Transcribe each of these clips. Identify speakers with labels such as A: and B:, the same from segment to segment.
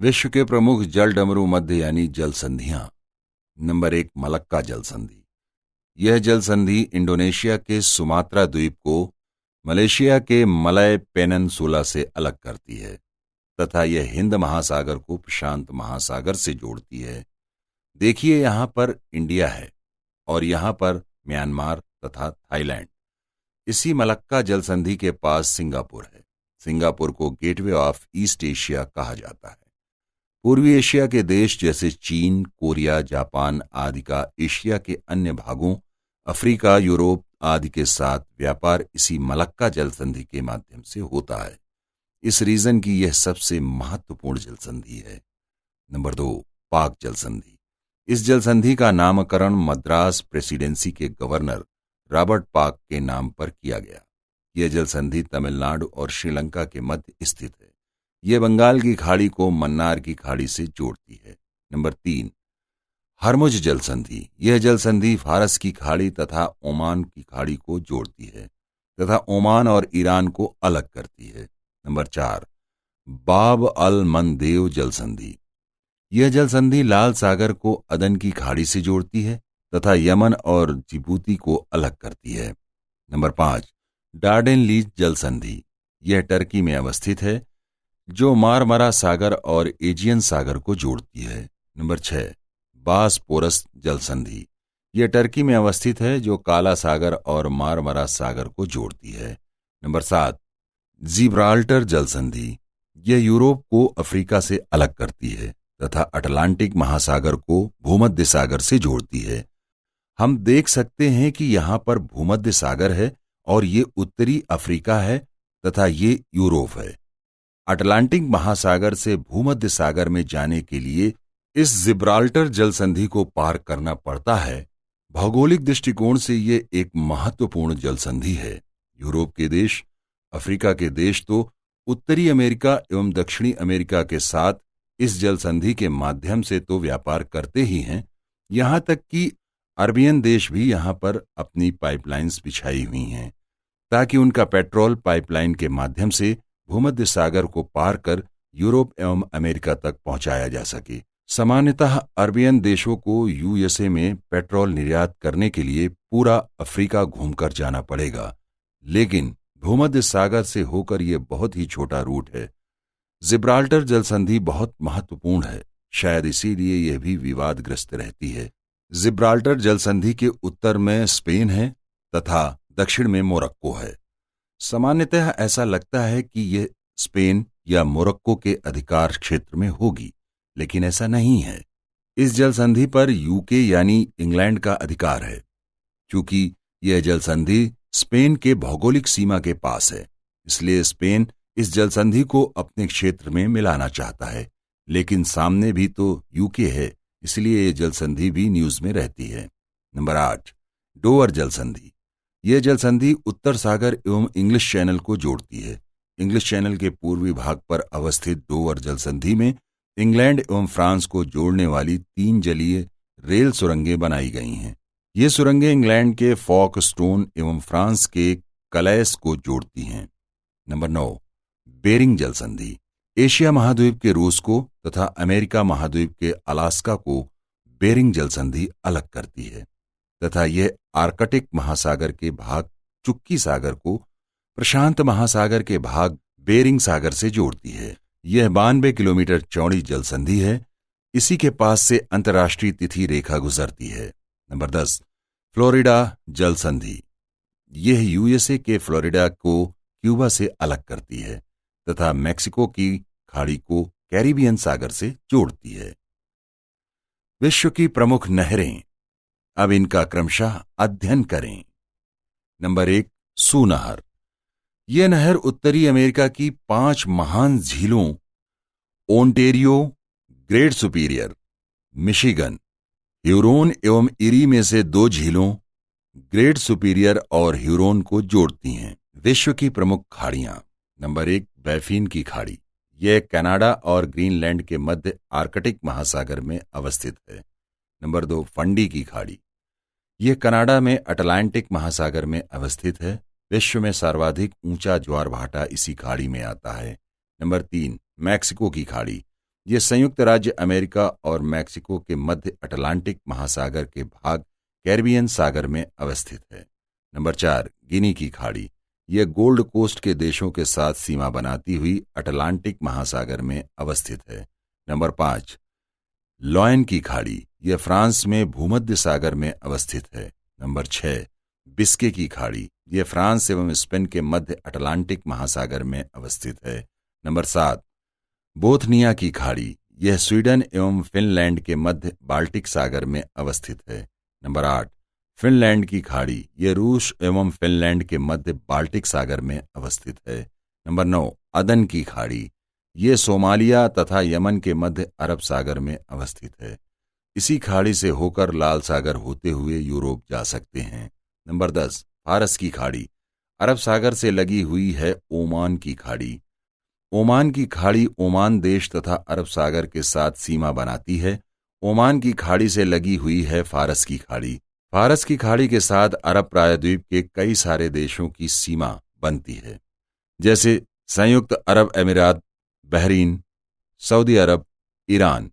A: विश्व के प्रमुख जल डमरू मध्य यानी जल संधियां। नंबर 1, मलक्का जल संधि। यह जल संधि इंडोनेशिया के सुमात्रा द्वीप को मलेशिया के मलय पेनिनसुला से अलग करती है तथा यह हिंद महासागर को प्रशांत महासागर से जोड़ती है। देखिए, यहां पर इंडिया है और यहां पर म्यांमार तथा थाईलैंड। इसी मलक्का जल संधि के पास सिंगापुर है। सिंगापुर को गेटवे ऑफ ईस्ट एशिया कहा जाता है। पूर्वी एशिया के देश जैसे चीन, कोरिया, जापान आदि का एशिया के अन्य भागों, अफ्रीका, यूरोप आदि के साथ व्यापार इसी मलक्का जल संधि के माध्यम से होता है। इस रीजन की यह सबसे महत्वपूर्ण जल संधि है। नंबर 2, पाक जल संधि। इस जल संधि का नामकरण मद्रास प्रेसिडेंसी के गवर्नर रॉबर्ट पाक के नाम पर किया गया। यह जल संधि तमिलनाडु और श्रीलंका के मध्य स्थित है। यह बंगाल की खाड़ी को मन्नार की खाड़ी से जोड़ती है। नंबर 3, हरमुज जल संधि। यह जल संधि फारस की खाड़ी तथा ओमान की खाड़ी को जोड़ती है तथा ओमान और ईरान को अलग करती है। नंबर 4, बाब अल मंदेव जल संधि। यह जल संधि लाल सागर को अदन की खाड़ी से जोड़ती है तथा यमन और जिबूती को अलग करती है। नंबर 5, डार्डेनलीज जल संधि। यह टर्की में अवस्थित है जो मारमरा सागर और एजियन सागर को जोड़ती है। नंबर 6, बासपोरस जल संधि। यह टर्की में अवस्थित है जो काला सागर और मारमरा सागर को जोड़ती है। नंबर 7, जिब्राल्टर जल संधि। यह यूरोप को अफ्रीका से अलग करती है तथा अटलांटिक महासागर को भूमध्य सागर से जोड़ती है। हम देख सकते हैं कि यहाँ पर भूमध्य सागर है और ये उत्तरी अफ्रीका है तथा ये यूरोप है। अटलांटिक महासागर से भूमध्य सागर में जाने के लिए इस जिब्राल्टर जल संधि को पार करना पड़ता है। भौगोलिक दृष्टिकोण से ये एक महत्वपूर्ण जल संधि है। यूरोप के देश, अफ्रीका के देश तो उत्तरी अमेरिका एवं दक्षिणी अमेरिका के साथ इस जल संधि के माध्यम से तो व्यापार करते ही हैं, यहाँ तक कि अरबियन देश भी यहाँ पर अपनी पाइपलाइंस बिछाई हुई हैं ताकि उनका पेट्रोल पाइपलाइन के माध्यम से भूमध्य सागर को पार कर यूरोप एवं अमेरिका तक पहुंचाया जा सके। सामान्यतः अरबियन देशों को यूएसए में पेट्रोल निर्यात करने के लिए पूरा अफ्रीका घूमकर जाना पड़ेगा, लेकिन भूमध्य सागर से होकर यह बहुत ही छोटा रूट है। जिब्राल्टर जल संधि बहुत महत्वपूर्ण है, शायद इसीलिए यह भी विवादग्रस्त रहती है। जिब्राल्टर जल संधि के उत्तर में स्पेन है तथा दक्षिण में मोरक्को है। सामान्यतः ऐसा लगता है कि यह स्पेन या मोरक्को के अधिकार क्षेत्र में होगी, लेकिन ऐसा नहीं है। इस जल संधि पर यूके यानी इंग्लैंड का अधिकार है। क्योंकि यह जल संधि स्पेन के भौगोलिक सीमा के पास है, इसलिए स्पेन इस जल संधि को अपने क्षेत्र में मिलाना चाहता है, लेकिन सामने भी तो यूके है, इसलिए यह जल संधि भी न्यूज में रहती है। नंबर 8, डोवर जल संधि। यह जल संधि उत्तर सागर एवं इंग्लिश चैनल को जोड़ती है। इंग्लिश चैनल के पूर्वी भाग पर अवस्थित डोवर जल संधि में इंग्लैंड एवं फ्रांस को जोड़ने वाली 3 जलीय रेल सुरंगें बनाई गई हैं। ये सुरंगें इंग्लैंड के फॉक स्टोन एवं फ्रांस के कलैस को जोड़ती हैं। नंबर 9, बेरिंग जल संधि। एशिया महाद्वीप के रूस को तथा अमेरिका महाद्वीप के अलास्का को बेरिंग जल संधि अलग करती है तथा यह आर्कटिक महासागर के भाग चुक्की सागर को प्रशांत महासागर के भाग बेरिंग सागर से जोड़ती है। यह 92 किलोमीटर चौड़ी जल संधि है। इसी के पास से अंतर्राष्ट्रीय तिथि रेखा गुजरती है। नंबर 10, फ्लोरिडा जल संधि। यह यूएसए के फ्लोरिडा को क्यूबा से अलग करती है तथा मैक्सिको की खाड़ी को कैरिबियन सागर से जोड़ती है। विश्व की प्रमुख नहरें, अब इनका क्रमशः अध्ययन करें। नंबर 1, सू नहर। यह नहर उत्तरी अमेरिका की 5 महान झीलों Ontario, great superior, Michigan, Huron एवं इरी में से 2 झीलों ग्रेट सुपीरियर और ह्यूरोन को जोड़ती हैं। विश्व की प्रमुख खाड़ियां। नंबर 1, बैफिन की खाड़ी। यह कनाडा और ग्रीनलैंड के मध्य आर्कटिक महासागर में अवस्थित है। नंबर 2, फंडी की खाड़ी। यह कनाडा में अटलांटिक महासागर में अवस्थित है। विश्व में सर्वाधिक ऊंचा ज्वार भाटा इसी खाड़ी में आता है। नंबर 3, मैक्सिको की खाड़ी। ये संयुक्त राज्य अमेरिका और मैक्सिको के मध्य अटलांटिक महासागर के भाग कैरिबियन सागर में अवस्थित है। नंबर 4, गिनी की खाड़ी। यह गोल्ड कोस्ट के देशों के साथ सीमा बनाती हुई अटलांटिक महासागर में अवस्थित है। नंबर 5, लॉयन की खाड़ी। यह फ्रांस में भूमध्य सागर में अवस्थित है। नंबर 6, बिस्के की खाड़ी। यह फ्रांस एवं स्पेन के मध्य अटलांटिक महासागर में अवस्थित है। नंबर 7, बोथनिया की खाड़ी। यह स्वीडन एवं फिनलैंड के मध्य बाल्टिक सागर में अवस्थित है। नंबर 8, फिनलैंड की खाड़ी। यह रूस एवं फिनलैंड के मध्य बाल्टिक सागर में अवस्थित है। नंबर 9, अदन की खाड़ी। यह सोमालिया तथा यमन के मध्य अरब सागर में अवस्थित है। इसी खाड़ी से होकर लाल सागर होते हुए यूरोप जा सकते हैं। नंबर 10, फारस की खाड़ी। अरब सागर से लगी हुई है ओमान की खाड़ी। ओमान की खाड़ी ओमान देश तथा अरब सागर के साथ सीमा बनाती है। ओमान की खाड़ी से लगी हुई है फारस की खाड़ी। फारस की खाड़ी के साथ अरब प्रायद्वीप के कई सारे देशों की सीमा बनती है, जैसे संयुक्त अरब अमीरात, बहरीन, सऊदी अरब, ईरान,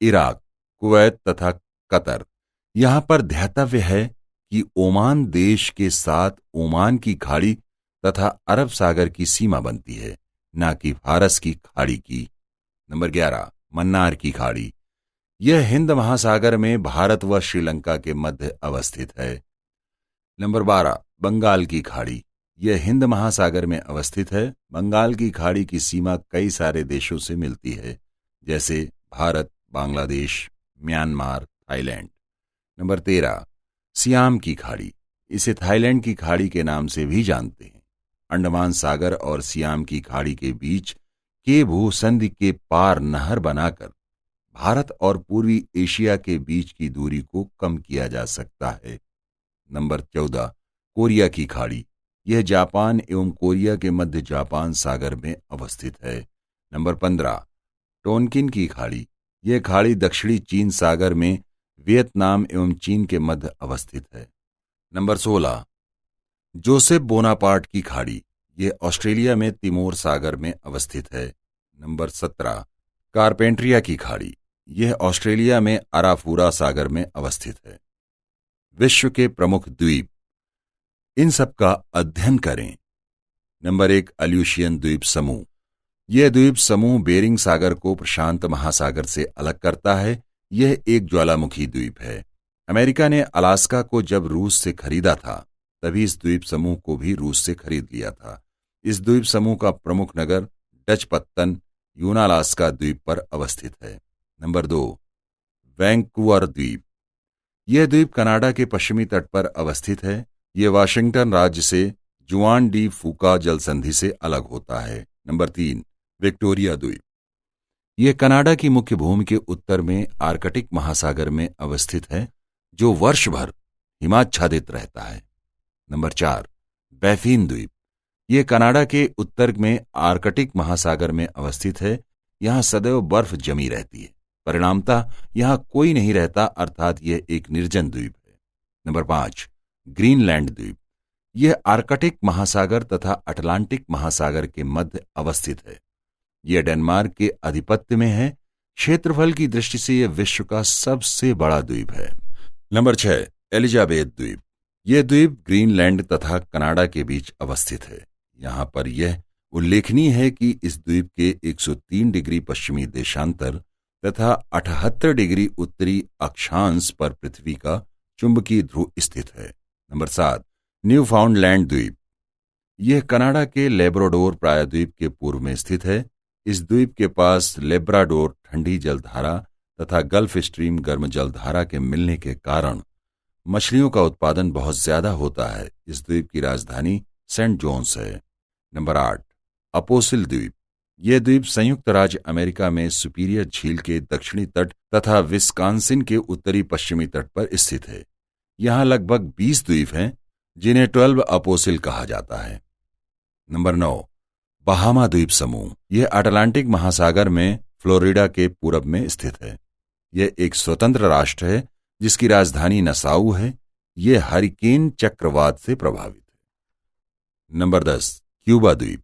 A: इराक, कुवैत तथा कतर। यहां पर ध्यातव्य है कि ओमान देश के साथ ओमान की खाड़ी तथा अरब सागर की सीमा बनती है, न कि फारस की खाड़ी की। नंबर 11, मन्नार की खाड़ी। यह हिंद महासागर में भारत व श्रीलंका के मध्य अवस्थित है। नंबर 12, बंगाल की खाड़ी। यह हिंद महासागर में अवस्थित है। बंगाल की खाड़ी की सीमा कई सारे देशों से मिलती है, जैसे Bharat, Bangladesh, Myanmar, Thailand. Number 13, SIAM की खाड़ी। इसे थाईलैंड की खाड़ी के नाम से भी जानते हैं। अंडमान सागर और सियाम की खाड़ी के बीच के भूसंधि के पार नहर बनाकर भारत और पूर्वी एशिया के बीच की दूरी को कम किया जा सकता है। नंबर 14, कोरिया की खाड़ी। यह जापान एवं कोरिया के मध्य जापान सागर में अवस्थित है। नंबर 15, टोनकिन की खाड़ी। यह खाड़ी दक्षिणी चीन सागर में वियतनाम एवं चीन के मध्य अवस्थित है। नंबर 16, जोसेफ बोनापार्ट की खाड़ी। यह ऑस्ट्रेलिया में तिमोर सागर में अवस्थित है। नंबर 17, कारपेंट्रिया की खाड़ी। यह ऑस्ट्रेलिया में अराफूरा सागर में अवस्थित है। विश्व के प्रमुख द्वीप, इन सब का अध्ययन करें। नंबर 1, अल्यूशियन द्वीप समूह। यह द्वीप समूह बेरिंग सागर को प्रशांत महासागर से अलग करता है। यह एक ज्वालामुखी द्वीप है। अमेरिका ने अलास्का को जब रूस से खरीदा था, तभी इस द्वीप समूह को भी रूस से खरीद लिया था। इस द्वीप समूह का प्रमुख नगर डच पत्तन यूनालास्का द्वीप पर अवस्थित है। नंबर 2, वैंकूवर द्वीप। यह द्वीप कनाडा के पश्चिमी तट पर अवस्थित है। यह वाशिंगटन राज्य से जुआन डी फूका जलसंधि से अलग होता है। नंबर 3, विक्टोरिया द्वीप। यह कनाडा की मुख्य भूमि के उत्तर में आर्कटिक महासागर में अवस्थित है, जो वर्ष भर हिमाच्छादित रहता है। नंबर 4, बैफिन द्वीप। यह कनाडा के उत्तर में आर्कटिक महासागर में अवस्थित है। यहां सदैव बर्फ जमी रहती है, परिणामतः यहां कोई नहीं रहता, अर्थात यह एक निर्जन द्वीप है। नंबर 5, ग्रीनलैंड द्वीप। यह आर्कटिक महासागर तथा अटलांटिक महासागर के मध्य अवस्थित है। यह डेनमार्क के आधिपत्य में है। क्षेत्रफल की दृष्टि से यह विश्व का सबसे बड़ा द्वीप है। नंबर 6, एलिजाबेथ द्वीप। यह द्वीप ग्रीनलैंड तथा कनाडा के बीच अवस्थित है। यहां पर यह उल्लेखनीय है कि इस द्वीप के 103 डिग्री पश्चिमी देशांतर तथा 78 डिग्री उत्तरी अक्षांश पर पृथ्वी का चुंबकीय ध्रुव स्थित है। नंबर 7, न्यूफाउंडलैंड द्वीप। यह कनाडा के लेब्राडोर प्रायद्वीप के पूर्व में स्थित है। इस द्वीप के पास लेब्राडोर ठंडी जलधारा तथा गल्फ स्ट्रीम गर्म जलधारा के मिलने के कारण मछलियों का उत्पादन बहुत ज्यादा होता है। इस द्वीप की राजधानी सेंट जोन्स है। नंबर 8, अपोसिल द्वीप। यह द्वीप संयुक्त राज्य अमेरिका में सुपीरियर झील के दक्षिणी तट तथा विस्कॉन्सिन के उत्तरी पश्चिमी तट पर स्थित है। यहां लगभग 20 द्वीप हैं, जिन्हें 12 अपोसिल कहा जाता है। नंबर 9, बहामा द्वीप समूह। यह अटलांटिक महासागर में फ्लोरिडा के पूरब में स्थित है। यह एक स्वतंत्र राष्ट्र है, जिसकी राजधानी नसाउ है। यह हरिकेन चक्रवात से प्रभावित है। नंबर 10, क्यूबा द्वीप।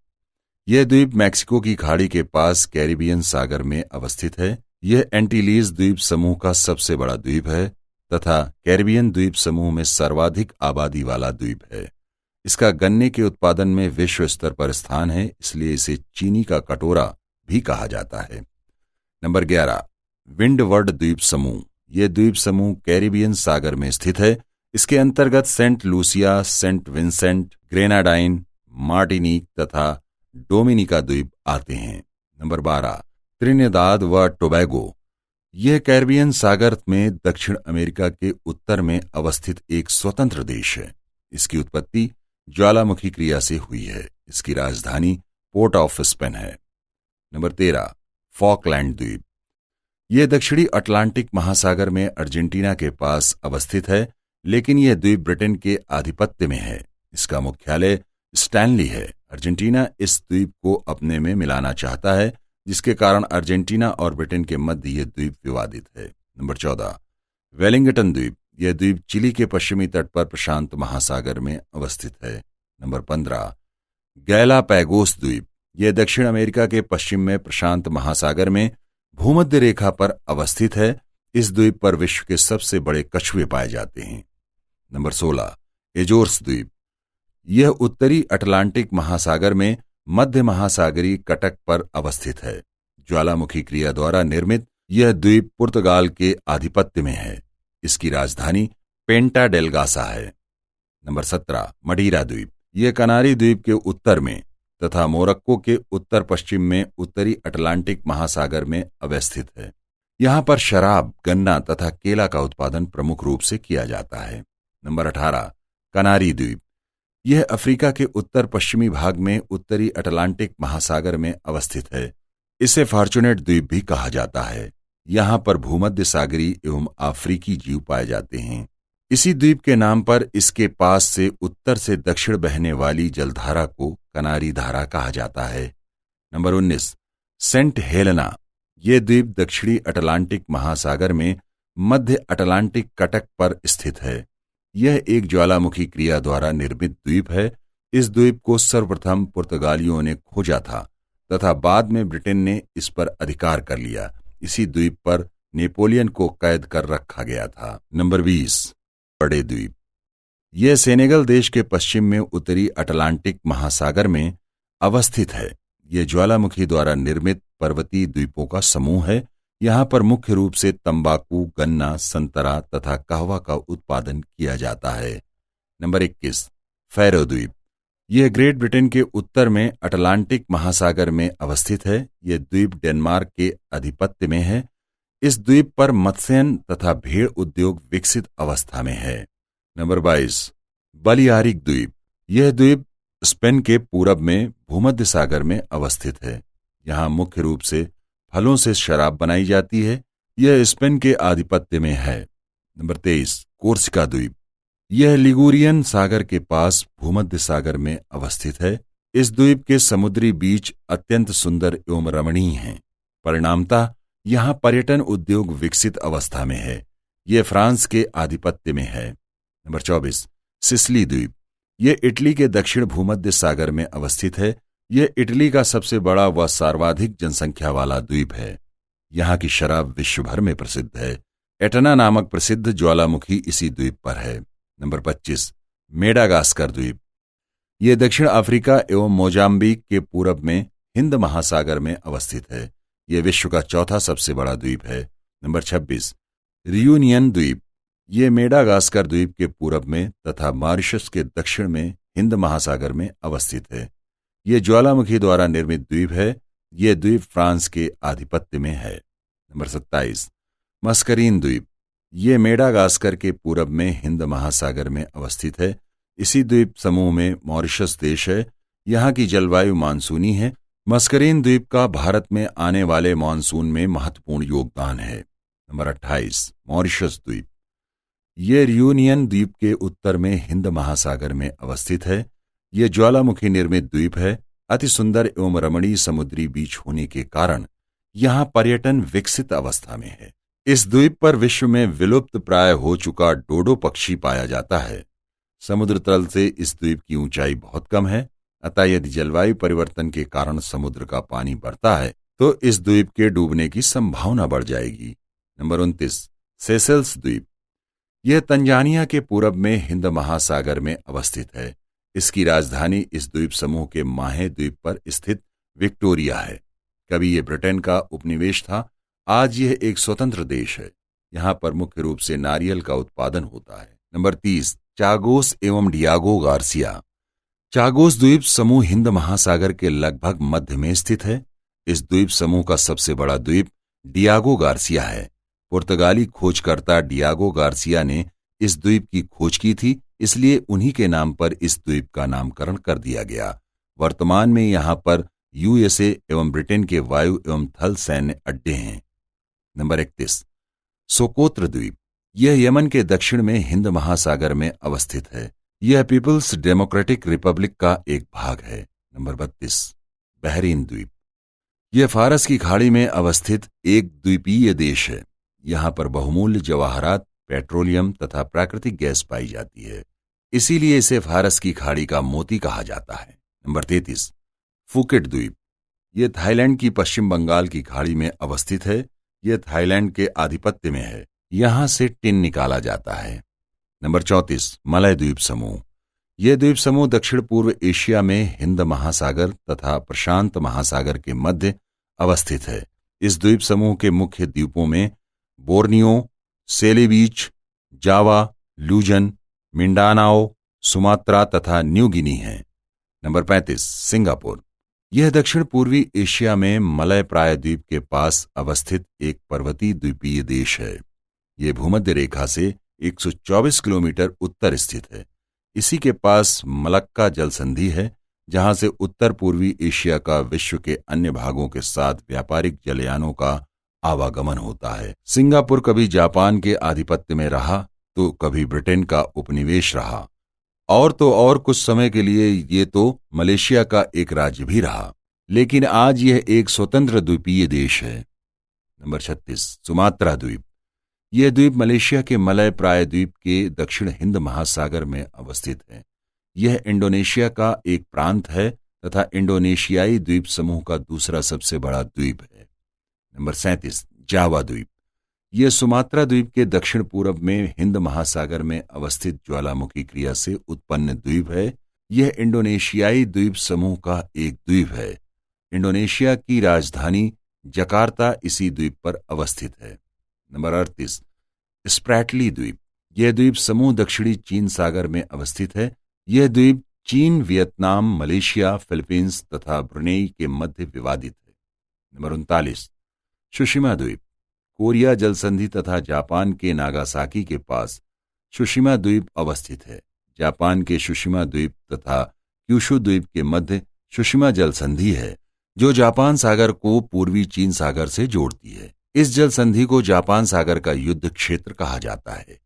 A: यह द्वीप मैक्सिको की खाड़ी के पास कैरिबियन सागर में अवस्थित है। यह एंटीलीज द्वीप समूह का सबसे बड़ा द्वीप है तथा कैरिबियन द्वीप समूह में सर्वाधिक आबादी वाला द्वीप है। इसका गन्ने के उत्पादन में विश्व स्तर पर स्थान है, इसलिए इसे चीनी का कटोरा भी कहा जाता है। नंबर 11, विंडवर्ड द्वीप समूह। यह द्वीप समूह कैरिबियन सागर में स्थित है। इसके अंतर्गत Saint Lucia, Saint Vincent, Grenadine, Martinique तथा डोमिनिका द्वीप आते हैं। नंबर 12, त्रिनिदाद व टोबैगो। यह कैरिबियन सागर में दक्षिण अमेरिका के उत्तर में अवस्थित एक स्वतंत्र देश है। इसकी उत्पत्ति ज्वालामुखी क्रिया से हुई है। इसकी राजधानी पोर्ट ऑफ स्पेन है। नंबर 13, फॉकलैंड द्वीप। यह दक्षिणी अटलांटिक महासागर में अर्जेंटीना के पास अवस्थित है, लेकिन यह द्वीप ब्रिटेन के आधिपत्य में है। इसका मुख्यालय स्टैनली है। अर्जेंटीना इस द्वीप को अपने में मिलाना चाहता है, जिसके कारण अर्जेंटीना और ब्रिटेन के मध्य यह द्वीप विवादित है। नंबर 14, वेलिंगटन द्वीप। यह द्वीप चिली के पश्चिमी तट पर प्रशांत महासागर में अवस्थित है। नंबर 15, गैलापैगोस द्वीप। यह दक्षिण अमेरिका के पश्चिम में प्रशांत महासागर में भूमध्य रेखा पर अवस्थित है। इस द्वीप पर विश्व के सबसे बड़े कछुए पाए जाते हैं। नंबर 16, एजोर्स द्वीप। यह उत्तरी अटलांटिक महासागर में मध्य महासागरीय कटक पर अवस्थित है। ज्वालामुखी क्रिया द्वारा निर्मित यह द्वीप पुर्तगाल के आधिपत्य में है। इसकी राजधानी पेंटा डेलगासा है। नंबर 17, मडीरा द्वीप। यह कनारी द्वीप के उत्तर में तथा मोरक्को के उत्तर पश्चिम में उत्तरी अटलांटिक महासागर में अवस्थित है। यहाँ पर शराब, गन्ना तथा केला का उत्पादन प्रमुख रूप से किया जाता है। नंबर 18, कनारी द्वीप। यह अफ्रीका के उत्तर पश्चिमी भाग में उत्तरी अटलांटिक महासागर में अवस्थित है। इसे फॉर्चुनेट द्वीप भी कहा जाता है। यहाँ पर भूमध्य सागरीय एवं अफ्रीकी जीव पाए जाते हैं। इसी द्वीप के नाम पर इसके पास से उत्तर से दक्षिण बहने वाली जलधारा को कनारी धारा कहा जाता है। Number 19, Saint Helena. यह द्वीप दक्षिणी अटलांटिक महासागर में मध्य अटलांटिक कटक पर स्थित है। यह एक ज्वालामुखी क्रिया द्वारा निर्मित द्वीप है। इस द्वीप को सर्वप्रथम पुर्तगालियों ने खोजा था तथा बाद में ब्रिटेन ने इस पर अधिकार कर लिया। इसी द्वीप पर नेपोलियन को कैद कर रखा गया था। नंबर 20, बड़े द्वीप। यह सेनेगल देश के पश्चिम में उत्तरी अटलांटिक महासागर में अवस्थित है। यह ज्वालामुखी द्वारा निर्मित पर्वतीय द्वीपों का समूह है। यहाँ पर मुख्य रूप से तंबाकू, गन्ना, संतरा तथा कहवा का उत्पादन किया जाता है। नंबर 21, फैरो द्वीप। यह ग्रेट ब्रिटेन के उत्तर में अटलांटिक महासागर में अवस्थित है। यह द्वीप डेनमार्क के आधिपत्य में है। इस द्वीप पर मत्स्यन तथा भेड़ उद्योग विकसित अवस्था में है। नंबर 22, बलियारिक द्वीप। यह द्वीप स्पेन के पूरब में भूमध्य सागर में अवस्थित है। यहाँ मुख्य रूप से फलों से शराब बनाई जाती है। यह स्पेन के आधिपत्य में है। नंबर 23, कोर्सिका द्वीप। यह लिगुरियन सागर के पास भूमध्य सागर में अवस्थित है। इस द्वीप के समुद्री बीच अत्यंत सुंदर एवं रमणीय हैं। परिणामतः यहाँ पर्यटन उद्योग विकसित अवस्था में है। यह फ्रांस के आधिपत्य में है। नंबर 24, सिसिली द्वीप। यह इटली के दक्षिण भूमध्य सागर में अवस्थित है। यह इटली का सबसे बड़ा व सर्वाधिक जनसंख्या वाला द्वीप है। यहाँ की शराब विश्व भर में प्रसिद्ध है। एटना नामक प्रसिद्ध ज्वालामुखी इसी द्वीप पर है। नंबर 25, मेडागास्कर द्वीप। यह दक्षिण अफ्रीका एवं मोजाम्बिक के पूरब में हिंद महासागर में अवस्थित है। यह विश्व का चौथा सबसे बड़ा द्वीप है। नंबर 26, रियूनियन द्वीप। यह मेडागास्कर द्वीप के पूरब में तथा मॉरिशस के दक्षिण में हिंद महासागर में अवस्थित है। यह ज्वालामुखी द्वारा निर्मित द्वीप है। यह द्वीप फ्रांस के आधिपत्य में है। नंबर 27, मस्करीन द्वीप। यह मेडागास्कर के पूरब में हिंद महासागर में अवस्थित है। इसी द्वीप समूह में मॉरिशस देश है। यहाँ की जलवायु मानसूनी है। मस्करीन द्वीप का भारत में आने वाले मानसून में महत्वपूर्ण योगदान है। नंबर 28, मॉरिशस द्वीप। यह रियूनियन द्वीप के उत्तर में हिंद महासागर में अवस्थित है। यह ज्वालामुखी निर्मित द्वीप है। अति सुंदर एवं रमणीय समुद्री बीच होने के कारण यहाँ पर्यटन विकसित अवस्था में है। इस द्वीप पर विश्व में विलुप्त प्राय हो चुका डोडो पक्षी पाया जाता है। समुद्र तल से इस द्वीप की ऊंचाई बहुत कम है। अतः यदि जलवायु परिवर्तन के कारण समुद्र का पानी बढ़ता है तो इस द्वीप के डूबने की संभावना बढ़ जाएगी। नंबर 29, सेशेल्स द्वीप। यह तंजानिया के पूरब में हिंद महासागर में अवस्थित है। इसकी राजधानी इस द्वीप समूह के माहे द्वीप पर स्थित विक्टोरिया है। कभी यह ब्रिटेन का उपनिवेश था, आज यह एक स्वतंत्र देश है। यहाँ पर मुख्य रूप से नारियल का उत्पादन होता है। नंबर 30, चागोस एवं डियागो गार्सिया। चागोस द्वीप समूह हिंद महासागर के लगभग मध्य में स्थित है। इस द्वीप समूह का सबसे बड़ा द्वीप डियागो गार्सिया है। पुर्तगाली खोजकर्ता डियागो गार्सिया ने इस द्वीप की खोज की थी, इसलिए उन्हीं के नाम पर इस द्वीप का नामकरण कर दिया गया। वर्तमान में यहाँ पर यूएसए एवं ब्रिटेन के वायु एवं थल सैन्य अड्डे हैं। नंबर 31, सोकोत्र द्वीप। यह यमन के दक्षिण में हिंद महासागर में अवस्थित है। यह पीपल्स डेमोक्रेटिक रिपब्लिक का एक भाग है। नंबर 32, बहरीन द्वीप। यह फारस की खाड़ी में अवस्थित एक द्वीपीय देश है। यहाँ पर बहुमूल्य जवाहरात, पेट्रोलियम तथा प्राकृतिक गैस पाई जाती है, इसीलिए इसे फारस की खाड़ी का मोती कहा जाता है। नंबर 33, फुकेट द्वीप। यह थाईलैंड की पश्चिम बंगाल की खाड़ी में अवस्थित है। यह थाईलैंड के आधिपत्य में है, यहां से टिन निकाला जाता है। नंबर 34, मलय द्वीप समूह। यह द्वीप समूह दक्षिण पूर्व एशिया में हिंद महासागर तथा प्रशांत महासागर के मध्य अवस्थित है। इस द्वीप समूह के मुख्य द्वीपों में बोर्नियो, सेलेबीच, जावा, लूजन, मिंडानाओ, सुमात्रा तथा न्यू गिनी हैं। Number 35, Singapore. यह दक्षिण पूर्वी एशिया में मलय प्रायद्वीप के पास अवस्थित एक पर्वतीय द्वीपीय देश है। यह भूमध्य रेखा से 124 किलोमीटर उत्तर स्थित है। इसी के पास मलक्का जलसंधि है, जहां से उत्तर पूर्वी एशिया का विश्व के अन्य भागों के साथ व्यापारिक जलयानों का आवागमन होता है। सिंगापुर कभी जापान के आधिपत्य में रहा तो कभी ब्रिटेन का उपनिवेश रहा, और तो और कुछ समय के लिए ये तो मलेशिया का एक राज्य भी रहा, लेकिन आज यह एक स्वतंत्र द्वीपीय देश है। नंबर 36, सुमात्रा द्वीप। यह द्वीप मलेशिया के मलय प्रायद्वीप के दक्षिण हिंद महासागर में अवस्थित है। यह इंडोनेशिया का एक प्रांत है तथा इंडोनेशियाई द्वीप समूह का दूसरा सबसे बड़ा द्वीप है। नंबर 37, जावा द्वीप। यह सुमात्रा द्वीप के दक्षिण पूर्व में हिंद महासागर में अवस्थित ज्वालामुखी क्रिया से उत्पन्न द्वीप है। यह इंडोनेशियाई द्वीप समूह का एक द्वीप है। इंडोनेशिया की राजधानी जकार्ता इसी द्वीप पर अवस्थित है। नंबर 38, स्प्रैटली द्वीप। यह द्वीप समूह दक्षिणी चीन सागर में अवस्थित है। यह द्वीप चीन, वियतनाम, मलेशिया, फिलीपींस तथा ब्रुनेई के मध्य विवादित है। नंबर 39, सुशिमा द्वीप। कोरिया जलसंधि तथा जापान के नागासाकी के पास सुशिमा द्वीप अवस्थित है। जापान के सुशिमा द्वीप तथा क्यूशु द्वीप के मध्य सुशिमा जलसंधि है, जो जापान सागर को पूर्वी चीन सागर से जोड़ती है। इस जलसंधि को जापान सागर का युद्ध क्षेत्र कहा जाता है,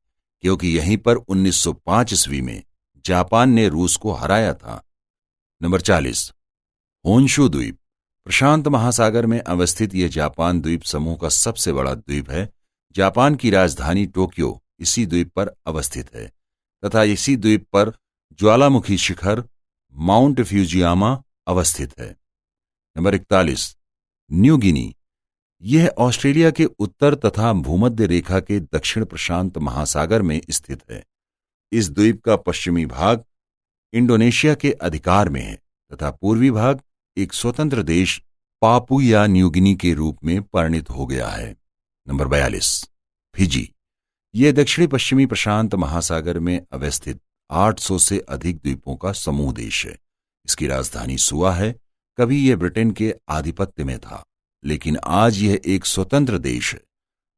A: क्योंकि यहीं पर 1905 ईस्वी में जापान ने रूस को हराया था। नंबर 40, होन्शु द्वीप। प्रशांत महासागर में अवस्थित यह जापान द्वीप समूह का सबसे बड़ा द्वीप है। जापान की राजधानी टोक्यो इसी द्वीप पर अवस्थित है तथा इसी द्वीप पर ज्वालामुखी शिखर माउंट फ्यूजियामा अवस्थित है। Number 41, New Guinea. यह ऑस्ट्रेलिया के उत्तर तथा भूमध्य रेखा के दक्षिण प्रशांत महासागर में स्थित है। इस द्वीप का पश्चिमी भाग इंडोनेशिया के अधिकार में है तथा पूर्वी भाग एक स्वतंत्र देश पापुया न्यू गिनी के रूप में परिणित हो गया है। Number 42, Fiji. यह दक्षिणी पश्चिमी प्रशांत महासागर में अवस्थित 800 से अधिक द्वीपों का समूह देश है। इसकी राजधानी सुआ है। कभी यह ब्रिटेन के आधिपत्य में था, लेकिन आज यह एक स्वतंत्र देश है।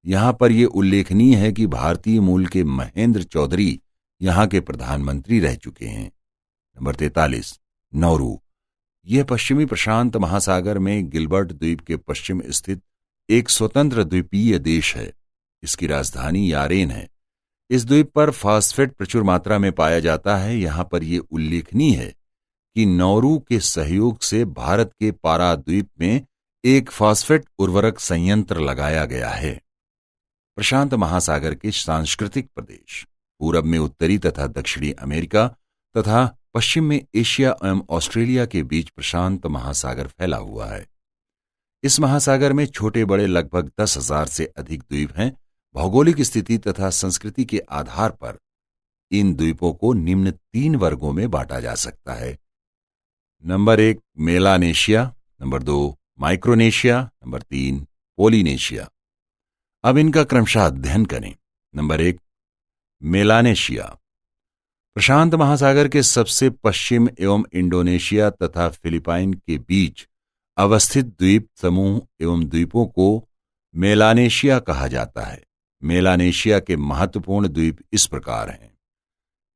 A: यहां पर यह उल्लेखनीय है कि भारतीय मूल के महेंद्र चौधरी यहां के प्रधानमंत्री रह चुके हैं। Number 43, Nauru. यह पश्चिमी प्रशांत महासागर में गिलबर्ट द्वीप के पश्चिम स्थित एक स्वतंत्र द्वीपीय देश है। इसकी राजधानी यारेन है। इस द्वीप पर फास्फेट प्रचुर मात्रा में पाया जाता है। यहां पर यह उल्लेखनीय है कि नौरू के सहयोग से भारत के पारा द्वीप में एक फास्फेट उर्वरक संयंत्र लगाया गया है। प्रशांत महासागर के सांस्कृतिक प्रदेश पूरब में उत्तरी तथा दक्षिणी अमेरिका तथा पश्चिम में एशिया एवं ऑस्ट्रेलिया के बीच प्रशांत महासागर फैला हुआ है। इस महासागर में छोटे बड़े लगभग 10,000 से अधिक द्वीप हैं। भौगोलिक स्थिति तथा संस्कृति के आधार पर इन द्वीपों को निम्न 3 वर्गों में बांटा जा सकता है। Number 1 Melanesia, number 2 Micronesia, number 3 Polynesia. अब इनका क्रमशः अध्ययन करें। Number 1 Melanesia. प्रशांत महासागर के सबसे पश्चिम एवं इंडोनेशिया तथा फिलीपाइन के बीच अवस्थित द्वीप समूह एवं द्वीपों को मेलानेशिया कहा जाता है। मेलानेशिया के महत्वपूर्ण द्वीप इस प्रकार हैं।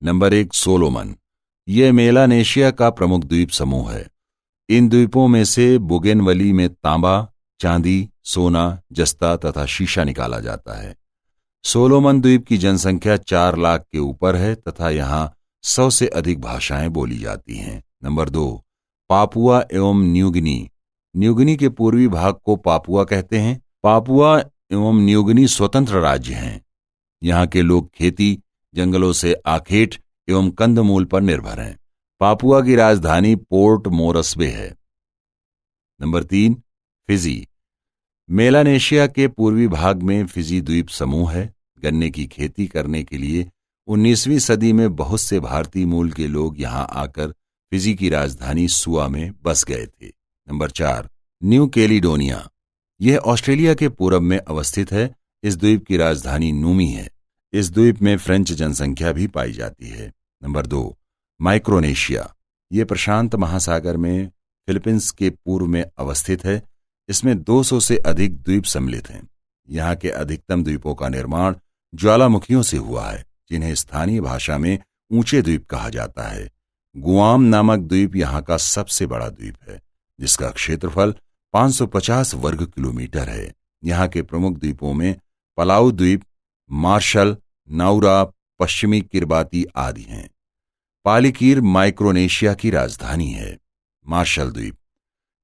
A: Number 1 Solomon. यह मेलानेशिया का प्रमुख द्वीप समूह है। इन द्वीपों में से बोगेनवली में तांबा, चांदी, सोना, जस्ता तथा शीशा निकाला जाता है। सोलोमन द्वीप की जनसंख्या 4 लाख के ऊपर है तथा यहां 100 से अधिक भाषाएं बोली जाती हैं। नंबर 2 पापुआ एवं न्यूगिनी। न्यूगिनी के पूर्वी भाग को पापुआ कहते हैं। पापुआ एवं न्यूगिनी स्वतंत्र राज्य हैं। यहाँ के लोग खेती, जंगलों से आखेट एवं कंदमूल पर निर्भर हैं। पापुआ की राजधानी पोर्ट मोरस्बे है। Number 3 Fiji. मेलानेशिया के पूर्वी भाग में फिजी द्वीप समूह है। गन्ने की खेती करने के लिए 19वीं सदी में बहुत से भारतीय मूल के लोग यहां आकर फिजी की राजधानी सुआ में बस गए थे। Number 4 new Caledonia. यह ऑस्ट्रेलिया के पूरब में अवस्थित है। इस द्वीप की राजधानी नूमी है। इस द्वीप में फ्रेंच जनसंख्या भी पाई जाती है। Number 2 Micronesia. यह प्रशांत महासागर में फिलीपींस के पूर्व में अवस्थित है। इसमें 200 से अधिक द्वीप सम्मिलित हैं। यहाँ के अधिकतम द्वीपों का निर्माण ज्वालामुखियों से हुआ है, जिन्हें स्थानीय भाषा में ऊंचे द्वीप कहा जाता है। गुआम नामक द्वीप यहाँ का सबसे बड़ा द्वीप है, जिसका क्षेत्रफल 550 वर्ग किलोमीटर है। यहाँ के प्रमुख द्वीपों में पलाऊ द्वीप, मार्शल, नाउरा, पश्चिमी किरबाती आदि हैं। पालिकीर माइक्रोनेशिया की राजधानी है। मार्शल द्वीप।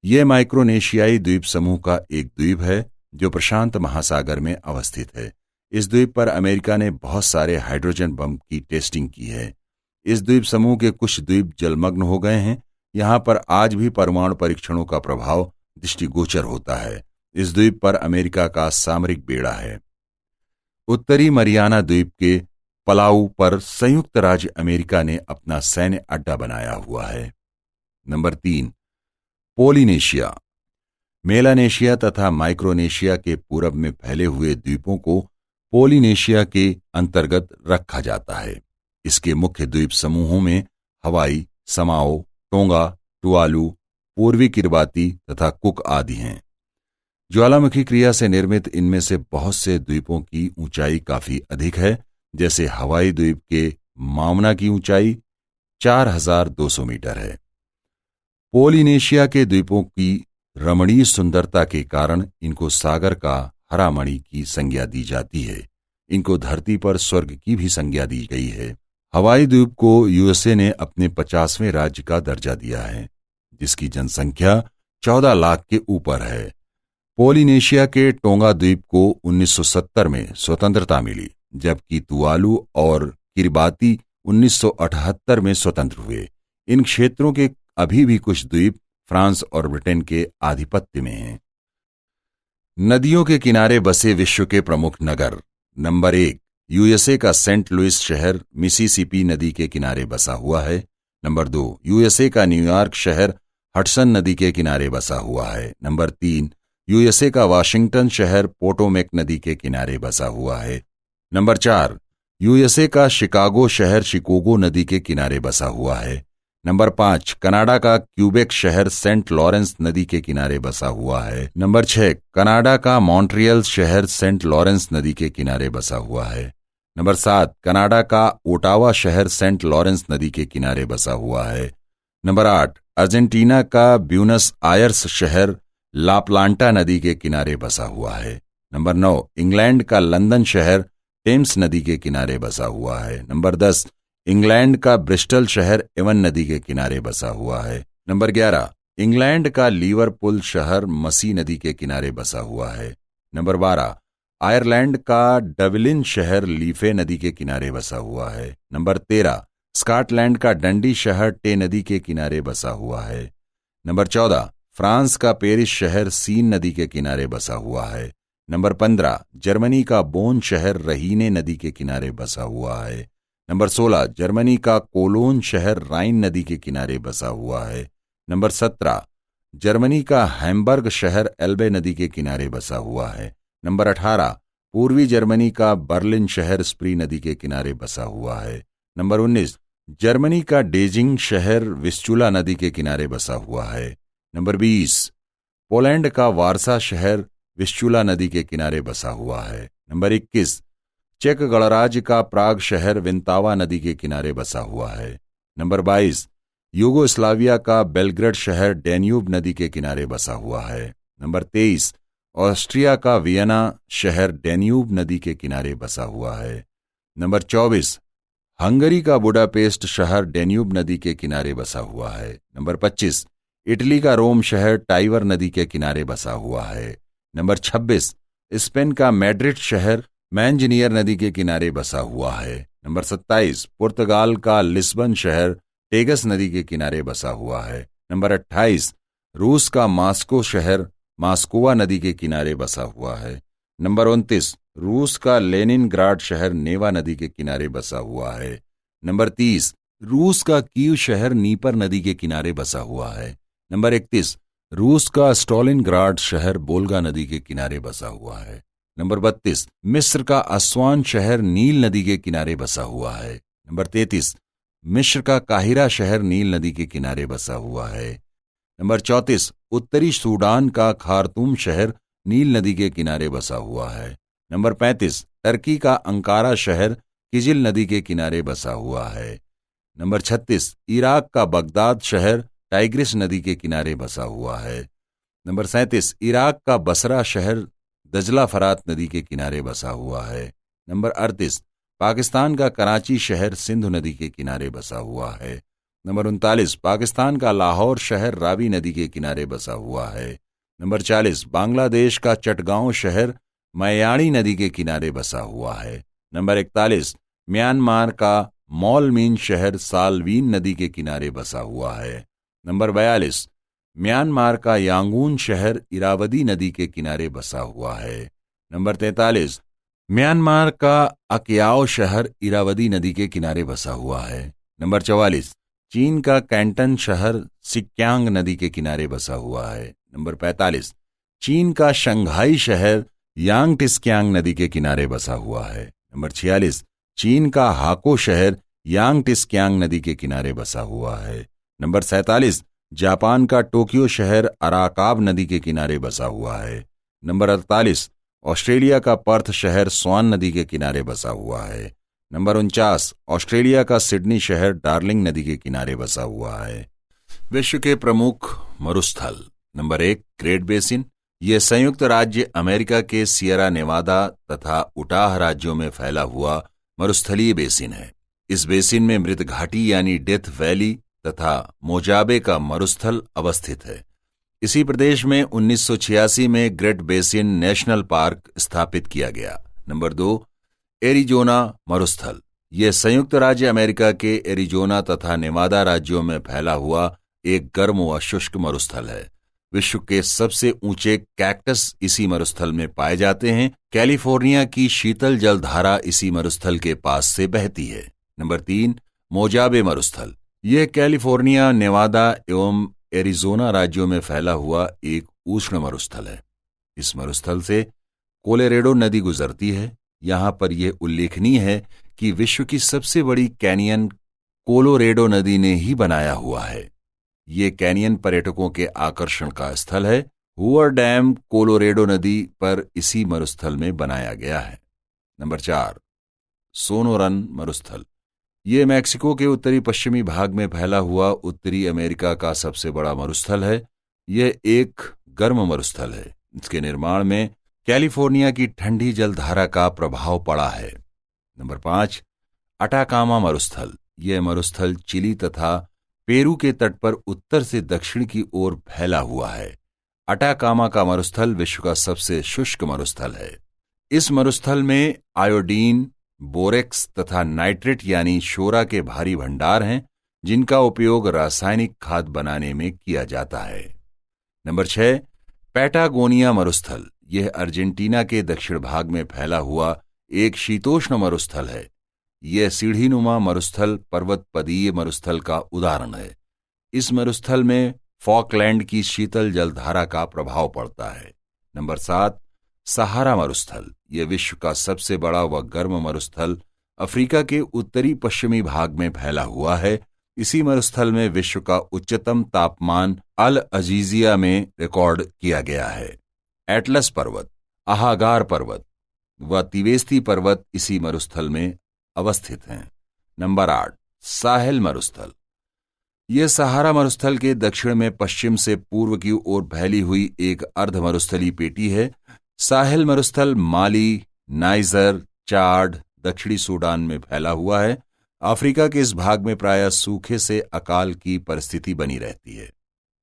A: यह माइक्रोनेशियाई द्वीप समूह का एक द्वीप है जो प्रशांत महासागर में अवस्थित है। इस द्वीप पर अमेरिका ने बहुत सारे हाइड्रोजन बम की टेस्टिंग की है। इस द्वीप समूह के कुछ द्वीप जलमग्न हो गए हैं। यहाँ पर आज भी परमाणु परीक्षणों का प्रभाव दृष्टिगोचर होता है। इस द्वीप पर अमेरिका का सामरिक बेड़ा है। उत्तरी मरियाना द्वीप के पलाऊ पर संयुक्त राज्य अमेरिका ने अपना सैन्य अड्डा बनाया हुआ है। Number 3 Polynesia. मेलानेशिया तथा माइक्रोनेशिया के पूरब में फैले हुए द्वीपों को पोलिनेशिया के अंतर्गत रखा जाता है। इसके मुख्य द्वीप समूहों में हवाई, समाओ, टोंगा, टुवालू, पूर्वी किरबाती तथा कुक आदि हैं। ज्वालामुखी क्रिया से निर्मित इनमें से बहुत से द्वीपों की ऊंचाई काफी अधिक है। जैसे हवाई द्वीप के मावना की ऊंचाई 4200 मीटर है। पोलिनेशिया के द्वीपों की रमणीय सुंदरता के कारण इनको सागर का हरा मणि की संज्ञा दी जाती है। इनको धरती पर स्वर्ग की भी संज्ञा दी गई है। हवाई द्वीप को यूएसए ने अपने 50वें राज्य का दर्जा दिया है, जिसकी जनसंख्या 14 लाख के ऊपर है। पोलिनेशिया के टोंगा द्वीप को 1970 में स्वतंत्रता मिली, जबकि तुवालू और किरबाती 1978 में स्वतंत्र हुए। इन क्षेत्रों के अभी भी कुछ द्वीप फ्रांस और ब्रिटेन के आधिपत्य में हैं। नदियों के किनारे बसे विश्व के प्रमुख नगर। नंबर 1 यूएसए का सेंट लुइस शहर मिसिसिपी नदी के किनारे बसा हुआ है। नंबर 2 यूएसए का न्यूयॉर्क शहर हडसन नदी के किनारे बसा हुआ है। नंबर 3 यूएसए का वाशिंगटन शहर पोटोमेक नदी के किनारे बसा हुआ है। नंबर 4 यूएसए का शिकागो शहर शिकागो नदी के किनारे बसा हुआ है। नंबर 5 कनाडा का क्यूबेक शहर सेंट लॉरेंस नदी के किनारे बसा हुआ है। नंबर 6 कनाडा का मॉन्ट्रियल शहर सेंट लॉरेंस नदी के किनारे बसा हुआ है। नंबर 7 कनाडा का ओटावा शहर सेंट लॉरेंस नदी के किनारे बसा हुआ है। नंबर 8 अर्जेंटीना का ब्यूनस आयर्स शहर लाप्लांटा नदी के किनारे बसा हुआ है। नंबर 9 इंग्लैंड का लंदन शहर टेम्स नदी के किनारे बसा हुआ है। नंबर 10 इंग्लैंड का ब्रिस्टल शहर एवन नदी के किनारे बसा हुआ है। नंबर 11 इंग्लैंड का लिवरपूल शहर मसी नदी के किनारे बसा हुआ है। नंबर 12 आयरलैंड का डबलिन शहर लीफे नदी के किनारे बसा हुआ है। नंबर 13 स्कॉटलैंड का डंडी शहर टे नदी के किनारे बसा हुआ है। नंबर 14, फ्रांस का पेरिस शहर सीन नदी के किनारे बसा हुआ है। नंबर 15, जर्मनी का बोन शहर रहीने नदी के किनारे बसा हुआ है। नंबर 16, जर्मनी का कोलोन शहर राइन नदी के किनारे बसा हुआ है। नंबर 17, जर्मनी का हैम्बर्ग शहर एल्बे नदी के किनारे बसा हुआ है। नंबर 18, पूर्वी जर्मनी का बर्लिन शहर स्प्री नदी के किनारे बसा हुआ है। नंबर 19, जर्मनी का डेजिंग शहर विस्चुला नदी के किनारे बसा हुआ है। नंबर 20, पोलैंड का वारसा शहर विस्चुला नदी के किनारे बसा हुआ है। नंबर 21, चेक गणराज्य का प्राग शहर विंतावा नदी के किनारे बसा हुआ है। नंबर 22, यूगोस्लाविया का बेलग्रेड शहर डैन्यूब नदी के किनारे बसा हुआ है। नंबर 23, ऑस्ट्रिया का वियना शहर डैन्यूब नदी के किनारे बसा हुआ है। नंबर 24, हंगरी का बुडापेस्ट शहर डैन्यूब नदी के किनारे बसा हुआ है। नंबर 25, इटली का रोम शहर टाइवर नदी के किनारे बसा हुआ है। नंबर 26, स्पेन का मैड्रिड शहर मैंजनियर नदी के किनारे बसा हुआ है। नंबर 27, पुर्तगाल का लिस्बन शहर टेगस नदी के किनारे बसा हुआ है। नंबर 28, रूस का मास्को शहर मास्कोवा नदी के किनारे बसा हुआ है। नंबर 29, रूस का लेनिनग्राड शहर नेवा नदी के किनारे बसा हुआ है। नंबर 30, रूस का कीव शहर नीपर नदी के किनारे बसा हुआ है। नंबर 31, रूस का स्टॉलिनग्राड शहर बोल्गा नदी के किनारे बसा हुआ है। नंबर 32, मिस्र का अस्वान शहर नील नदी के किनारे बसा हुआ है। नंबर 33, मिस्र का काहिरा शहर नील नदी के किनारे बसा हुआ है। नंबर 34, उत्तरी सूडान का खार्तूम शहर नील नदी के किनारे बसा हुआ है। नंबर 35, टर्की का अंकारा शहर किजिल नदी के किनारे बसा हुआ है। नंबर 36, इराक का बगदाद शहर टाइग्रिस नदी के किनारे बसा हुआ है। नंबर 37, इराक का बसरा शहर दजला फरात नदी के किनारे बसा हुआ है। नंबर 38, पाकिस्तान का कराची शहर सिंधु नदी के किनारे बसा हुआ है। नंबर 39, पाकिस्तान का लाहौर शहर रावी नदी के किनारे बसा हुआ है। नंबर 40, बांग्लादेश का चटगांव शहर मयाणी नदी के किनारे बसा हुआ है। नंबर 41, म्यांमार का मॉलमीन शहर सालवीन नदी के किनारे बसा हुआ है। नंबर 42, म्यांमार का यांगून शहर इरावदी नदी के किनारे बसा हुआ है। नंबर 43, म्यांमार का अक्याओ शहर इरावदी नदी के किनारे बसा हुआ है। नंबर 44, चीन का कैंटन शहर सिक्यांग नदी के किनारे बसा हुआ है। नंबर 45, चीन का शंघाई शहर यांगटिस्क्यांग नदी के किनारे बसा हुआ है। नंबर 46, चीन का हाको शहर यांगटिस्क्यांग नदी के किनारे बसा हुआ है। नंबर 47, जापान का टोक्यो शहर अराकाब नदी के किनारे बसा हुआ है। नंबर 48, ऑस्ट्रेलिया का पर्थ शहर स्वान नदी के किनारे बसा हुआ है। नंबर 49, ऑस्ट्रेलिया का सिडनी शहर डार्लिंग नदी के किनारे बसा हुआ है। विश्व के प्रमुख मरुस्थल। Number 1, great basin. यह संयुक्त राज्य अमेरिका के सियरा नेवादा तथा उटाह राज्यों में फैला हुआ मरुस्थलीय बेसिन है। इस बेसिन में मृत घाटी यानी डेथ वैली तथा मोजाबे का मरुस्थल अवस्थित है। इसी प्रदेश में 1986 में ग्रेट बेसिन नेशनल पार्क स्थापित किया गया। नंबर 2, एरिजोना मरुस्थल। यह संयुक्त राज्य अमेरिका के एरिजोना तथा नेवादा राज्यों में फैला हुआ एक गर्म व शुष्क मरुस्थल है। विश्व के सबसे ऊंचे कैक्टस इसी मरुस्थल में पाए जाते हैं। कैलिफोर्निया की शीतल जलधारा इसी मरुस्थल के पास से बहती है। नंबर 3, मोजाबे मरुस्थल। यह कैलिफोर्निया, नेवादा एवं एरिजोना राज्यों में फैला हुआ एक उष्ण मरुस्थल है। इस मरुस्थल से कोलोरेडो नदी गुजरती है। यहां पर यह उल्लेखनीय है कि विश्व की सबसे बड़ी कैनियन कोलोरेडो नदी ने ही बनाया हुआ है। ये कैनियन पर्यटकों के आकर्षण का स्थल है। हुअर डैम कोलोरेडो नदी पर इसी मरुस्थल में बनाया गया है। नंबर 4, सोनोरन मरुस्थल। ये मैक्सिको के उत्तरी पश्चिमी भाग में फैला हुआ उत्तरी अमेरिका का सबसे बड़ा मरुस्थल है। यह एक गर्म मरुस्थल है। इसके निर्माण में कैलिफोर्निया की ठंडी जलधारा का प्रभाव पड़ा है। नंबर 5, अटाकामा मरुस्थल। यह मरुस्थल चिली तथा पेरू के तट पर उत्तर से दक्षिण की ओर फैला हुआ है। अटाकामा का मरुस्थल विश्व का सबसे शुष्क मरुस्थल है। इस मरुस्थल में आयोडीन, बोरेक्स तथा नाइट्रेट यानी शोरा के भारी भंडार हैं, जिनका उपयोग रासायनिक खाद बनाने में किया जाता है। नंबर 6, पैटागोनिया मरुस्थल। यह अर्जेंटीना के दक्षिण भाग में फैला हुआ एक शीतोष्ण मरुस्थल है। यह सीढ़ीनुमा मरुस्थल पर्वतपदीय मरुस्थल का उदाहरण है। इस मरुस्थल में फॉकलैंड की शीतल जलधारा का प्रभाव पड़ता है। नंबर 7, सहारा मरुस्थल। यह विश्व का सबसे बड़ा व गर्म मरुस्थल अफ्रीका के उत्तरी पश्चिमी भाग में फैला हुआ है। इसी मरुस्थल में विश्व का उच्चतम तापमान अल अजीजिया में रिकॉर्ड किया गया है। एटलस पर्वत, अहागार पर्वत व तिवेस्ती पर्वत इसी मरुस्थल में अवस्थित हैं। नंबर 8, साहेल मरुस्थल। यह सहारा मरुस्थल के दक्षिण में पश्चिम से पूर्व की ओर फैली हुई एक अर्ध मरुस्थलीय पेटी है। साहेल मरुस्थल माली, नाइजर, चाड, दक्षिणी सूडान में फैला हुआ है। अफ्रीका के इस भाग में प्रायः सूखे से अकाल की परिस्थिति बनी रहती है।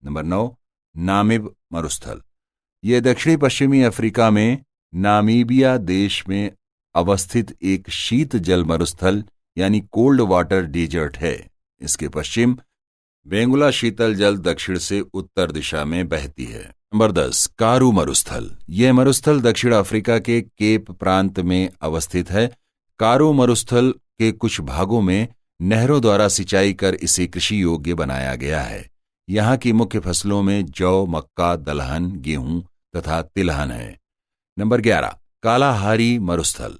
A: नंबर 9, नामिब मरुस्थल। यह दक्षिणी पश्चिमी अफ्रीका में नामीबिया देश में अवस्थित एक शीत जल मरुस्थल यानी कोल्ड वाटर डेजर्ट है। इसके पश्चिम बेंगुला शीतल जल दक्षिण से उत्तर दिशा में बहती है। नंबर 10, कारू मरुस्थल। यह मरुस्थल दक्षिण अफ्रीका के केप प्रांत में अवस्थित है। कारू मरुस्थल के कुछ भागों में नहरों द्वारा सिंचाई कर इसे कृषि योग्य बनाया गया है। यहाँ की मुख्य फसलों में जौ, मक्का, दलहन, गेहूं तथा तिलहन है। नंबर 11, कालाहारी मरुस्थल।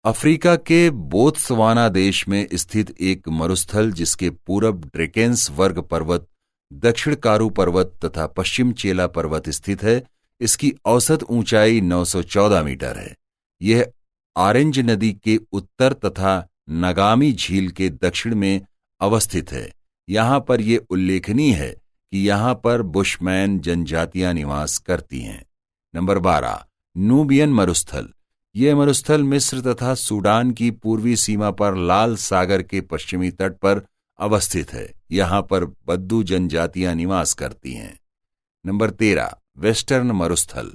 A: अफ्रीका के बोत्सवाना देश में स्थित एक मरुस्थल जिसके पूरब ड्रेकेंस वर्ग पर्वत, दक्षिण कारू पर्वत तथा पश्चिम चेला पर्वत स्थित है। इसकी औसत ऊंचाई 914 मीटर है। यह ऑरेंज नदी के उत्तर तथा नगामी झील के दक्षिण में अवस्थित है। यहाँ पर यह उल्लेखनीय है कि यहाँ पर बुशमैन जनजातियां निवास करती हैं। नंबर 12, नूबियन मरुस्थल। यह मरुस्थल मिस्र तथा सूडान की पूर्वी सीमा पर लाल सागर के पश्चिमी तट पर अवस्थित है। यहाँ पर बद्दू जनजातियां निवास करती हैं। नंबर 13, वेस्टर्न मरुस्थल।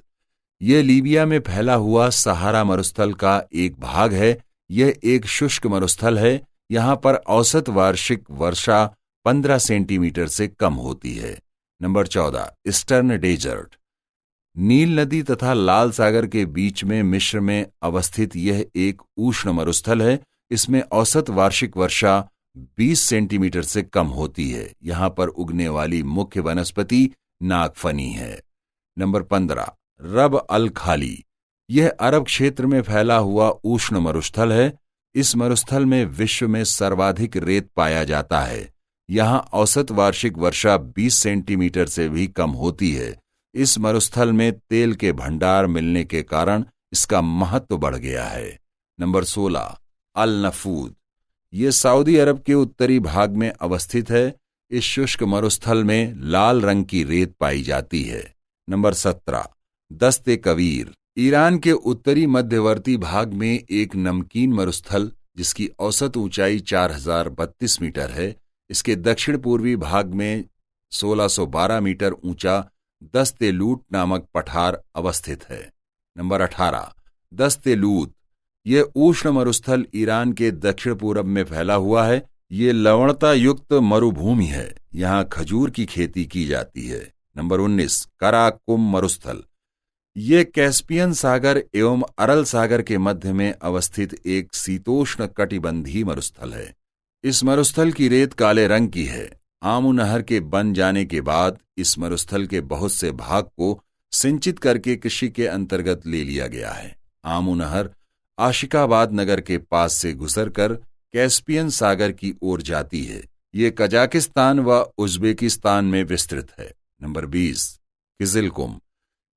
A: यह लीबिया में फैला हुआ सहारा मरुस्थल का एक भाग है। यह एक शुष्क मरुस्थल है। यहाँ पर औसत वार्षिक वर्षा 15 सेंटीमीटर से कम होती है। Number 14, eastern desert. नील नदी तथा लाल सागर के बीच में मिस्र में अवस्थित यह एक उष्ण मरुस्थल है। इसमें औसत वार्षिक वर्षा 20 सेंटीमीटर से कम होती है। यहाँ पर उगने वाली मुख्य वनस्पति नागफनी है। नंबर 15, रब अल खाली। यह अरब क्षेत्र में फैला हुआ उष्ण मरुस्थल है। इस मरुस्थल में विश्व में सर्वाधिक रेत पाया जाता है। यहाँ औसत वार्षिक वर्षा 20 सेंटीमीटर से भी कम होती है। इस मरुस्थल में तेल के भंडार मिलने के कारण इसका महत्व बढ़ गया है। नंबर 16, अल नफूद। ये सऊदी अरब के उत्तरी भाग में अवस्थित है। इस शुष्क मरुस्थल में लाल रंग की रेत पाई जाती है। नंबर 17, दस्ते कबीर। ईरान के उत्तरी मध्यवर्ती भाग में एक नमकीन मरुस्थल जिसकी औसत ऊंचाई 4032 मीटर है। इसके दक्षिण पूर्वी भाग में 1612 मीटर ऊंचा दस्ते लूट नामक पठार अवस्थित है। नंबर 18, दस्ते लूत। यह उष्ण मरुस्थल ईरान के दक्षिण पूरब में फैला हुआ है। ये लवणता युक्त मरुभूमि है। यहाँ खजूर की खेती की जाती है। नंबर 19, कराकुम मरुस्थल। ये कैस्पियन सागर एवं अरल सागर के मध्य में अवस्थित एक शीतोष्ण कटिबंधीय मरुस्थल है। इस मरुस्थल की रेत काले रंग की है। आमू नहर के बन जाने के बाद इस मरुस्थल के बहुत से भाग को सिंचित करके कृषि के अंतर्गत ले लिया गया है। आमू नहर आशिकाबाद नगर के पास से गुजरकर कैस्पियन सागर की ओर जाती है। ये कजाकिस्तान व उज्बेकिस्तान में विस्तृत है। नंबर 20, किजिलकुम।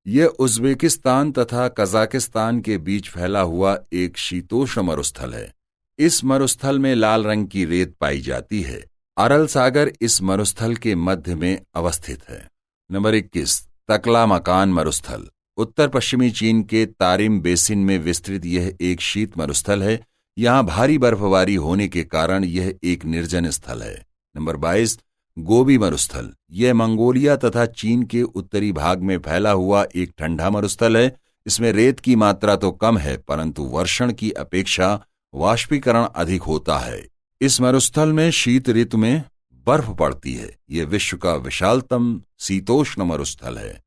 A: यह उज्बेकिस्तान तथा कजाकिस्तान के बीच फैला हुआ एक शीतोष्ण मरुस्थल है। इस मरुस्थल में लाल रंग की रेत पाई जाती है। अरल सागर इस मरुस्थल के मध्य में अवस्थित है। नंबर 21, तकलामकान मरुस्थल। उत्तर पश्चिमी चीन के तारिम बेसिन में विस्तृत यह एक शीत मरुस्थल है। यहाँ भारी बर्फबारी होने के कारण यह एक निर्जन स्थल है। नंबर 22, गोबी मरुस्थल। यह मंगोलिया तथा चीन के उत्तरी भाग में फैला हुआ एक ठंडा मरुस्थल है। इसमें रेत की मात्रा तो कम है परंतु वर्षण की अपेक्षा वाष्पीकरण अधिक होता है। इस मरुस्थल में शीत ऋतु में बर्फ पड़ती है। यह विश्व का विशालतम शीतोष्ण मरुस्थल है।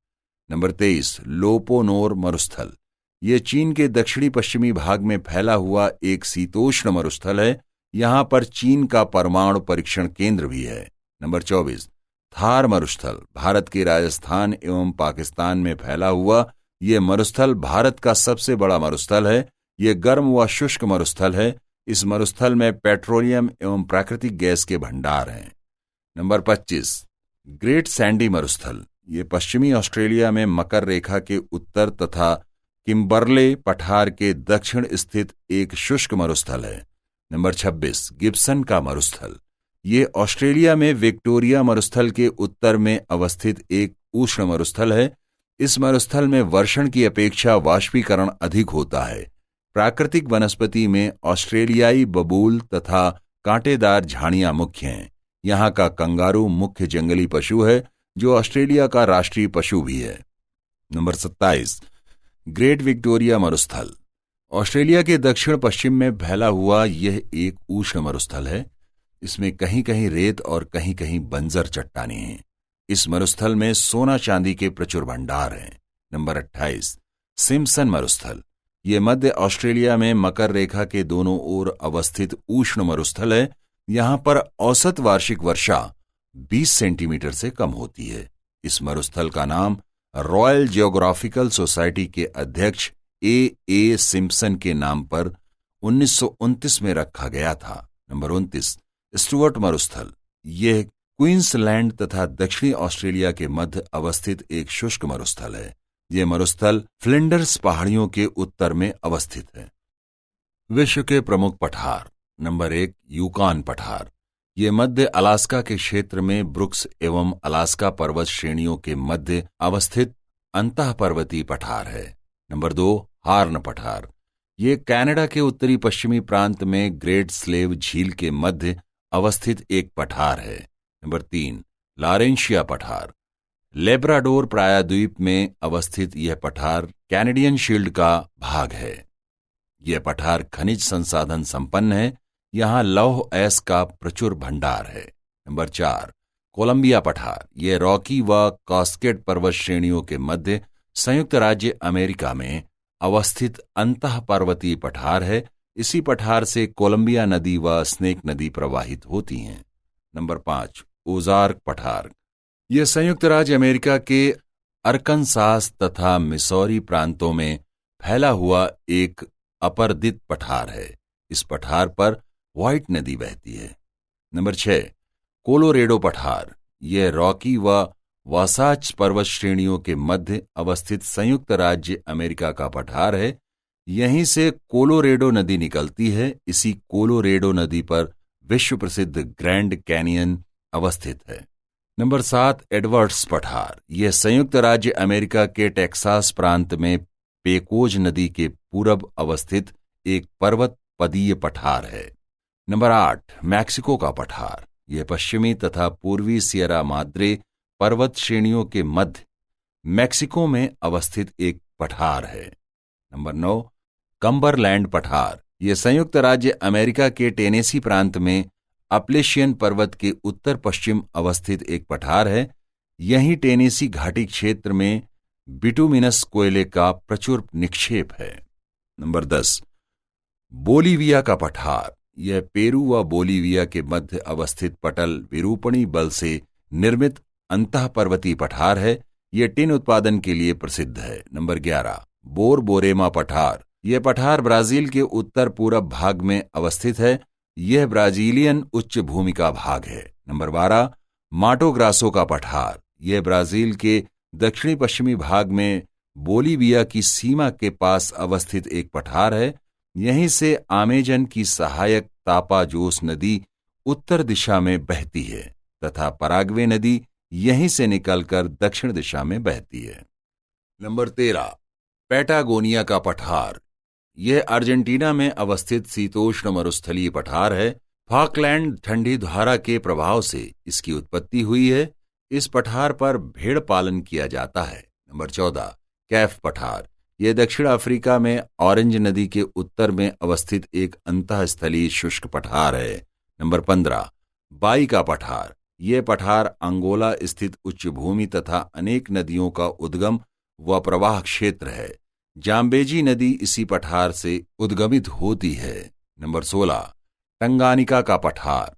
A: नंबर 23, लोपोनोर मरुस्थल। यह चीन के दक्षिणी पश्चिमी भाग में फैला हुआ एक शीतोष्ण मरुस्थल है। यहां पर चीन का परमाणु परीक्षण केंद्र भी है। नंबर 24, थार मरुस्थल। भारत के राजस्थान एवं पाकिस्तान में फैला हुआ यह मरुस्थल भारत का सबसे बड़ा मरुस्थल है। यह गर्म व शुष्क मरुस्थल है। इस मरुस्थल में पेट्रोलियम एवं प्राकृतिक गैस के भंडार हैं। नंबर 25, ग्रेट सैंडी मरुस्थल। ये पश्चिमी ऑस्ट्रेलिया में मकर रेखा के उत्तर तथा किम्बरले पठार के दक्षिण स्थित एक शुष्क मरुस्थल है। नंबर 26, गिब्सन का मरुस्थल। ये ऑस्ट्रेलिया में विक्टोरिया मरुस्थल के उत्तर में अवस्थित एक उष्ण मरुस्थल है। इस मरुस्थल में वर्षण की अपेक्षा वाष्पीकरण अधिक होता है। प्राकृतिक वनस्पति में ऑस्ट्रेलियाई बबूल तथा कांटेदार झाड़ियां मुख्य हैं। यहाँ का कंगारू मुख्य जंगली पशु है, जो ऑस्ट्रेलिया का राष्ट्रीय पशु भी है। नंबर 27, ग्रेट विक्टोरिया मरुस्थल। ऑस्ट्रेलिया के दक्षिण पश्चिम में फैला हुआ यह एक उष्ण मरुस्थल है। इसमें कहीं कहीं रेत और कहीं कहीं बंजर चट्टानें हैं। इस मरुस्थल में सोना चांदी के प्रचुर भंडार हैं। नंबर 28, सिम्पसन मरुस्थल। यह मध्य ऑस्ट्रेलिया में मकर रेखा के दोनों ओर अवस्थित उष्ण मरुस्थल है। यहां पर औसत वार्षिक वर्षा 20 सेंटीमीटर से कम होती है। इस मरुस्थल का नाम रॉयल जियोग्राफिकल सोसाइटी के अध्यक्ष ए सिम्पसन के नाम पर 1929 में रखा गया था। नंबर 29, स्टुअर्ट मरुस्थल। यह क्वींसलैंड तथा दक्षिणी ऑस्ट्रेलिया के मध्य अवस्थित एक शुष्क मरुस्थल है। यह मरुस्थल फ्लिंडर्स पहाड़ियों के उत्तर में अवस्थित है। विश्व के प्रमुख पठार। नंबर 1, यूकान पठार। यह मध्य अलास्का के क्षेत्र में ब्रुक्स एवं अलास्का पर्वत श्रेणियों के मध्य अवस्थित अंतः पर्वतीय पठार है। नंबर 2, हार्न पठार। यह कनाडा के उत्तरी पश्चिमी प्रांत में ग्रेट स्लेव झील के मध्य अवस्थित एक पठार है। नंबर 3, लारेंशिया पठार। लेब्राडोर प्रायद्वीप में अवस्थित यह पठार कैनेडियन शील्ड का भाग है। यह पठार खनिज संसाधन संपन्न है। यहां लौह अयस्क का प्रचुर भंडार है। नंबर 4, कोलंबिया पठार। यह रॉकी व कास्केड पर्वत श्रेणियों के मध्य संयुक्त राज्य अमेरिका में अवस्थित अंतः पर्वतीय पठार है। इसी पठार से कोलंबिया नदी व स्नेक नदी प्रवाहित होती हैं। नंबर 5, ओजार्क पठार। यह संयुक्त राज्य अमेरिका के अरकनसास तथा मिसौरी प्रांतों में फैला हुआ एक अपर्दित पठार है। इस पठार पर व्हाइट नदी बहती है। नंबर 6, कोलोरेडो पठार। यह रॉकी व वासाच पर्वत श्रेणियों के मध्य अवस्थित संयुक्त राज्य अमेरिका का पठार है। यहीं से कोलोरेडो नदी निकलती है। इसी कोलोरेडो नदी पर विश्व प्रसिद्ध ग्रैंड कैनियन अवस्थित है। नंबर 7, एडवर्ड्स पठार। यह संयुक्त राज्य अमेरिका के टेक्सास प्रांत में पेकोज नदी के पूरब अवस्थित एक पर्वत पदीय पठार है। नंबर 8, मैक्सिको का पठार। यह पश्चिमी तथा पूर्वी सियरा माद्रे पर्वत श्रेणियों के मध्य मैक्सिको में अवस्थित एक पठार है। नंबर 9, कम्बरलैंड पठार। यह संयुक्त राज्य अमेरिका के टेनेसी प्रांत में अपलेशियन पर्वत के उत्तर पश्चिम अवस्थित एक पठार है। यहीं टेनेसी घाटी क्षेत्र में बिटुमिनस कोयले का प्रचुर निक्षेप है। नंबर 10, बोलीविया का पठार। यह पेरू व बोलीविया के मध्य अवस्थित पटल विरूपणी बल से निर्मित अंतः पर्वतीय पठार है। यह टिन उत्पादन के लिए प्रसिद्ध है। नंबर 11, बोरबोरेमा पठार। यह पठार ब्राजील के उत्तर पूरब भाग में अवस्थित है। यह ब्राजीलियन उच्च भूमि का भाग है। नंबर 12, माटो ग्रासो का पठार। यह ब्राजील के दक्षिणी पश्चिमी भाग में बोलीविया की सीमा के पास अवस्थित एक पठार है। यहीं से अमेजन की सहायक तापाजोस नदी उत्तर दिशा में बहती है तथा पराग्वे नदी यहीं से निकलकर दक्षिण दिशा में बहती है। नंबर 13, पैटागोनिया का पठार। यह अर्जेंटीना में अवस्थित शीतोष्ण मरुस्थलीय पठार है। फॉकलैंड ठंडी धारा के प्रभाव से इसकी उत्पत्ति हुई है। इस पठार पर भेड़ पालन किया जाता है। नंबर 14, कैफ पठार। यह दक्षिण अफ्रीका में ऑरेंज नदी के उत्तर में अवस्थित एक अंतःस्थलीय शुष्क पठार है। नंबर 15, बाई का पठार। यह पठार अंगोला स्थित उच्च भूमि तथा अनेक नदियों का उद्गम व प्रवाह क्षेत्र है। जाम्बेजी नदी इसी पठार से उद्गमित होती है। नंबर 16, टंगानिका का पठार।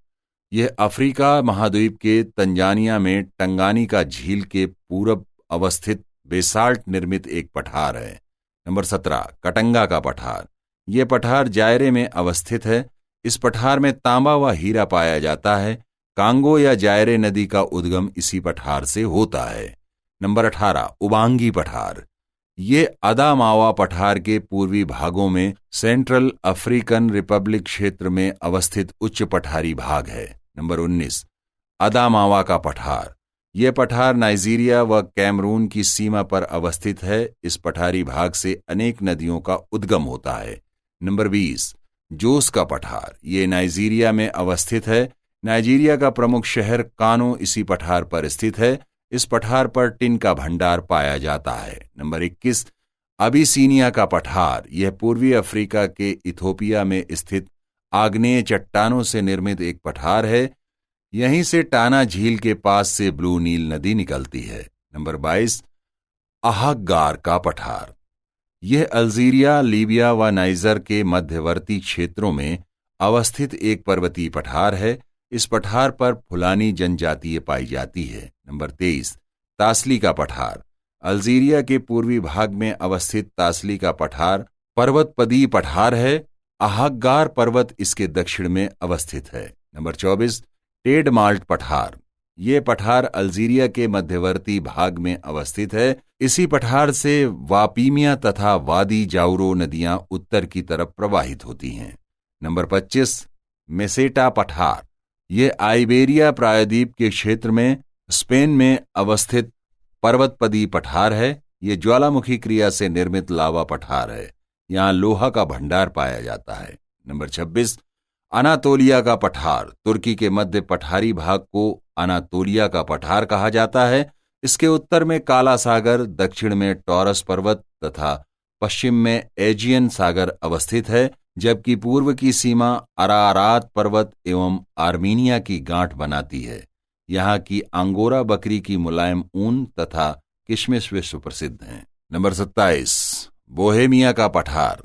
A: यह अफ्रीका महाद्वीप के तंजानिया में टंगानिका झील के पूरब अवस्थित बेसाल्ट निर्मित एक पठार है। नंबर 17, कटंगा का पठार। यह पठार जायरे में अवस्थित है। इस पठार में तांबा व हीरा पाया जाता है। कांगो या जायरे नदी का उद्गम इसी पठार से होता है। नंबर 18, उबांगी पठार। ये अदामावा पठार के पूर्वी भागों में सेंट्रल अफ्रीकन रिपब्लिक क्षेत्र में अवस्थित उच्च पठारी भाग है। नंबर 19, अदामावा का पठार। यह पठार नाइजीरिया व कैमरून की सीमा पर अवस्थित है। इस पठारी भाग से अनेक नदियों का उद्गम होता है। नंबर 20, जोस का पठार। ये नाइजीरिया में अवस्थित है। नाइजीरिया का प्रमुख शहर कानो इसी पठार पर स्थित है। इस पठार पर टिन का भंडार पाया जाता है। नंबर 21, अबिसीनिया का पठार। यह पूर्वी अफ्रीका के इथोपिया में स्थित आग्नेय चट्टानों से निर्मित एक पठार है। यहीं से टाना झील के पास से ब्लू नील नदी निकलती है। नंबर 22, अहग्गार का पठार। यह अल्जीरिया, लीबिया व नाइजर के मध्यवर्ती क्षेत्रों में अवस्थित एक पर्वतीय पठार है। इस पठार पर फुलानी जनजातीय पाई जाती है। नंबर 23, तासली का पठार। अल्जीरिया के पूर्वी भाग में अवस्थित तासली का पठार पर्वतपदीय पठार है। अहग्गार पर्वत इसके दक्षिण में अवस्थित है। नंबर 24, टेडमाल्ट पठार। ये पठार अल्जीरिया के मध्यवर्ती भाग में अवस्थित है। इसी पठार से वापीमिया तथा वादी जाउरो नदियां उत्तर की तरफ प्रवाहित होती हैं। नंबर 25, मेसेटा पठार। ये आइबेरिया प्रायद्वीप के क्षेत्र में स्पेन में अवस्थित पर्वतपदीय पठार है। ये ज्वालामुखी क्रिया से निर्मित लावा पठार है। यहाँ लोहा का भंडार पाया जाता है। नंबर 26, अनातोलिया का पठार। तुर्की के मध्य पठारी भाग को अनातोलिया का पठार कहा जाता है। इसके उत्तर में काला सागर, दक्षिण में टॉरस पर्वत तथा पश्चिम में एजियन सागर अवस्थित है, जबकि पूर्व की सीमा अरारात पर्वत एवं आर्मीनिया की गांठ बनाती है। यहाँ की अंगोरा बकरी की मुलायम ऊन तथा किशमिश विश्व प्रसिद्ध हैं। नंबर 27, बोहेमिया का पठार।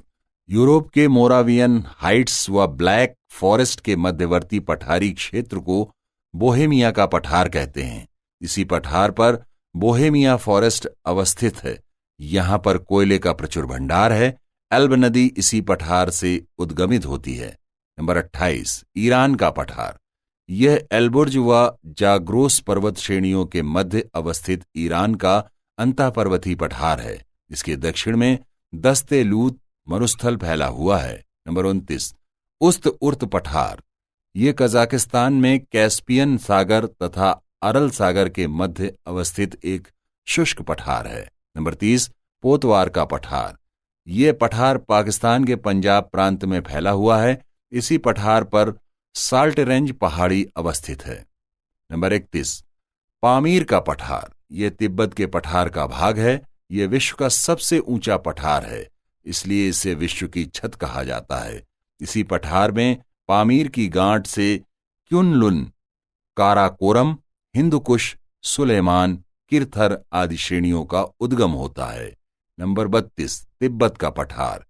A: यूरोप के मोरावियन हाइट्स व ब्लैक फॉरेस्ट के मध्यवर्ती पठारी क्षेत्र को बोहेमिया का पठार कहते हैं। इसी पठार पर बोहेमिया फॉरेस्ट अवस्थित है। यहाँ पर कोयले का प्रचुर भंडार है। एल्ब नदी इसी पठार से उद्गमित होती है। नंबर 28, ईरान का पठार। यह एल्बुर्ज व जाग्रोस पर्वत श्रेणियों के मध्य अवस्थित ईरान का अंतःपर्वतीय पठार है। इसके दक्षिण में दस्ते लूत मरुस्थल फैला हुआ है। नंबर 29, उस्त उर्त पठार। ये कजाकिस्तान में कैस्पियन सागर तथा अरल सागर के मध्य अवस्थित एक शुष्क पठार है। नंबर 30, पोतवार का पठार। ये पठार पाकिस्तान के पंजाब प्रांत में फैला हुआ है। इसी पठार पर साल्ट रेंज पहाड़ी अवस्थित है। नंबर 31, पामीर का पठार। ये तिब्बत के पठार का भाग है। ये विश्व का सबसे ऊंचा पठार है, इसलिए इसे विश्व की छत कहा जाता है। इसी पठार में पामीर की गांठ से क्युनलुन, काराकोरम, हिंदुकुश, सुलेमान, किरथर आदि श्रेणियों का उद्गम होता है। नंबर 32, तिब्बत का पठार।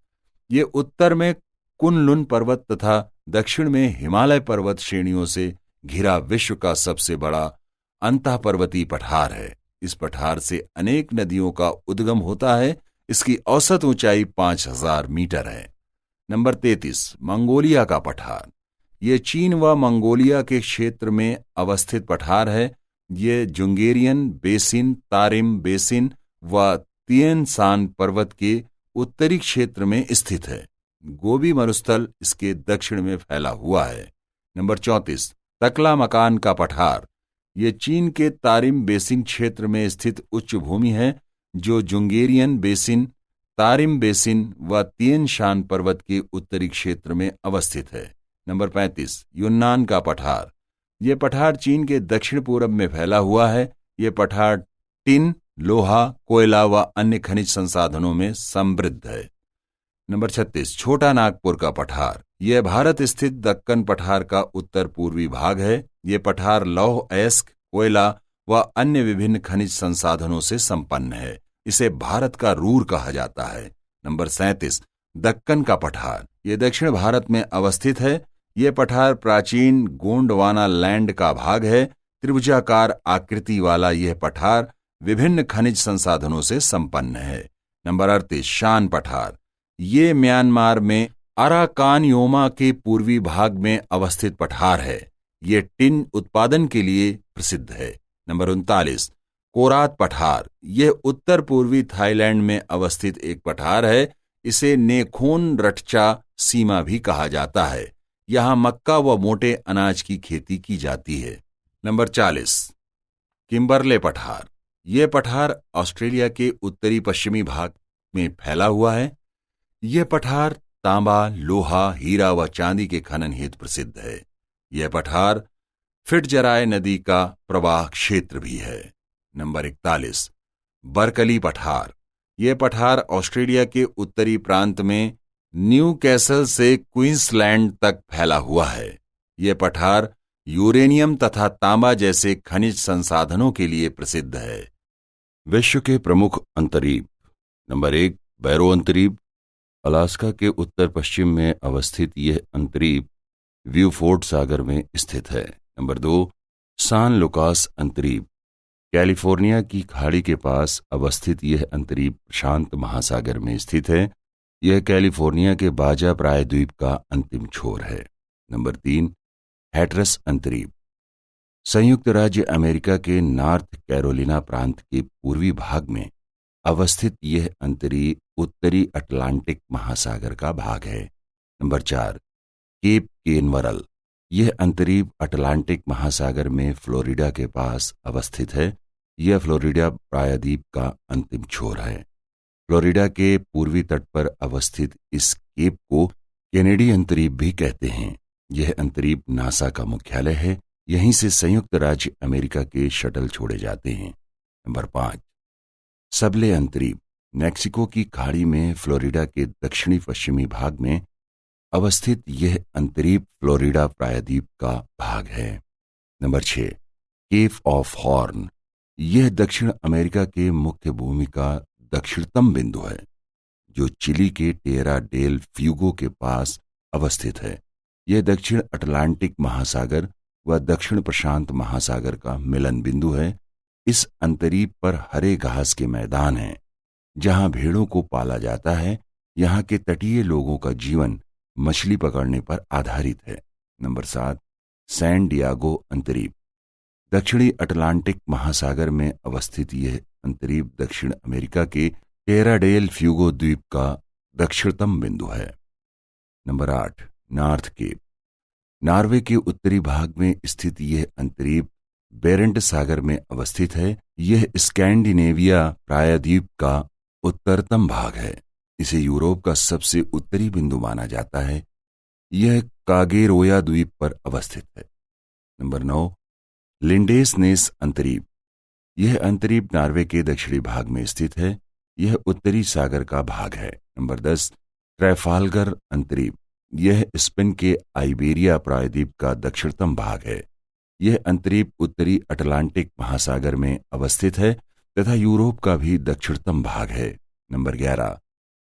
A: ये उत्तर में कुनलुन पर्वत तथा दक्षिण में हिमालय पर्वत श्रेणियों से घिरा विश्व का सबसे बड़ा अंतःपर्वतीय पठार है। इस पठार से अनेक नदियों का उद्गम होता है। इसकी औसत ऊंचाई 5000 मीटर है। नंबर 33, मंगोलिया का पठार। ये चीन व मंगोलिया के क्षेत्र में अवस्थित पठार है। ये जुंगेरियन बेसिन, तारिम बेसिन व तिएन सान पर्वत के उत्तरी क्षेत्र में स्थित है। गोबी मरुस्थल इसके दक्षिण में फैला हुआ है। नंबर 34, तकला मकान का पठार। ये चीन के तारिम बेसिन क्षेत्र में स्थित उच्च भूमि है, जो जुंगेरियन बेसिन, तारिम बेसिन व तिएन शान पर्वत के उत्तरी क्षेत्र में अवस्थित है। नंबर 35, यून्नान का पठार। ये पठार चीन के दक्षिण पूर्व में फैला हुआ है। ये पठार टिन, लोहा, कोयला व अन्य खनिज संसाधनों में समृद्ध है। नंबर 36, छोटा नागपुर का पठार। यह भारत स्थित दक्कन पठार का उत्तर पूर्वी भाग है। यह पठार लौह अयस्क, कोयला व अन्य विभिन्न खनिज संसाधनों से संपन्न है। इसे भारत का रूर कहा जाता है। नंबर 37, दक्कन का पठार। यह दक्षिण भारत में अवस्थित है। यह पठार प्राचीन गोंडवाना लैंड का भाग है। त्रिभुजाकार आकृति वाला यह पठार विभिन्न खनिज संसाधनों से संपन्न है। नंबर 38, शान पठार। ये म्यांमार में अराकानयोमा के पूर्वी भाग में अवस्थित पठार है। ये टिन उत्पादन के लिए प्रसिद्ध है। नंबर 39, कोरात पठार। यह उत्तर पूर्वी थाईलैंड में अवस्थित एक पठार है। इसे नेखोन रटचा सीमा भी कहा जाता है। यहां मक्का व मोटे अनाज की खेती की जाती है। नंबर 40, किम्बरले पठार। यह पठार ऑस्ट्रेलिया के उत्तरी पश्चिमी भाग में फैला हुआ है। यह पठार तांबा, लोहा, हीरा व चांदी के खनन हेतु प्रसिद्ध है। यह पठार फिटजराय नदी का प्रवाह क्षेत्र भी है। नंबर 41, बरकली पठार। यह पठार ऑस्ट्रेलिया के उत्तरी प्रांत में न्यू कैसल से क्वींसलैंड तक फैला हुआ है। यह पठार यूरेनियम तथा तांबा जैसे खनिज संसाधनों के लिए प्रसिद्ध है। विश्व के प्रमुख अंतरीप। नंबर 1, बैरो अंतरीप। अलास्का के उत्तर पश्चिम में अवस्थित यह अंतरीप ब्यूफोर्ड सागर में स्थित है। नंबर 2, सान लुकास अंतरीप। कैलिफोर्निया की खाड़ी के पास अवस्थित यह अंतरीप शांत महासागर में स्थित है। यह कैलिफोर्निया के बाजा प्रायद्वीप का अंतिम छोर है। नंबर 3, हैटरस अंतरीप। संयुक्त राज्य अमेरिका के नॉर्थ कैरोलिना प्रांत के पूर्वी भाग में अवस्थित यह अंतरीप उत्तरी अटलांटिक महासागर का भाग है। Number 4, Cape Canaveral. यह अंतरीप अटलांटिक महासागर में फ्लोरिडा के पास अवस्थित है। यह फ्लोरिडा प्रायद्वीप का अंतिम छोर है। फ्लोरिडा के पूर्वी तट पर अवस्थित इस केप को कैनेडी अंतरीप भी कहते हैं। यह अंतरीप नासा का मुख्यालय है। यहीं से संयुक्त राज्य अमेरिका के शटल छोड़े जाते हैं। नंबर 5, सबले अंतरीप। मैक्सिको की खाड़ी में फ्लोरिडा के दक्षिणी पश्चिमी भाग में अवस्थित यह अंतरीप फ्लोरिडा प्रायद्वीप का भाग है। Number 6, Cape of Horn. यह दक्षिण अमेरिका के मुख्य भूमि का दक्षिणतम बिंदु है, जो चिली के टेरा डेल फ्यूगो के पास अवस्थित है। यह दक्षिण अटलांटिक महासागर व दक्षिण प्रशांत महासागर का मिलन बिंदु है। इस अंतरीप पर हरे घास के मैदान हैं, जहां भेड़ों को पाला जाता है। यहाँ के तटीय लोगों का जीवन मछली पकड़ने पर आधारित है। नंबर 7, सैन डियागो अंतरीप। दक्षिणी अटलांटिक महासागर में अवस्थित यह अंतरीप दक्षिण अमेरिका के टेरा डेल फ्यूगो द्वीप का दक्षिणतम बिंदु है। Number 8, north cap. नॉर्वे के उत्तरी भाग में स्थित यह अंतरीप बेरेंट सागर में अवस्थित है। यह स्कैंडिनेविया प्रायद्वीप का उत्तरतम भाग है। इसे यूरोप का सबसे उत्तरी बिंदु माना जाता है। यह कागेरोया द्वीप पर अवस्थित है। नंबर 9, लिंडेसनेस अंतरीप। यह अंतरीप नॉर्वे के दक्षिणी भाग में स्थित है। यह उत्तरी सागर का भाग है। नंबर 10, ट्रैफाल्गर अंतरीप। यह स्पेन के आइबेरिया प्रायद्वीप का दक्षिणतम भाग है। यह अंतरीप उत्तरी अटलांटिक महासागर में अवस्थित है तथा यूरोप का भी दक्षिणतम भाग है। नंबर 11,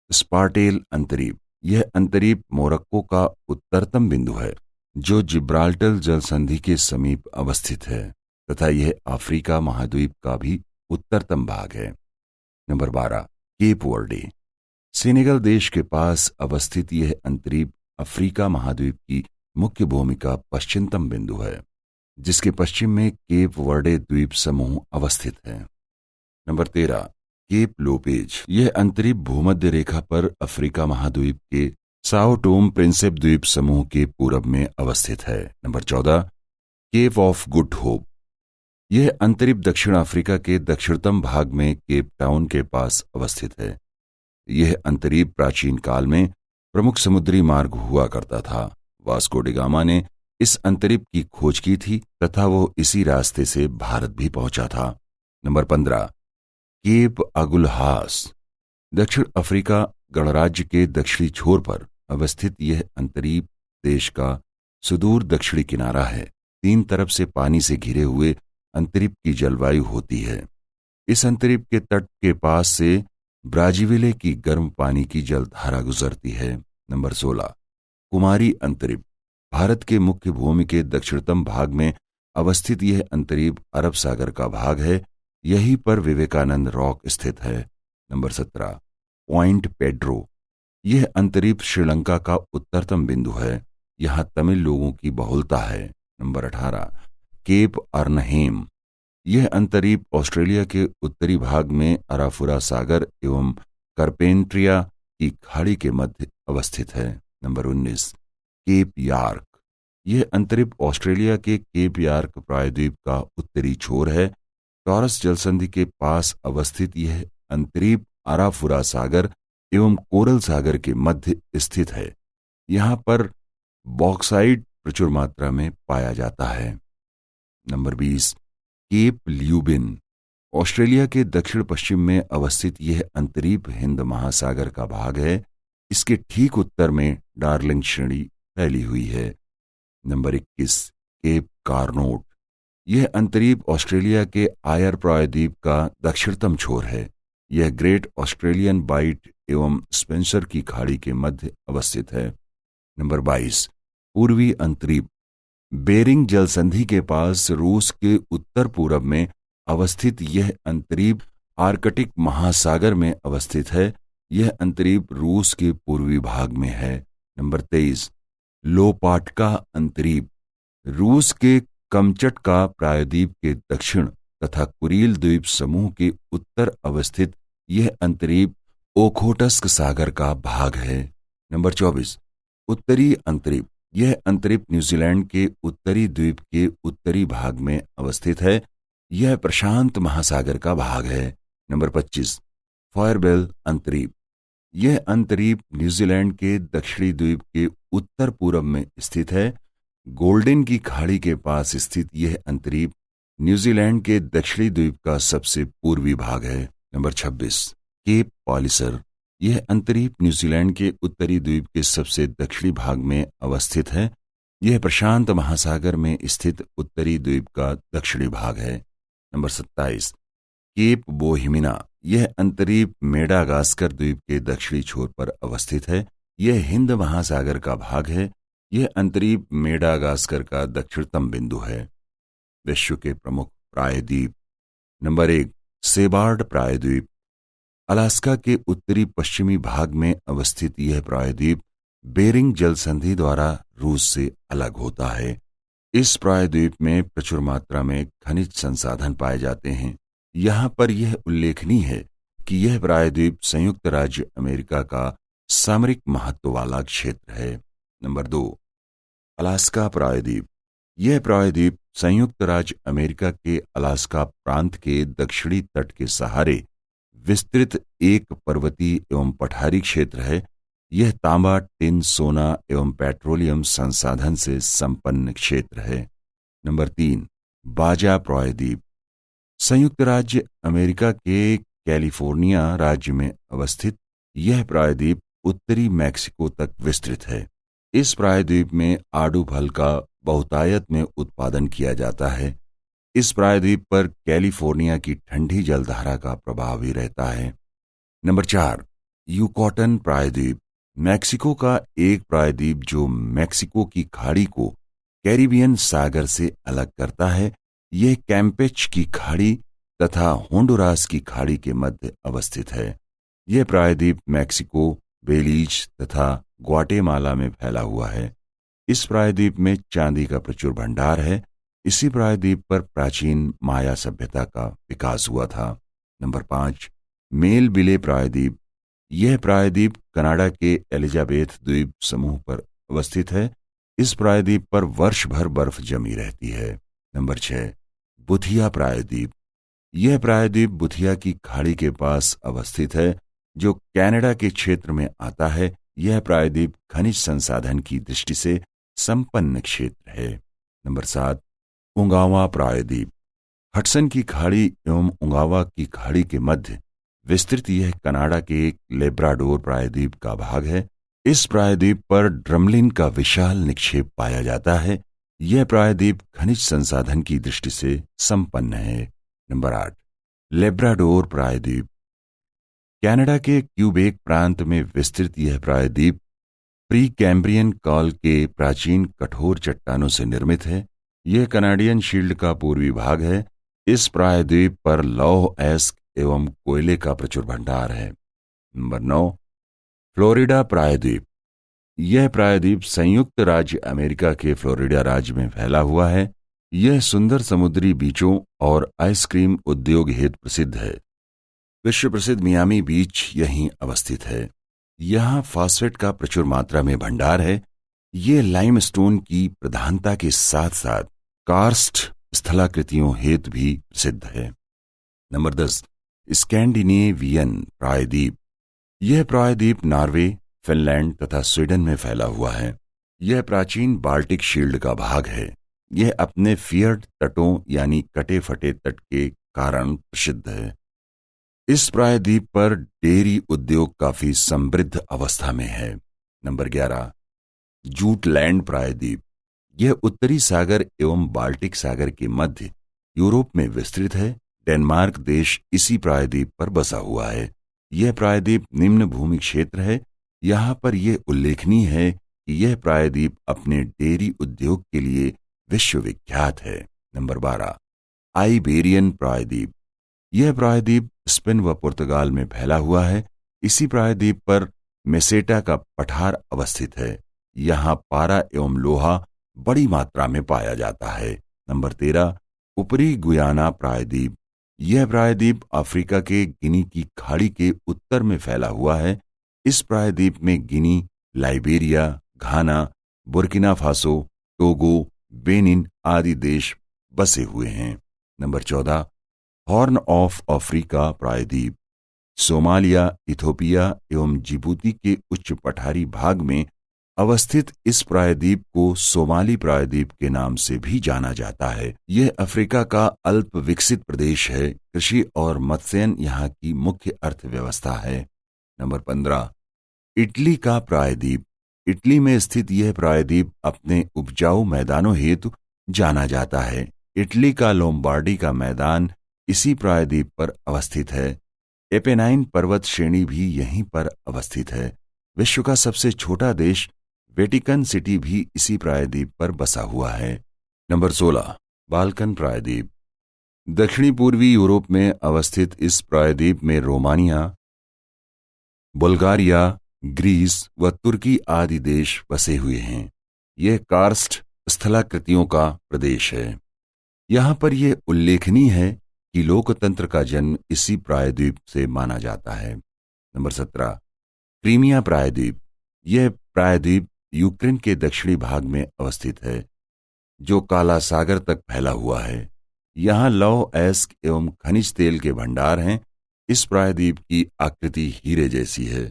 A: स्पार्टेल अंतरीप। यह अंतरीप मोरक्को का उत्तरतम बिंदु है, जो जिब्राल्टर जलसंधि के समीप अवस्थित है तथा यह अफ्रीका महाद्वीप का भी उत्तरतम भाग है। Number 12, Cape Verde. सेनेगल देश के पास अवस्थित यह अंतरीप अफ्रीका महाद्वीप की मुख्य भूमि का पश्चिमतम बिंदु है, जिसके पश्चिम में केप वर्डे द्वीप समूह अवस्थित है। Number 13, Cape Lopez. यह अंतरीप भूमध्य रेखा पर अफ्रीका महाद्वीप के साओ टोम प्रिंसेप द्वीप समूह के पूरब में अवस्थित है। Number 14, Cape of Good Hope. यह अंतरीप दक्षिण अफ्रीका के दक्षिणतम भाग में केप टाउन के पास अवस्थित है। यह अंतरीप प्राचीन काल में प्रमुख समुद्री मार्ग हुआ करता था। वास्को डी गामा ने इस अंतरिप की खोज की थी तथा वो इसी रास्ते से भारत भी पहुंचा था। नंबर 15, केप अगुलहास दक्षिण अफ्रीका गणराज्य के दक्षिणी छोर पर अवस्थित यह अंतरीप देश का सुदूर दक्षिणी किनारा है। तीन तरफ से पानी से घिरे हुए अंतरीप की जलवायु होती है। इस अंतरीप के तट के पास से ब्राजीविले की गर्म पानी की जलधारा गुजरती है। नंबर 16, कुमारी अंतरीप भारत के मुख्य भूमि के दक्षिणतम भाग में अवस्थित यह अंतरीप अरब सागर का भाग है। यहीं पर विवेकानंद रॉक स्थित है। नंबर 17, पॉइंट पेड्रो यह अंतरीप श्रीलंका का उत्तरतम बिंदु है। यहाँ तमिल लोगों की बहुलता है। नंबर 18, केप अर्नहेम यह अंतरीप ऑस्ट्रेलिया के उत्तरी भाग में अराफुरा सागर एवं करपेंट्रिया की खाड़ी के मध्य अवस्थित है। नंबर 19, केप यार्क यह अंतरिप ऑस्ट्रेलिया के केप यार्क प्रायद्वीप का उत्तरी छोर है। टॉरस जलसंधि के पास अवस्थित यह अंतरीप अराफुरा सागर एवं कोरल सागर के मध्य स्थित है। यहाँ पर बॉक्साइट प्रचुर मात्रा में पाया जाता है। नंबर 20, केप ल्यूबिन ऑस्ट्रेलिया के दक्षिण पश्चिम में अवस्थित यह अंतरीप हिंद महासागर का भाग है। इसके ठीक उत्तर में डार्लिंग श्रेणी फैली हुई है। नंबर 21, केप कार्नोट यह अंतरीप ऑस्ट्रेलिया के आयर प्रायद्वीप का दक्षिणतम छोर है। यह ग्रेट ऑस्ट्रेलियन बाइट एवं स्पेंसर की खाड़ी के मध्य अवस्थित है। नंबर 22, पूर्वी अंतरीप बेरिंग जलसंधि के पास रूस के उत्तर पूरब में अवस्थित यह अंतरीप आर्कटिक महासागर में अवस्थित है। यह अंतरीप रूस के पूर्वी भाग में है। नंबर 23, लोपाटका अंतरीप रूस के कमचटका प्रायद्वीप के दक्षिण तथा कुरील द्वीप समूह के उत्तर अवस्थित यह अंतरीप ओखोटस्क सागर का भाग है। नंबर 24, उत्तरी अंतरीप यह अंतरिप न्यूजीलैंड के उत्तरी द्वीप के उत्तरी भाग में अवस्थित है। यह प्रशांत महासागर का भाग है। नंबर 25, फायरबेल अंतरीप यह अंतरीप न्यूजीलैंड के दक्षिणी द्वीप के उत्तर पूर्व में स्थित है। गोल्डन की खाड़ी के पास स्थित यह अंतरीप न्यूजीलैंड के दक्षिणी द्वीप का सबसे पूर्वी भाग है। नंबर 26, केप पॉलिसर यह अंतरीप न्यूजीलैंड के उत्तरी द्वीप के सबसे दक्षिणी भाग में अवस्थित है। यह प्रशांत महासागर में स्थित उत्तरी द्वीप का दक्षिणी भाग है। नंबर 27, केप बोहिमिना यह अंतरीप मेडागास्कर द्वीप के दक्षिणी छोर पर अवस्थित है। यह हिंद महासागर का भाग है। यह अंतरीप मेडागास्कर का दक्षिणतम बिंदु है। विश्व के प्रमुख प्रायद्वीप। नंबर 1, सेबार्ड प्रायद्वीप अलास्का के उत्तरी पश्चिमी भाग में अवस्थित यह प्रायद्वीप बेरिंग जलसंधि द्वारा रूस से अलग होता है। इस प्रायद्वीप में प्रचुर मात्रा में खनिज संसाधन पाए जाते हैं। यहाँ पर यह उल्लेखनीय है कि यह प्रायद्वीप संयुक्त राज्य अमेरिका का सामरिक महत्व वाला क्षेत्र है। नंबर 2, अलास्का प्रायद्वीप यह प्रायद्वीप संयुक्त राज्य अमेरिका के अलास्का प्रांत के दक्षिणी तट के सहारे विस्तृत एक पर्वतीय एवं पठारी क्षेत्र है। यह तांबा, टिन, सोना एवं पेट्रोलियम संसाधन से संपन्न क्षेत्र है। नंबर 3, बाजा प्रायद्वीप संयुक्त राज्य अमेरिका के कैलिफोर्निया राज्य में अवस्थित यह प्रायद्वीप उत्तरी मैक्सिको तक विस्तृत है। इस प्रायद्वीप में आड़ू फल का बहुतायत में उत्पादन किया जाता है। इस प्रायद्वीप पर कैलिफोर्निया की ठंडी जलधारा का प्रभाव भी रहता है। नंबर 4, यूकॉटन प्रायद्वीप मैक्सिको का एक प्रायद्वीप जो मैक्सिको की खाड़ी को कैरिबियन सागर से अलग करता है। यह कैम्पेच की खाड़ी तथा होंडुरास की खाड़ी के मध्य अवस्थित है। यह प्रायद्वीप मैक्सिको, बेलीज तथा ग्वाटेमाला में फैला हुआ है। इस प्रायद्वीप में चांदी का प्रचुर भंडार है। इसी प्रायद्वीप पर प्राचीन माया सभ्यता का विकास हुआ था। नंबर 5, मेल बिले प्रायद्वीप यह प्रायद्वीप कनाडा के एलिजाबेथ द्वीप समूह पर अवस्थित है। इस प्रायद्वीप पर वर्ष भर बर्फ जमी रहती है। नंबर 6, बुथिया प्रायद्वीप यह प्रायद्वीप बुथिया की खाड़ी के पास अवस्थित है जो कनाडा के क्षेत्र में आता है। यह प्रायद्वीप खनिज संसाधन की दृष्टि से संपन्न क्षेत्र है। नंबर 7, उंगावा प्रायद्वीप हडसन की खाड़ी एवं उंगावा की खाड़ी के मध्य विस्तृत यह कनाडा के एक लेब्राडोर प्रायद्वीप का भाग है। इस प्रायद्वीप पर ड्रमलिन का विशाल निक्षेप पाया जाता है। यह प्रायद्वीप खनिज संसाधन की दृष्टि से संपन्न है। नंबर 8, लेब्राडोर प्रायद्वीप। कनाडा के क्यूबेक प्रांत में विस्तृत यह प्रायद्वीप प्री कैम्ब्रियन काल के प्राचीन कठोर चट्टानों से निर्मित है। यह कनाडियन शील्ड का पूर्वी भाग है। इस प्रायद्वीप पर लौह अयस्क एवं कोयले का प्रचुर भंडार है। नंबर 9, फ्लोरिडा प्रायद्वीप। यह प्रायद्वीप संयुक्त राज्य अमेरिका के फ्लोरिडा राज्य में फैला हुआ है। यह सुंदर समुद्री बीचों और आइसक्रीम उद्योग हेतु प्रसिद्ध है। विश्व प्रसिद्ध मियामी बीच यहीं अवस्थित है। यहाँ फास्फेट का प्रचुर मात्रा में भंडार है। ये लाइमस्टोन की प्रधानता के साथ साथ कार्स्ट स्थलाकृतियों हेतु भी प्रसिद्ध है। नंबर 10, स्कैंडिनेवियन प्रायद्वीप। यह प्रायद्वीप नॉर्वे, फिनलैंड तथा स्वीडन में फैला हुआ है। यह प्राचीन बाल्टिक शील्ड का भाग है। यह अपने फियर्ड तटों यानी कटे फटे तट के कारण प्रसिद्ध है। इस प्रायद्वीप पर डेयरी उद्योग काफी समृद्ध अवस्था में है। नंबर 11, जूटलैंड प्रायद्वीप। यह उत्तरी सागर एवं बाल्टिक सागर के मध्य यूरोप में विस्तृत है। डेनमार्क देश इसी प्रायद्वीप पर बसा हुआ है। यह प्रायद्वीप निम्न भूमि क्षेत्र है। यहाँ पर यह उल्लेखनीय है कि यह प्रायद्वीप अपने डेयरी उद्योग के लिए विश्वविख्यात है। नंबर 12, आइबेरियन प्रायद्वीप। यह प्रायद्वीप स्पेन व पुर्तगाल में फैला हुआ है। इसी प्रायद्वीप पर मेसेटा का पठार अवस्थित है। यहाँ पारा एवं लोहा बड़ी मात्रा में पाया जाता है। नंबर 13, ऊपरी गुयाना प्रायद्वीप। यह प्रायद्वीप अफ्रीका के गिनी की खाड़ी के उत्तर में फैला हुआ है। इस प्रायद्वीप में गिनी, लाइबेरिया, घाना, बुर्किना फासो, टोगो, बेनिन आदि देश बसे हुए हैं। नंबर 14, हॉर्न ऑफ अफ्रीका प्रायद्वीप। सोमालिया, इथोपिया एवं जिबूती के उच्च पठारी भाग में अवस्थित इस प्रायद्वीप को सोमाली प्रायद्वीप के नाम से भी जाना जाता है। यह अफ्रीका का अल्प विकसित प्रदेश है। कृषि और मत्स्यन यहाँ की मुख्य अर्थव्यवस्था है। नंबर 15, इटली का प्रायद्वीप। इटली में स्थित यह प्रायद्वीप अपने उपजाऊ मैदानों हेतु जाना जाता है। इटली का लोम्बार्डी का मैदान इसी प्रायद्वीप पर अवस्थित है। एपेनाइन पर्वत श्रेणी भी यहीं पर अवस्थित है। विश्व का सबसे छोटा देश वेटिकन सिटी भी इसी प्रायद्वीप पर बसा हुआ है। नंबर 16, बाल्कन प्रायद्वीप। दक्षिणी पूर्वी यूरोप में अवस्थित इस प्रायद्वीप में रोमानिया, बुल्गारिया, ग्रीस व तुर्की आदि देश बसे हुए हैं। यह कार्स्ट स्थलाकृतियों का प्रदेश है। यहाँ पर यह उल्लेखनीय है कि लोकतंत्र का जन्म इसी प्रायद्वीप से माना जाता है। नंबर 17, क्रीमिया प्रायद्वीप। यह प्रायद्वीप यूक्रेन के दक्षिणी भाग में अवस्थित है, जो काला सागर तक फैला हुआ है। यहाँ लौह अयस्क एवं खनिज तेल के भंडार हैं। इस प्रायद्वीप की आकृति हीरे जैसी है।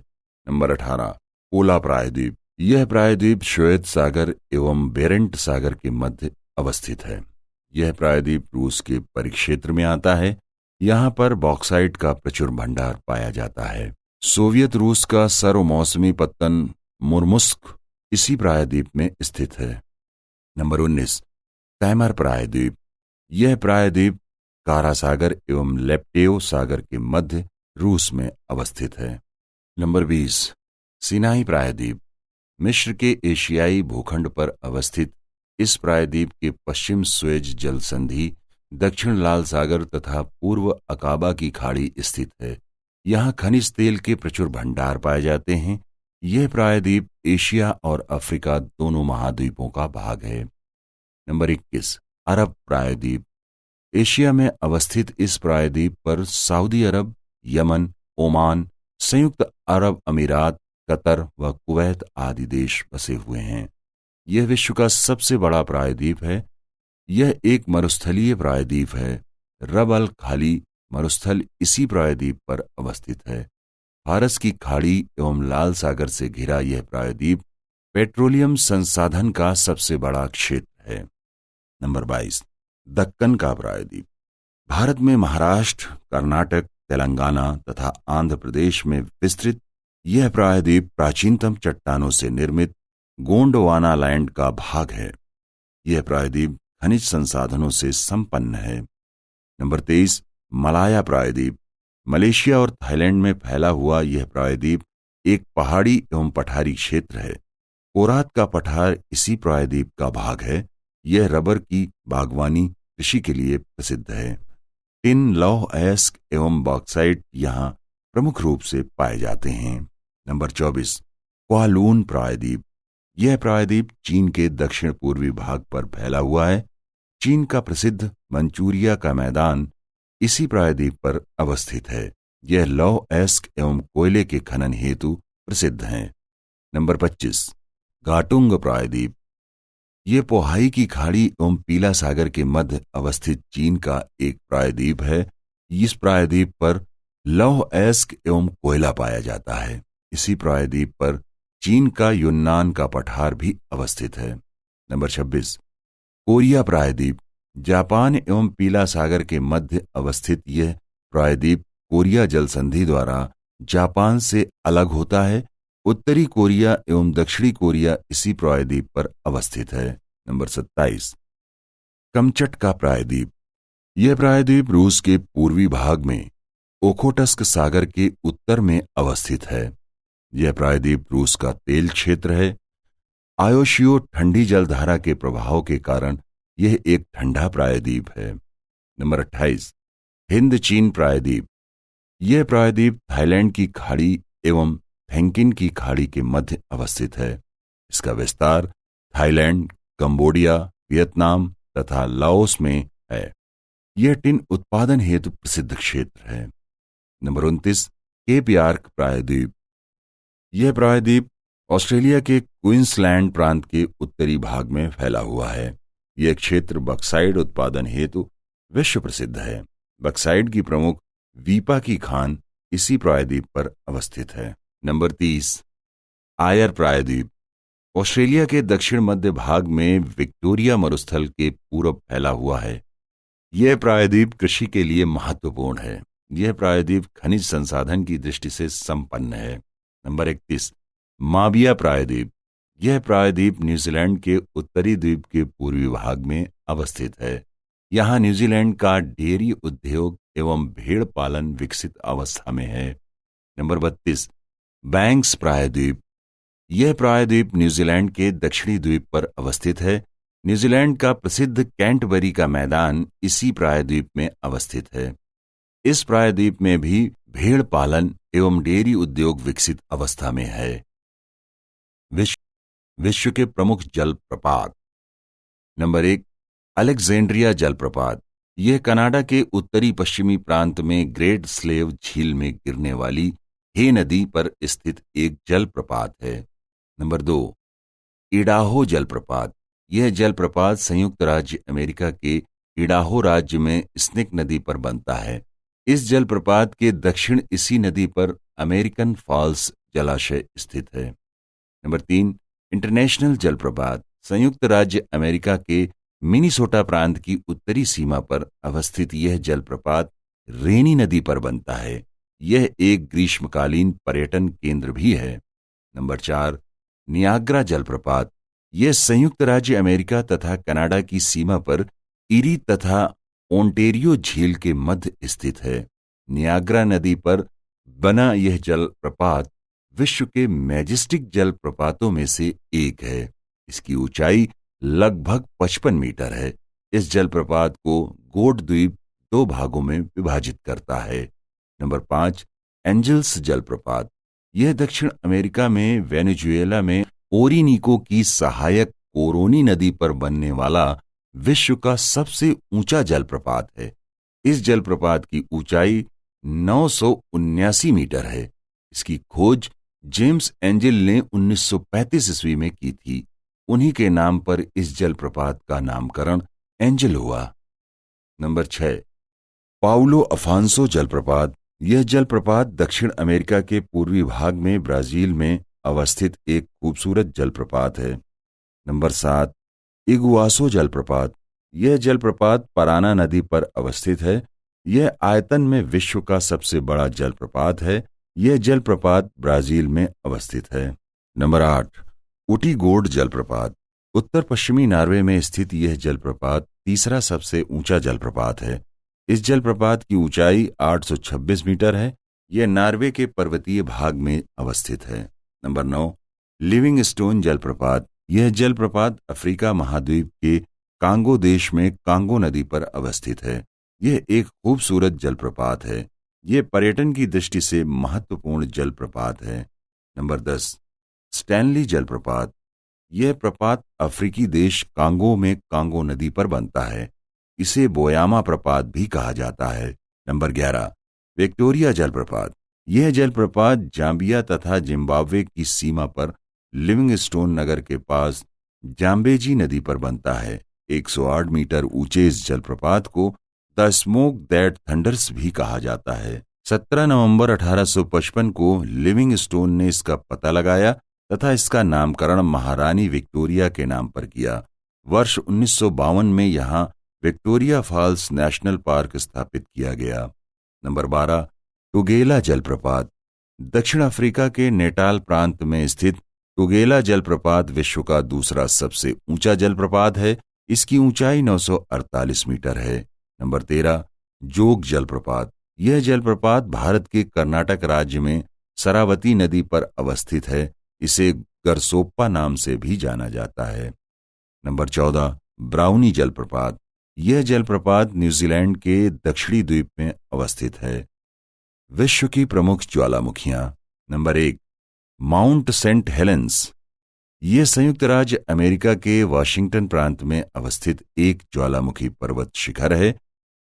A: नंबर 18, कोला प्रायद्वीप। यह प्रायद्वीप श्वेत सागर एवं बेरेंट सागर के मध्य अवस्थित है। यह प्रायद्वीप रूस के परिक्षेत्र में आता है। यहाँ पर बॉक्साइट का प्रचुर भंडार पाया जाता है। सोवियत रूस का सर्वमौसमी पत्तन मुर्मुस्क इसी प्रायद्वीप में स्थित है। नंबर 19, तैमर प्रायद्वीप। यह प्रायद्वीप कारा सागर एवं लेप्टेव सागर के मध्य रूस में अवस्थित है। नंबर 20, सिनाई प्रायद्वीप। मिस्र के एशियाई भूखंड पर अवस्थित इस प्रायद्वीप के पश्चिम स्वेज जल संधि, दक्षिण लाल सागर तथा पूर्व अकाबा की खाड़ी स्थित है। यहाँ खनिज तेल के प्रचुर भंडार पाए जाते हैं। यह प्रायद्वीप एशिया और अफ्रीका दोनों महाद्वीपों का भाग है। नंबर 21, अरब प्रायद्वीप। एशिया में अवस्थित इस प्रायद्वीप पर सऊदी अरब, यमन, ओमान, संयुक्त अरब अमीरात, कतर व कुवैत आदि देश बसे हुए हैं। यह विश्व का सबसे बड़ा प्रायद्वीप है। यह एक मरुस्थलीय प्रायद्वीप है। रब अल खाली मरुस्थल इसी प्रायद्वीप पर अवस्थित है। फारस की खाड़ी एवं लाल सागर से घिरा यह प्रायद्वीप पेट्रोलियम संसाधन का सबसे बड़ा क्षेत्र है। नंबर 22, दक्कन का प्रायद्वीप। भारत में महाराष्ट्र, कर्नाटक, तेलंगाना तथा आंध्र प्रदेश में विस्तृत यह प्रायद्वीप प्राचीनतम चट्टानों से निर्मित गोंडवाना लैंड का भाग है। यह प्रायद्वीप खनिज संसाधनों से संपन्न है। नंबर 23, मलाया प्रायद्वीप। मलेशिया और थाईलैंड में फैला हुआ यह प्रायद्वीप एक पहाड़ी एवं पठारी क्षेत्र है। कोरात का पठार इसी प्रायद्वीप का भाग है। यह रबर की बागवानी कृषि के लिए प्रसिद्ध है। टिन, लौह अयस्क एवं बॉक्साइट यहाँ प्रमुख रूप से पाए जाते हैं। नंबर 24, क्वालून प्रायद्वीप। यह प्रायद्वीप चीन के दक्षिण पूर्वी भाग पर फैला हुआ है। चीन का प्रसिद्ध मंचूरिया का मैदान इसी प्रायद्वीप पर अवस्थित है। यह लौह अयस्क एवं कोयले के खनन हेतु प्रसिद्ध है। नंबर 25, गाटुंग प्रायद्वीप। ये पोहाई की खाड़ी एवं पीला सागर के मध्य अवस्थित चीन का एक प्रायद्वीप है। इस प्रायद्वीप पर लौह अयस्क एवं कोयला पाया जाता है। इसी प्रायद्वीप पर चीन का युन्नान का पठार भी अवस्थित है। नंबर 26, कोरिया प्रायद्वीप। जापान एवं पीला सागर के मध्य अवस्थित यह प्रायद्वीप कोरिया जल संधि द्वारा जापान से अलग होता है। उत्तरी कोरिया एवं दक्षिणी कोरिया इसी प्रायद्वीप पर अवस्थित है। नंबर 27, कमचटका प्रायद्वीप। यह प्रायद्वीप रूस के पूर्वी भाग में ओखोटस्क सागर के उत्तर में अवस्थित है। यह प्रायद्वीप रूस का तेल क्षेत्र है। आयोशियो ठंडी जलधारा के प्रभाव के कारण यह एक ठंडा प्रायद्वीप है। नंबर 28, हिंद चीन प्रायद्वीप। यह प्रायद्वीप थाईलैंड की खाड़ी एवं थैंकिन की खाड़ी के मध्य अवस्थित है। इसका विस्तार थाईलैंड, कंबोडिया, वियतनाम तथा लाओस में है। यह टिन उत्पादन हेतु प्रसिद्ध क्षेत्र है। नंबर 29, केप यार्क प्रायद्वीप। यह प्रायद्वीप ऑस्ट्रेलिया के क्वींसलैंड प्रांत के उत्तरी भाग में फैला हुआ है। यह क्षेत्र बक्साइड उत्पादन हेतु विश्व प्रसिद्ध है। बक्साइड की प्रमुख वीपा की खान इसी प्रायद्वीप पर अवस्थित है। नंबर 30, आयर प्रायद्वीप। ऑस्ट्रेलिया के दक्षिण मध्य भाग में विक्टोरिया मरुस्थल के पूर्व फैला हुआ है। यह प्रायद्वीप कृषि के लिए महत्वपूर्ण है। यह प्रायद्वीप खनिज संसाधन की दृष्टि से संपन्न है। नंबर 31, माबिया प्रायद्वीप। यह प्रायद्वीप न्यूजीलैंड के उत्तरी द्वीप के पूर्वी भाग में अवस्थित है। यहाँ न्यूजीलैंड का डेयरी उद्योग एवं भेड़ पालन विकसित अवस्था में है। नंबर 32, बैंक्स प्रायद्वीप। यह प्रायद्वीप न्यूजीलैंड के दक्षिणी द्वीप पर अवस्थित है। न्यूजीलैंड का प्रसिद्ध कैंटबरी का मैदान इसी प्रायद्वीप में अवस्थित है। इस प्रायद्वीप में भी भेड़ पालन एवं डेयरी उद्योग विकसित अवस्था में है। विश्व के प्रमुख जलप्रपात। नंबर 1, अलेक्जेंड्रिया जलप्रपात। यह कनाडा के उत्तरी पश्चिमी प्रांत में ग्रेट स्लेव झील में गिरने वाली हे नदी पर स्थित एक जलप्रपात है। नंबर 2, इडाहो जलप्रपात। यह जलप्रपात संयुक्त राज्य अमेरिका के इडाहो राज्य में स्नेक नदी पर बनता है। इस जलप्रपात के दक्षिण इसी नदी पर अमेरिकन फॉल्स जलाशय स्थित है। नंबर 3, इंटरनेशनल जलप्रपात। संयुक्त राज्य अमेरिका के मिनीसोटा प्रांत की उत्तरी सीमा पर अवस्थित यह जलप्रपात रेनी नदी पर बनता है। यह एक ग्रीष्मकालीन पर्यटन केंद्र भी है। नंबर 4, नियाग्रा जलप्रपात। यह संयुक्त राज्य अमेरिका तथा कनाडा की सीमा पर इरी तथा ओंटेरियो झील के मध्य स्थित है। नियाग्रा नदी पर बना यह जलप्रपात विश्व के मैजेस्टिक जलप्रपातों में से एक है। इसकी ऊंचाई लगभग 55 मीटर है। इस जलप्रपात को गोड द्वीप 2 भागों में विभाजित करता है। नंबर 5, एंजल्स जलप्रपात। यह दक्षिण अमेरिका में वेनेजुएला में ओरिनीको की सहायक कोरोनी नदी पर बनने वाला विश्व का सबसे ऊंचा जलप्रपात है। इस जलप्रपात की ऊंचाई 979 मीटर है। इसकी खोज जेम्स एंजल ने 1935 ईस्वी में की थी। उन्हीं के नाम पर इस जलप्रपात का नामकरण एंजल हुआ। नंबर 6, पाउलो अफांसो जलप्रपात। यह जलप्रपात दक्षिण अमेरिका के पूर्वी भाग में ब्राजील में अवस्थित एक खूबसूरत जलप्रपात है। नंबर 7, इगुआसो जलप्रपात। यह जलप्रपात पराना नदी पर अवस्थित है। यह आयतन में विश्व का सबसे बड़ा जलप्रपात है। यह जलप्रपात ब्राजील में अवस्थित है। नंबर 8, उटीगोड जलप्रपात। उत्तर पश्चिमी नॉर्वे में स्थित यह जलप्रपात तीसरा सबसे ऊंचा जलप्रपात है। इस जलप्रपात की ऊंचाई 826 मीटर है। यह नॉर्वे के पर्वतीय भाग में अवस्थित है। नंबर 9, लिविंगस्टोन जलप्रपात। यह जलप्रपात अफ्रीका महाद्वीप के कांगो देश में कांगो नदी पर अवस्थित है। यह एक खूबसूरत जलप्रपात है। यह पर्यटन की दृष्टि से महत्वपूर्ण जलप्रपात है। नंबर 10, स्टैनली जलप्रपात। यह प्रपात अफ्रीकी देश कांगो में कांगो नदी पर बनता है। इसे बोयामा प्रपात भी कहा जाता है। नंबर 11, विक्टोरिया जलप्रपात। यह जलप्रपात जाम्बिया तथा जिम्बाब्वे की सीमा पर लिविंगस्टोन नगर के पास जाम्बेजी नदी पर बनता है। 108 मीटर ऊंचे इस जलप्रपात को द स्मोक दैट थंडर्स भी कहा जाता है। 17 नवंबर 1855 को लिविंगस्टोन ने इसका पता लगाया तथा इसका नामकरण महारानी विक्टोरिया के नाम पर किया। वर्ष 1952 में यहाँ विक्टोरिया फॉल्स नेशनल पार्क स्थापित किया गया। नंबर 12, टुगेला जलप्रपात। दक्षिण अफ्रीका के नेटाल प्रांत में स्थित टुगेला जलप्रपात विश्व का दूसरा सबसे ऊंचा जलप्रपात है। इसकी ऊंचाई 948 मीटर है। नंबर 13, जोग जलप्रपात। यह जलप्रपात भारत के कर्नाटक राज्य में शरावती नदी पर अवस्थित है। इसे गरसोप्पा नाम से भी जाना जाता है। नंबर 14, ब्राउनी जलप्रपात। यह जलप्रपात न्यूजीलैंड के दक्षिणी द्वीप में अवस्थित है। विश्व की प्रमुख ज्वालामुखियां। Number 1, Mount Saint Helens. यह संयुक्त राज्य अमेरिका के वाशिंगटन प्रांत में अवस्थित एक ज्वालामुखी पर्वत शिखर है।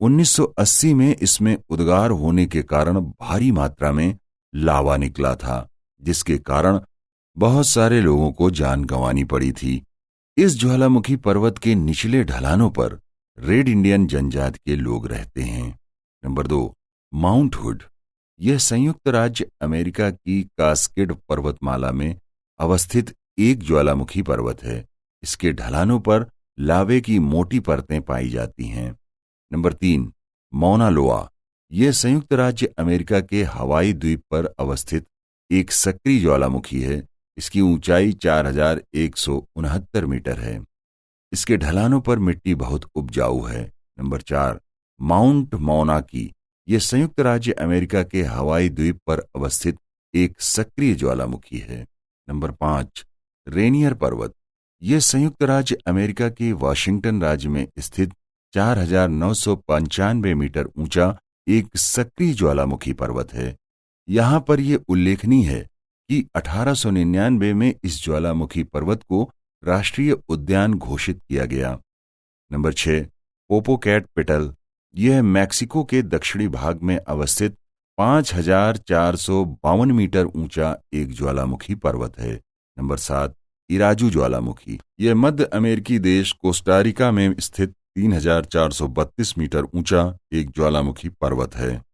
A: 1980 में इसमें उद्गार होने के कारण भारी मात्रा में लावा निकला था, जिसके कारण बहुत सारे लोगों को जान गंवानी पड़ी थी। इस ज्वालामुखी पर्वत के निचले ढलानों पर रेड इंडियन जनजाति के लोग रहते हैं। Number 2, mount hood. यह संयुक्त राज्य अमेरिका की कास्केड पर्वतमाला में अवस्थित एक ज्वालामुखी पर्वत है। इसके ढलानों पर लावे की मोटी परतें पाई जाती हैं। नंबर 3, मौना लोआ। यह संयुक्त राज्य अमेरिका के हवाई द्वीप पर अवस्थित एक सक्रिय ज्वालामुखी है। इसकी ऊंचाई 4169 मीटर है। इसके ढलानों पर मिट्टी बहुत उपजाऊ है। नंबर 4, माउंट मौना की। यह संयुक्त राज्य अमेरिका के हवाई द्वीप पर अवस्थित एक सक्रिय ज्वालामुखी है। नंबर 5, रेनियर पर्वत। यह संयुक्त राज्य अमेरिका के वाशिंगटन राज्य में स्थित 4995 मीटर ऊंचा एक सक्रिय ज्वालामुखी पर्वत है। यहां पर यह उल्लेखनीय है कि 1899 में इस ज्वालामुखी पर्वत को राष्ट्रीय उद्यान घोषित किया गया। नंबर 6, पोपोकैटपेटल। यह मैक्सिको के दक्षिणी भाग में अवस्थित 5452 मीटर ऊंचा एक ज्वालामुखी पर्वत है। नंबर 7, इराजू ज्वालामुखी। यह मध्य अमेरिकी देश कोस्टारिका में स्थित 3432 मीटर ऊंचा एक ज्वालामुखी पर्वत है।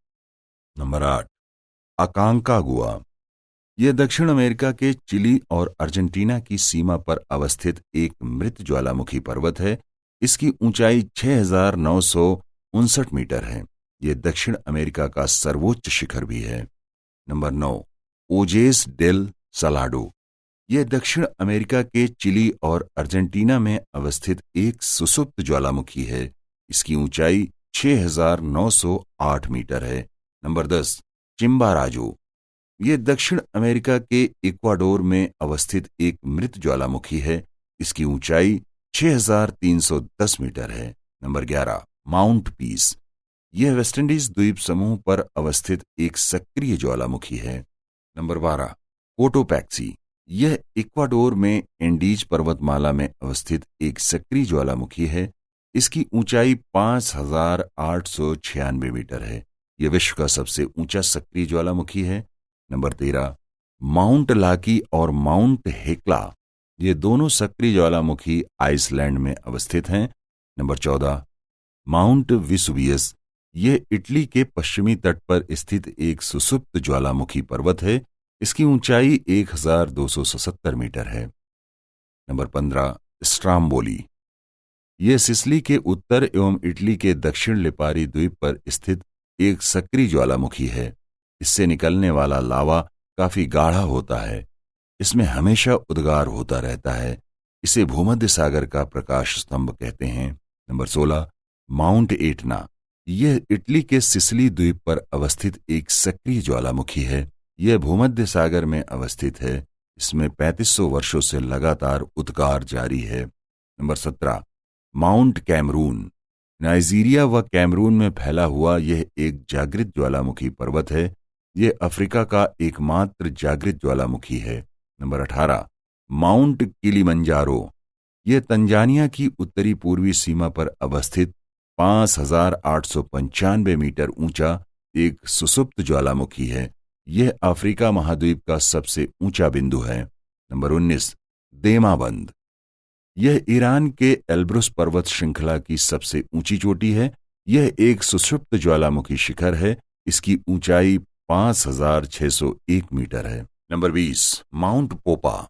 A: नंबर 8, अकांकागुआ। यह दक्षिण अमेरिका के चिली और अर्जेंटीना की सीमा पर अवस्थित एक मृत ज्वालामुखी पर्वत है। इसकी ऊंचाई 6959 मीटर है। यह दक्षिण अमेरिका का सर्वोच्च शिखर भी है। Number 9, Ojos del Salado. यह दक्षिण अमेरिका के चिली और अर्जेंटीना में अवस्थित एक सुसुप्त ज्वालामुखी है। इसकी ऊंचाई 6908 मीटर है। नंबर 10, चिम्बाराजो। यह दक्षिण अमेरिका के इक्वाडोर में अवस्थित एक मृत ज्वालामुखी है। इसकी ऊंचाई 6310 मीटर है। Number 11, Mount Pelee. यह वेस्टइंडीज द्वीप समूह पर अवस्थित एक सक्रिय ज्वालामुखी है। Number 12, Cotopaxi. यह इक्वाडोर में एंडीज पर्वतमाला में अवस्थित एक सक्रिय ज्वालामुखी है। इसकी ऊंचाई 5896 मीटर है। यह विश्व का सबसे ऊंचा सक्रिय ज्वालामुखी है। नंबर 13, माउंट लाकी और माउंट हेक्ला। ये दोनों सक्रिय ज्वालामुखी आइसलैंड में अवस्थित हैं। Number 14, mount Vesuvius. यह इटली के पश्चिमी तट पर स्थित एक सुसुप्त ज्वालामुखी पर्वत है। इसकी ऊंचाई 1277 मीटर है। Number 15, Stromboli. यह सिसिली के उत्तर एवं इटली के दक्षिण लिपारी द्वीप पर स्थित एक सक्रिय ज्वालामुखी है। इससे निकलने वाला लावा काफी गाढ़ा होता है। इसमें हमेशा उद्गार होता रहता है। इसे भूमध्य सागर का प्रकाश स्तंभ कहते हैं। Number 16, mount Etna. यह इटली के सिसिली द्वीप पर अवस्थित एक सक्रिय ज्वालामुखी है। यह भूमध्य सागर में अवस्थित है। इसमें 3500 वर्षों से लगातार उद्गार जारी है। Number 17, Mount Cameroon. नाइजीरिया व कैमरून में फैला हुआ यह एक जागृत ज्वालामुखी पर्वत है। यह अफ्रीका का एकमात्र जागृत ज्वालामुखी है। Number 18, mount Kilimanjaro. यह तंजानिया की उत्तरी पूर्वी सीमा पर अवस्थित 5895 मीटर ऊंचा एक सुसुप्त ज्वालामुखी है। यह अफ्रीका महाद्वीप का सबसे ऊंचा बिंदु है। नंबर 19, देमाबंद। यह ईरान के एल्ब्रुस पर्वत श्रृंखला की सबसे ऊंची चोटी है। यह एक सुषुप्त ज्वालामुखी शिखर है। इसकी ऊंचाई 5601 मीटर है। नंबर 20, माउंट पोपा।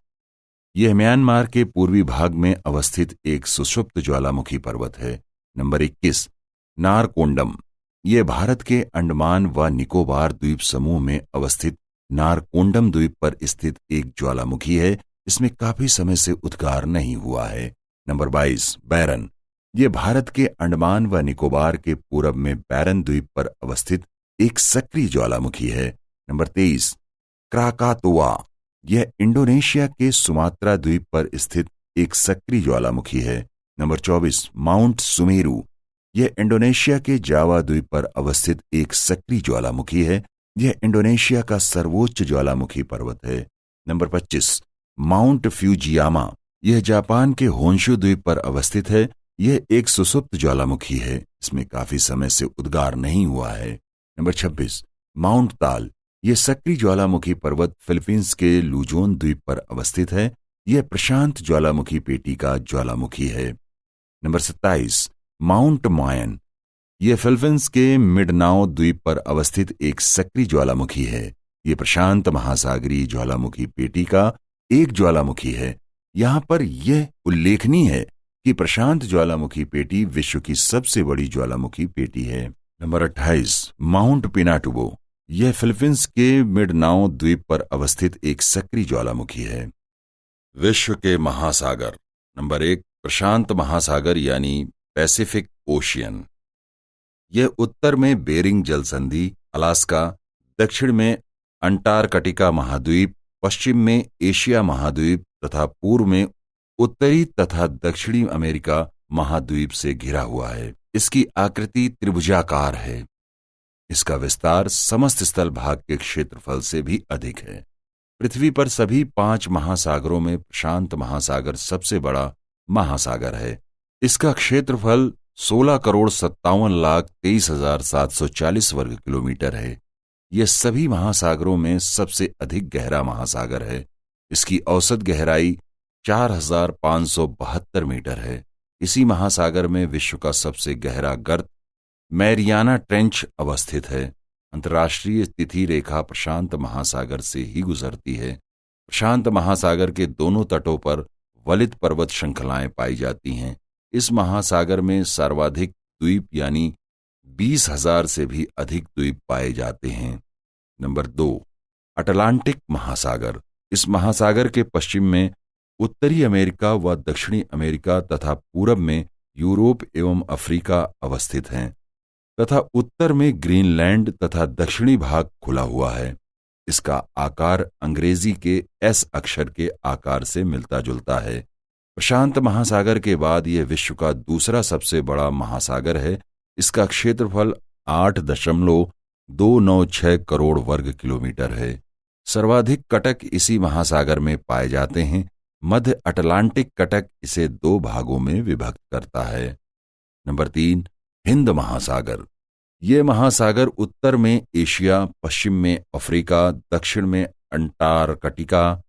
A: यह म्यांमार के पूर्वी भाग में अवस्थित एक सुषुप्त ज्वालामुखी पर्वत है। नंबर 21, नारकोंडम। यह भारत के अंडमान व निकोबार द्वीप समूह में अवस्थित नारकोंडम द्वीप पर स्थित एक ज्वालामुखी है। इसमें काफी समय से उद्गार नहीं हुआ है। नंबर 22, बैरन। यह भारत के अंडमान व निकोबार के पूरब में बैरन द्वीप पर अवस्थित एक सक्रिय ज्वालामुखी है। नंबर 23, क्राकातोआ। यह इंडोनेशिया के सुमात्रा द्वीप पर स्थित एक सक्रिय ज्वालामुखी है। Number 24, mount Sumeru. यह इंडोनेशिया के जावा द्वीप पर अवस्थित एक सक्रिय ज्वालामुखी है। यह इंडोनेशिया का सर्वोच्च ज्वालामुखी पर्वत है। Number 25, mount Fujiyama. यह जापान के होन्शु द्वीप पर अवस्थित है। यह एक सुसुप्त ज्वालामुखी है। इसमें काफी समय से उद्गार नहीं हुआ है। नंबर 26, माउंट ताल। यह सक्रिय ज्वालामुखी पर्वत फिलीपींस के लुजोन द्वीप पर अवस्थित है। यह प्रशांत ज्वालामुखी पेटी का ज्वालामुखी है। नंबर 27, माउंट मायन। यह फिलीपींस के मिडनाओ द्वीप पर अवस्थित एक सक्रिय ज्वालामुखी है। यह प्रशांत महासागरीय ज्वालामुखी पेटी का एक ज्वालामुखी है। यहां पर यह उल्लेखनीय है कि प्रशांत ज्वालामुखी पेटी विश्व की सबसे बड़ी ज्वालामुखी पेटी है। Number 28, mount Pinatubo. यह फिलीपींस के मिडनाओ द्वीप पर अवस्थित एक सक्रिय ज्वालामुखी है। विश्व के महासागर। नंबर 1, प्रशांत महासागर यानी पैसिफिक ओशियन। यह उत्तर में बेरिंग जलसंधि, अलास्का, दक्षिण में अंटार्कटिका महाद्वीप, पश्चिम में एशिया महाद्वीप तथा पूर्व में उत्तरी तथा दक्षिणी अमेरिका महाद्वीप से घिरा हुआ है। इसकी आकृति त्रिभुजाकार है। इसका विस्तार समस्त स्थल भाग के क्षेत्रफल से भी अधिक है। पृथ्वी पर सभी 5 महासागरों में प्रशांत महासागर सबसे बड़ा महासागर है। इसका क्षेत्रफल 16,57,23,740 वर्ग किलोमीटर है। यह सभी महासागरों में सबसे अधिक गहरा महासागर है। इसकी औसत गहराई 4,572 मीटर है। इसी महासागर में विश्व का सबसे गहरा गर्त मैरियाना ट्रेंच अवस्थित है। अंतर्राष्ट्रीय तिथि रेखा प्रशांत महासागर से ही गुजरती है। प्रशांत महासागर के दोनों तटों पर वलित पर्वत श्रृंखलाएं पाई जाती हैं। इस महासागर में सर्वाधिक द्वीप यानी 20,000 से भी अधिक द्वीप पाए जाते हैं। नंबर 2, अटलांटिक महासागर। इस महासागर के पश्चिम में उत्तरी अमेरिका व दक्षिणी अमेरिका तथा पूरब में यूरोप एवं अफ्रीका अवस्थित हैं तथा उत्तर में ग्रीनलैंड तथा दक्षिणी भाग खुला हुआ है। इसका आकार अंग्रेजी के एस अक्षर के आकार से मिलता जुलता है। प्रशांत महासागर के बाद यह विश्व का दूसरा सबसे बड़ा महासागर है। इसका क्षेत्रफल 8.296 करोड़ वर्ग किलोमीटर है। सर्वाधिक कटक इसी महासागर में पाए जाते हैं। मध्य अटलांटिक कटक इसे 2 भागों में विभक्त करता है। नंबर 3, हिंद महासागर। यह महासागर उत्तर में एशिया, पश्चिम में अफ्रीका, दक्षिण में अंटार्कटिका,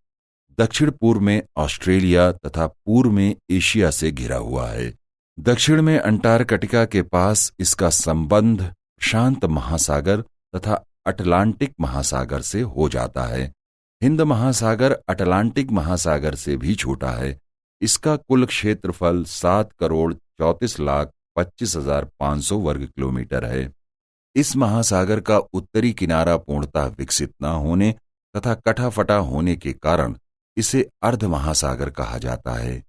A: दक्षिण पूर्व में ऑस्ट्रेलिया तथा पूर्व में एशिया से घिरा हुआ है। दक्षिण में अंटार्कटिका के पास इसका संबंध प्रशांत महासागर तथा अटलांटिक महासागर से हो जाता है। हिंद महासागर अटलांटिक महासागर से भी छोटा है। इसका कुल क्षेत्रफल 7,34,25,500 वर्ग किलोमीटर है। इस महासागर का उत्तरी किनारा पूर्णतः विकसित न होने तथा कटा-फटा होने के कारण इसे अर्ध महासागर कहा जाता है।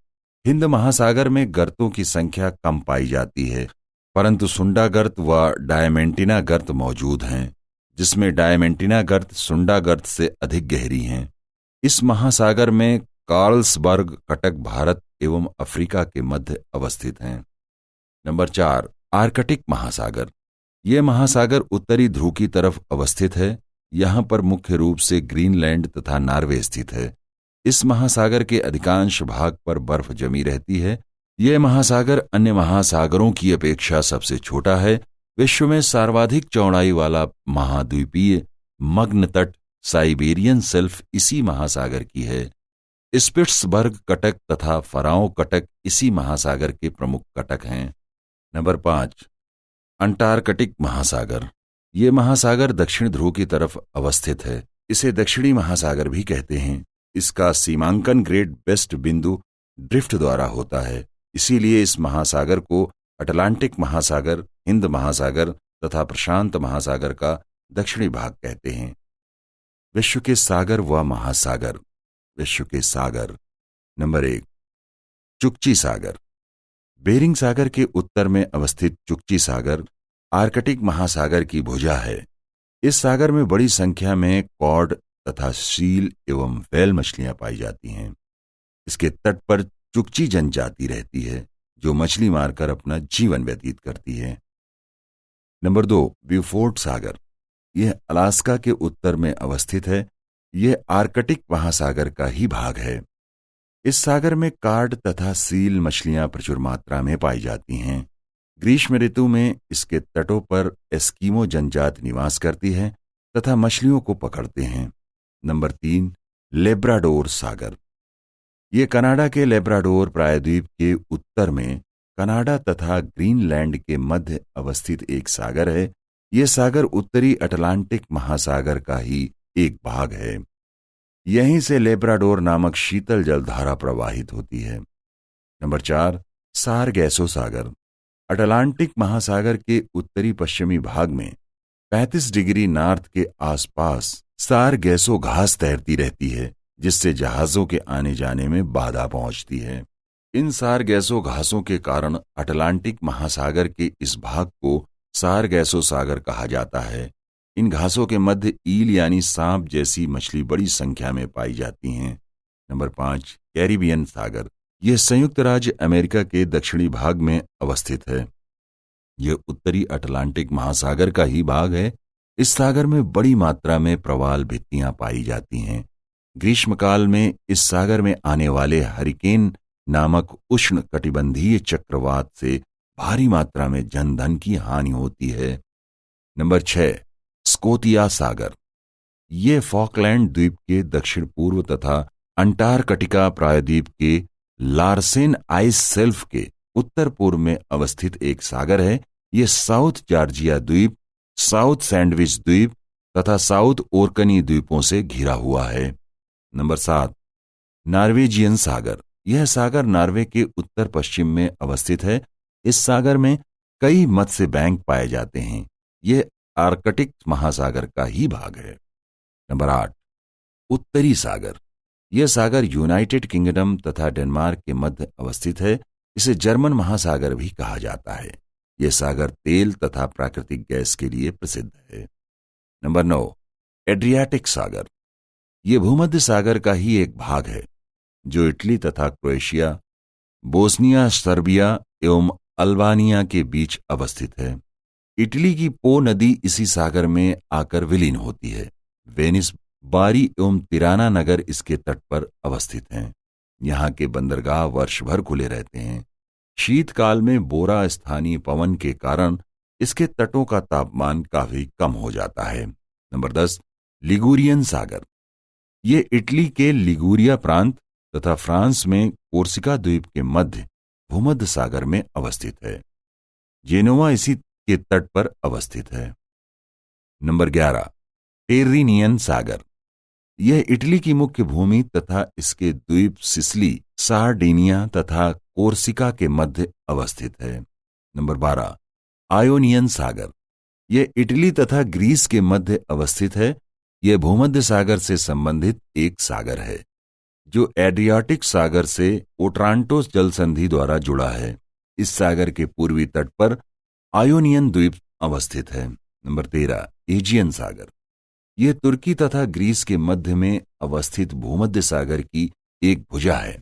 A: हिंद महासागर में गर्तों की संख्या कम पाई जाती है, परंतु सुंडा गर्त व डायमेंटिना गर्त मौजूद हैं, जिसमें डायमेंटिना गर्त सुंडा गर्त से अधिक गहरी हैं। इस महासागर में कार्लसबर्ग कटक भारत एवं अफ्रीका के मध्य अवस्थित हैं। नंबर 4, आर्कटिक महासागर। यह महासागर उत्तरी ध्रुव की तरफ अवस्थित है। यहाँ पर मुख्य रूप से ग्रीनलैंड तथा नॉर्वे स्थित है। इस महासागर के अधिकांश भाग पर बर्फ जमी रहती है। यह महासागर अन्य महासागरों की अपेक्षा सबसे छोटा है। विश्व में सर्वाधिक चौड़ाई वाला महाद्वीपीय मग्न तट साइबेरियन सेल्फ इसी महासागर की है। स्पिट्सबर्ग कटक तथा फराओ कटक इसी महासागर के प्रमुख कटक हैं। नंबर 5, अंटार्कटिक महासागर। ये महासागर दक्षिण ध्रुव की तरफ अवस्थित है। इसे दक्षिणी महासागर भी कहते हैं। इसका सीमांकन ग्रेट वेस्ट बिंदु ड्रिफ्ट द्वारा होता है। इसीलिए इस महासागर को अटलांटिक महासागर, हिंद महासागर तथा प्रशांत महासागर का दक्षिणी भाग कहते हैं। विश्व के सागर व महासागर। विश्व के सागर। नंबर 1, चुकची सागर। बेरिंग सागर के उत्तर में अवस्थित चुकची सागर आर्कटिक महासागर की भुजा है। इस सागर में बड़ी संख्या में कॉड तथा सील एवं व्हेल मछलियां पाई जाती हैं। इसके तट पर चुकची जनजाति रहती है, जो मछली मारकर अपना जीवन व्यतीत करती है। नंबर 2, ब्यूफोर्ट सागर। यह अलास्का के उत्तर में अवस्थित है। यह आर्कटिक महासागर का ही भाग है। इस सागर में कार्ड तथा सील मछलियां प्रचुर मात्रा में पाई जाती हैं। ग्रीष्म ऋतु में इसके तटों पर एस्कीमो जनजाति निवास करती है तथा मछलियों को पकड़ते हैं। नंबर 3, लेब्राडोर सागर। ये कनाडा के लेब्राडोर प्रायद्वीप के उत्तर में कनाडा तथा ग्रीनलैंड के मध्य अवस्थित एक सागर है। यह सागर उत्तरी अटलांटिक महासागर का ही एक भाग है। यहीं से लेब्राडोर नामक शीतल जलधारा प्रवाहित होती है। नंबर 4, सारगैसो सागर। अटलांटिक महासागर के उत्तरी पश्चिमी भाग में 35 डिग्री नॉर्थ के आसपास सारगैसो घास तैरती रहती है, जिससे जहाजों के आने जाने में बाधा पहुंचती है। इन सारगैसो घासों के कारण अटलांटिक महासागर के इस भाग को सारगैसो सागर कहा जाता है। इन घासों के मध्य ईल यानी सांप जैसी मछली बड़ी संख्या में पाई जाती हैं। नंबर 5, कैरिबियन सागर। यह संयुक्त राज्य अमेरिका के दक्षिणी भाग में अवस्थित है। यह उत्तरी अटलांटिक महासागर का ही भाग है। इस सागर में बड़ी मात्रा में प्रवाल भित्तियां पाई जाती हैं। ग्रीष्मकाल में इस सागर में आने वाले हरिकेन नामक उष्ण कटिबंधीय चक्रवात से भारी मात्रा में जनधन की हानि होती है। नंबर 6, स्कोतिया सागर। ये फॉकलैंड द्वीप के दक्षिण पूर्व तथा अंटार्कटिका प्रायद्वीप के लार्सेन आइस शेल्फ के उत्तर पूर्व में अवस्थित एक सागर है। यह साउथ जॉर्जिया द्वीप, साउथ सैंडविच द्वीप तथा साउथ ओरकनी द्वीपों से घिरा हुआ है। नंबर 7, नॉर्वेजियन सागर। यह सागर नॉर्वे के उत्तर पश्चिम में अवस्थित है। इस सागर में कई मत्स्य बैंक पाए जाते हैं। यह आर्कटिक महासागर का ही भाग है। नंबर 8, उत्तरी सागर। यह सागर यूनाइटेड किंगडम तथा डेनमार्क के मध्य अवस्थित है। इसे जर्मन महासागर भी कहा जाता है। यह सागर तेल तथा प्राकृतिक गैस के लिए प्रसिद्ध है। नंबर 9, एड्रियाटिक सागर। यह भूमध्य सागर का ही एक भाग है, जो इटली तथा क्रोएशिया, बोस्निया, सर्बिया एवं अल्बानिया के बीच अवस्थित है। इटली की पो नदी इसी सागर में आकर विलीन होती है। वेनिस, बारी एवं तिराना नगर इसके तट पर अवस्थित हैं। यहाँ के बंदरगाह वर्ष भर खुले रहते हैं। शीतकाल में बोरा स्थानीय पवन के कारण इसके तटों का तापमान काफी कम हो जाता है। नंबर 10, लिगुरियन सागर। ये इटली के लिगुरिया प्रांत तथा फ्रांस में कोर्सिका द्वीप के मध्य भूमध्य सागर में अवस्थित है। जेनोवा इसी के तट पर अवस्थित है। नंबर 11, टेर्रिनियन सागर। यह इटली की मुख्य भूमि तथा इसके द्वीप सिसिली सार्डिनिया तथा कोर्सिका के मध्य अवस्थित है। नंबर 12, आयोनियन सागर। यह इटली तथा ग्रीस के मध्य अवस्थित है। यह भूमध्य सागर से संबंधित एक सागर है जो एड्रियाटिक सागर से ओट्रांटो जल संधि द्वारा जुड़ा है। इस सागर के पूर्वी तट पर आयोनियन द्वीप अवस्थित है। नंबर 13, एजियन सागर। यह तुर्की तथा ग्रीस के मध्य में अवस्थित भूमध्य सागर की एक भुजा है।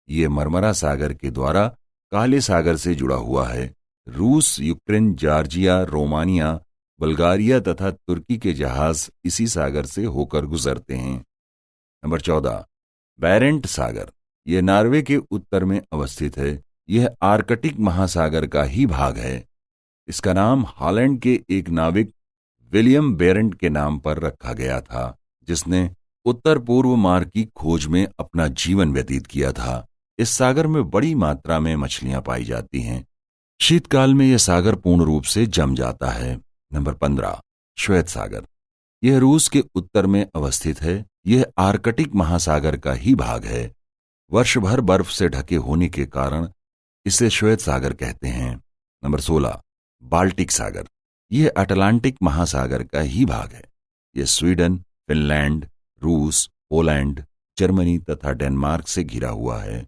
A: यह मरमरा सागर के द्वारा काले सागर से जुड़ा हुआ है। रूस, यूक्रेन, जॉर्जिया, रोमानिया, बुल्गारिया तथा तुर्की के जहाज इसी सागर से होकर गुजरते हैं। नंबर 14, बैरेंट सागर। यह नॉर्वे के उत्तर में अवस्थित है। यह आर्कटिक महासागर का ही भाग है। इसका नाम हॉलैंड के एक नाविक विलियम बेरेंट के नाम पर रखा गया था, जिसने उत्तर पूर्व मार्ग की खोज में अपना जीवन व्यतीत किया था। इस सागर में बड़ी मात्रा में मछलियां पाई जाती हैं। शीतकाल में यह सागर पूर्ण रूप से जम जाता है। नंबर 15, श्वेत सागर। यह रूस के उत्तर में अवस्थित है। यह आर्कटिक महासागर का ही भाग है। वर्ष भर बर्फ से ढके होने के कारण इसे श्वेत सागर कहते हैं। नंबर 16, बाल्टिक सागर। यह अटलांटिक महासागर का ही भाग है। यह स्वीडन, फिनलैंड, रूस, पोलैंड, जर्मनी तथा डेनमार्क से घिरा हुआ है।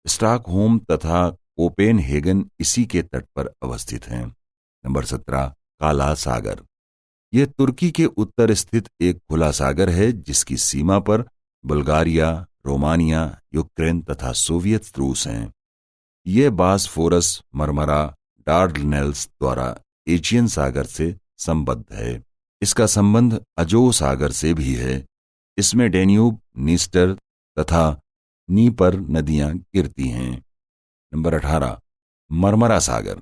A: स्टॉकहोम तथा कोपेनहेगन इसी के तट पर अवस्थित हैं। नंबर 17, काला सागर। यह तुर्की के उत्तर स्थित एक खुला सागर है जिसकी सीमा पर बुल्गारिया, रोमानिया, यूक्रेन तथा सोवियत रूस हैं। यह बासफोरस, मरमरा, डार्डनेल्स द्वारा एजियन सागर से संबद्ध है। इसका संबंध अजो सागर से भी है। इसमें डेन्यूब, नीस्टर तथा नीपर नदियां गिरती हैं। नंबर 18, मरमरा सागर।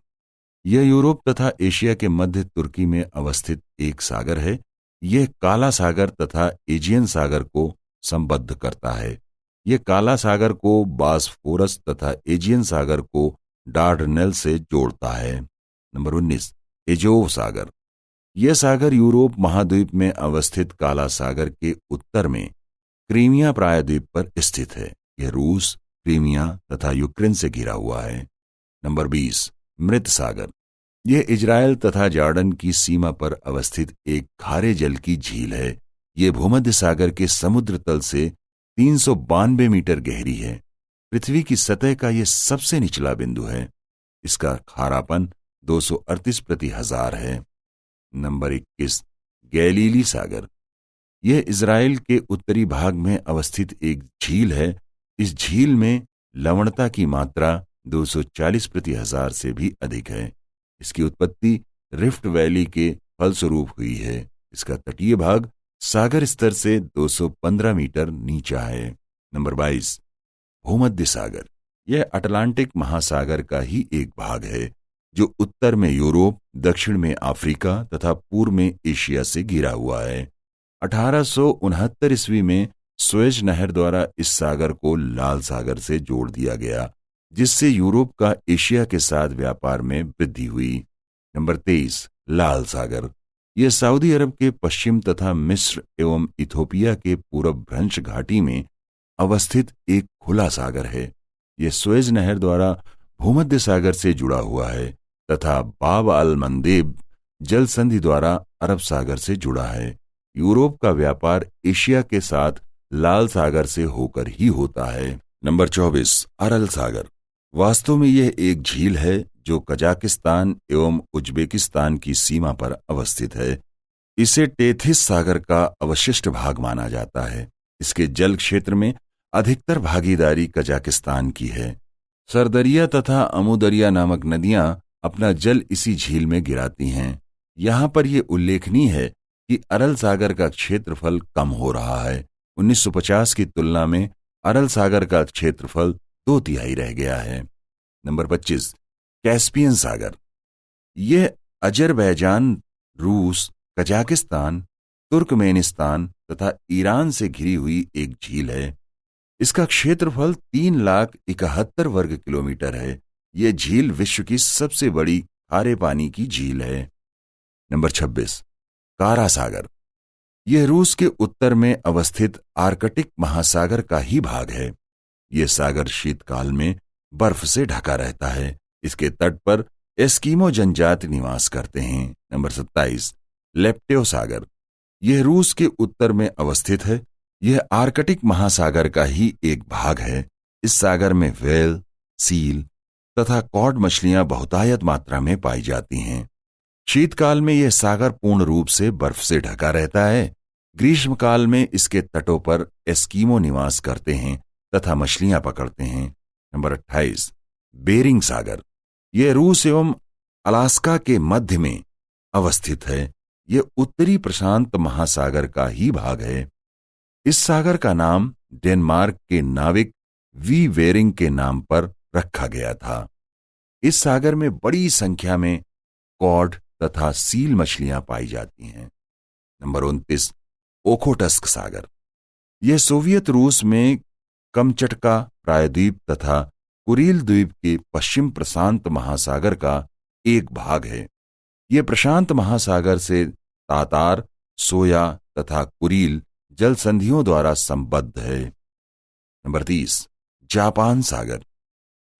A: यह यूरोप तथा एशिया के मध्य तुर्की में अवस्थित एक सागर है। यह काला सागर तथा एजियन सागर को संबद्ध करता है। यह काला सागर को बासफोरस तथा एजियन सागर को डार्डनेल से जोड़ता है। नंबर 19, एजोव सागर। यह सागर यूरोप महाद्वीप में अवस्थित काला सागर के उत्तर में क्रीमिया प्रायद्वीप पर स्थित है। यह रूस, क्रीमिया तथा यूक्रेन से घिरा हुआ है। नंबर 20, मृत सागर। यह इजराइल तथा जॉर्डन की सीमा पर अवस्थित एक खारे जल की झील है। यह भूमध्य सागर के समुद्र तल से 392 मीटर गहरी है। पृथ्वी की सतह का यह सबसे निचला बिंदु है। इसका खारापन 238 प्रति हजार है। नंबर 21, गैलीली सागर। यह इजराइल के उत्तरी भाग में अवस्थित एक झील है। इस झील में लवणता की मात्रा 240 प्रति हजार से भी अधिक है। इसकी उत्पत्ति रिफ्ट वैली के फलस्वरूप हुई है। इसका तटीय भाग सागर स्तर से 215 मीटर नीचा है। नंबर 22, भूमध्य सागर। यह अटलांटिक महासागर का ही एक भाग है जो उत्तर में यूरोप, दक्षिण में अफ्रीका तथा पूर्व में एशिया से घिरा हुआ है। 1869 ईस्वी में सुएज नहर द्वारा इस सागर को लाल सागर से जोड़ दिया गया, जिससे यूरोप का एशिया के साथ व्यापार में वृद्धि हुई। नंबर 23, लाल सागर। यह सऊदी अरब के पश्चिम तथा मिस्र एवं इथोपिया के पूर्व भ्रंश घाटी में अवस्थित एक खुला सागर है। यह सुएज नहर द्वारा भूमध्य सागर से जुड़ा हुआ है तथा बाब अल मंदेब जल संधि द्वारा अरब सागर से जुड़ा है। यूरोप का व्यापार एशिया के साथ लाल सागर से होकर ही होता है। नंबर 24, अरल सागर। वास्तव में यह एक झील है जो कजाकिस्तान एवं उज्बेकिस्तान की सीमा पर अवस्थित है। इसे टेथिस सागर का अवशिष्ट भाग माना जाता है। इसके जल क्षेत्र में अधिकतर भागीदारी कजाकिस्तान की है। सरदरिया तथा अमुदरिया नामक नदियां अपना जल इसी झील में गिराती हैं। यहां पर यह उल्लेखनीय है कि अरल सागर का क्षेत्रफल कम हो रहा है। 1950 की तुलना में अरल सागर का क्षेत्रफल 2/3 रह गया है। नंबर 25, कैस्पियन सागर। यह अजरबैजान, रूस, कजाकिस्तान, तुर्कमेनिस्तान तथा ईरान से घिरी हुई एक झील है। इसका क्षेत्रफल 3,71,000 वर्ग किलोमीटर है। यह झील विश्व की सबसे बड़ी खारे पानी की झील है। नंबर 26, कारा सागर। यह रूस के उत्तर में अवस्थित आर्कटिक महासागर का ही भाग है। ये सागर शीतकाल में बर्फ से ढका रहता है। इसके तट पर एस्किमो जनजाति निवास करते हैं। नंबर 27, लेप्टेव सागर। यह रूस के उत्तर में अवस्थित है। यह आर्कटिक महासागर का ही एक भाग है। इस सागर में व्हेल, सील तथा कॉड मछलियां बहुतायत मात्रा में पाई जाती हैं। शीतकाल में यह सागर पूर्ण रूप से बर्फ से ढका रहता है। ग्रीष्मकाल में इसके तटों पर एस्किमो निवास करते हैं तथा मछलियां पकड़ते हैं। नंबर 28, बेरिंग सागर। यह रूस एवं अलास्का के मध्य में अवस्थित है। यह उत्तरी प्रशांत महासागर का ही भाग है। इस सागर का नाम डेनमार्क के नाविक वी वेरिंग के नाम पर रखा गया था। इस सागर में बड़ी संख्या में कॉड तथा सील मछलियां पाई जाती हैं। नंबर 29, ओखोटस्क सागर। यह सोवियत रूस में कमचटका प्रायद्वीप तथा कुरिल द्वीप के पश्चिम प्रशांत महासागर का एक भाग है। यह प्रशांत महासागर से तातार, सोया तथा कुरिल जल संधियों द्वारा संबद्ध है। नंबर 30, जापान सागर।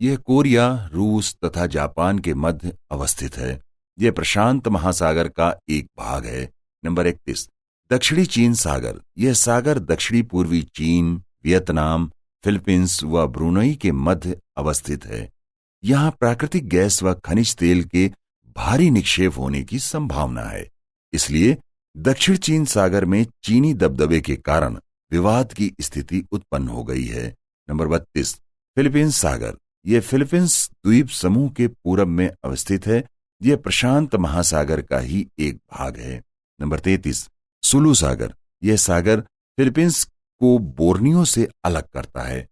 A: यह कोरिया, रूस तथा जापान के मध्य अवस्थित है। यह प्रशांत महासागर का एक भाग है। नंबर 31, दक्षिणी चीन सागर। यह सागर दक्षिणी पूर्वी चीन, वियतनाम, फिलीपींस व ब्रुनई के मध्य अवस्थित है। यहां प्राकृतिक गैस व खनिज तेल के भारी निक्षेप होने की संभावना है। इसलिए दक्षिण चीन सागर में चीनी दबदबे के कारण विवाद की स्थिति उत्पन्न हो गई है। नंबर 32, फिलीपींस सागर। यह फिलीपींस द्वीप समूह के पूरब में अवस्थित है। यह प्रशांत महासागर का ही एक भाग है। नंबर 33, सुलू सागर। यह सागर फिलीपींस को बोर्नियो से अलग करता है।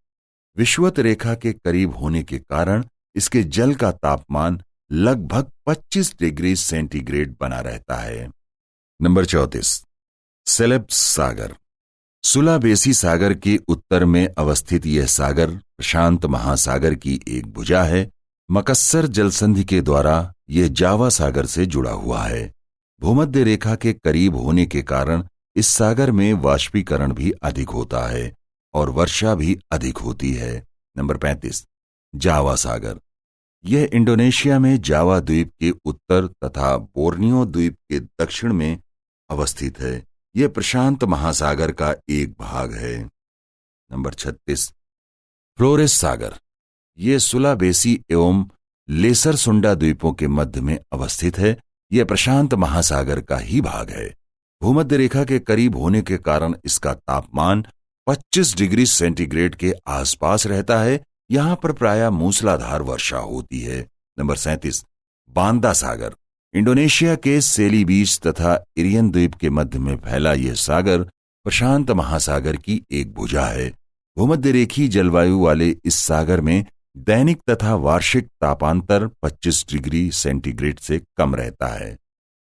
A: विषुवत रेखा के करीब होने के कारण इसके जल का तापमान लगभग 25 डिग्री सेंटीग्रेड बना रहता है। नंबर 34, सेलेब्स सागर। सुलावेसी सागर के उत्तर में अवस्थित यह सागर प्रशांत महासागर की एक भुजा है। मकस्सर जलसंधि के द्वारा यह जावा सागर से जुड़ा हुआ है। भूमध्य रेखा के करीब होने के कारण इस सागर में वाष्पीकरण भी अधिक होता है और वर्षा भी अधिक होती है। नंबर 35, जावा सागर। यह इंडोनेशिया में जावा द्वीप के उत्तर तथा बोर्नियो द्वीप के दक्षिण में अवस्थित है। यह प्रशांत महासागर का एक भाग है। नंबर 36, फ्लोरेस सागर। यह सुलावेसी एवं लेसर सुंडा द्वीपों के मध्य में अवस्थित है। यह प्रशांत महासागर का ही भाग है। भूमध्य रेखा के करीब होने के कारण इसका तापमान 25 डिग्री सेंटीग्रेड के आसपास रहता है। यहां पर प्रायः मूसलाधार वर्षा होती है। नंबर 37, बांदा सागर। इंडोनेशिया के सेली बीच तथा इरियन द्वीप के मध्य में फैला यह सागर प्रशांत महासागर की एक भुजा है। भूमध्य रेखीय जलवायु वाले इस सागर में दैनिक तथा वार्षिक तापांतर 25 डिग्री सेंटीग्रेड से कम रहता है।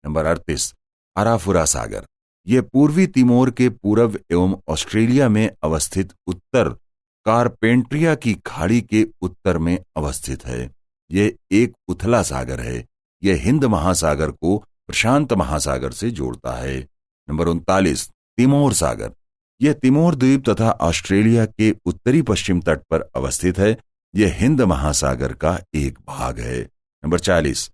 A: नंबर 38, अराफुरा सागर। यह पूर्वी तिमोर के पूर्व एवं ऑस्ट्रेलिया में अवस्थित उत्तर कारपेंट्रिया की खाड़ी के उत्तर में अवस्थित है। यह एक उथला सागर है। यह हिंद महासागर को प्रशांत महासागर से जोड़ता है। नंबर 39, तिमोर सागर। यह तिमोर द्वीप तथा ऑस्ट्रेलिया के उत्तरी पश्चिम तट पर अवस्थित है। यह हिंद महासागर का एक भाग है। नंबर 40,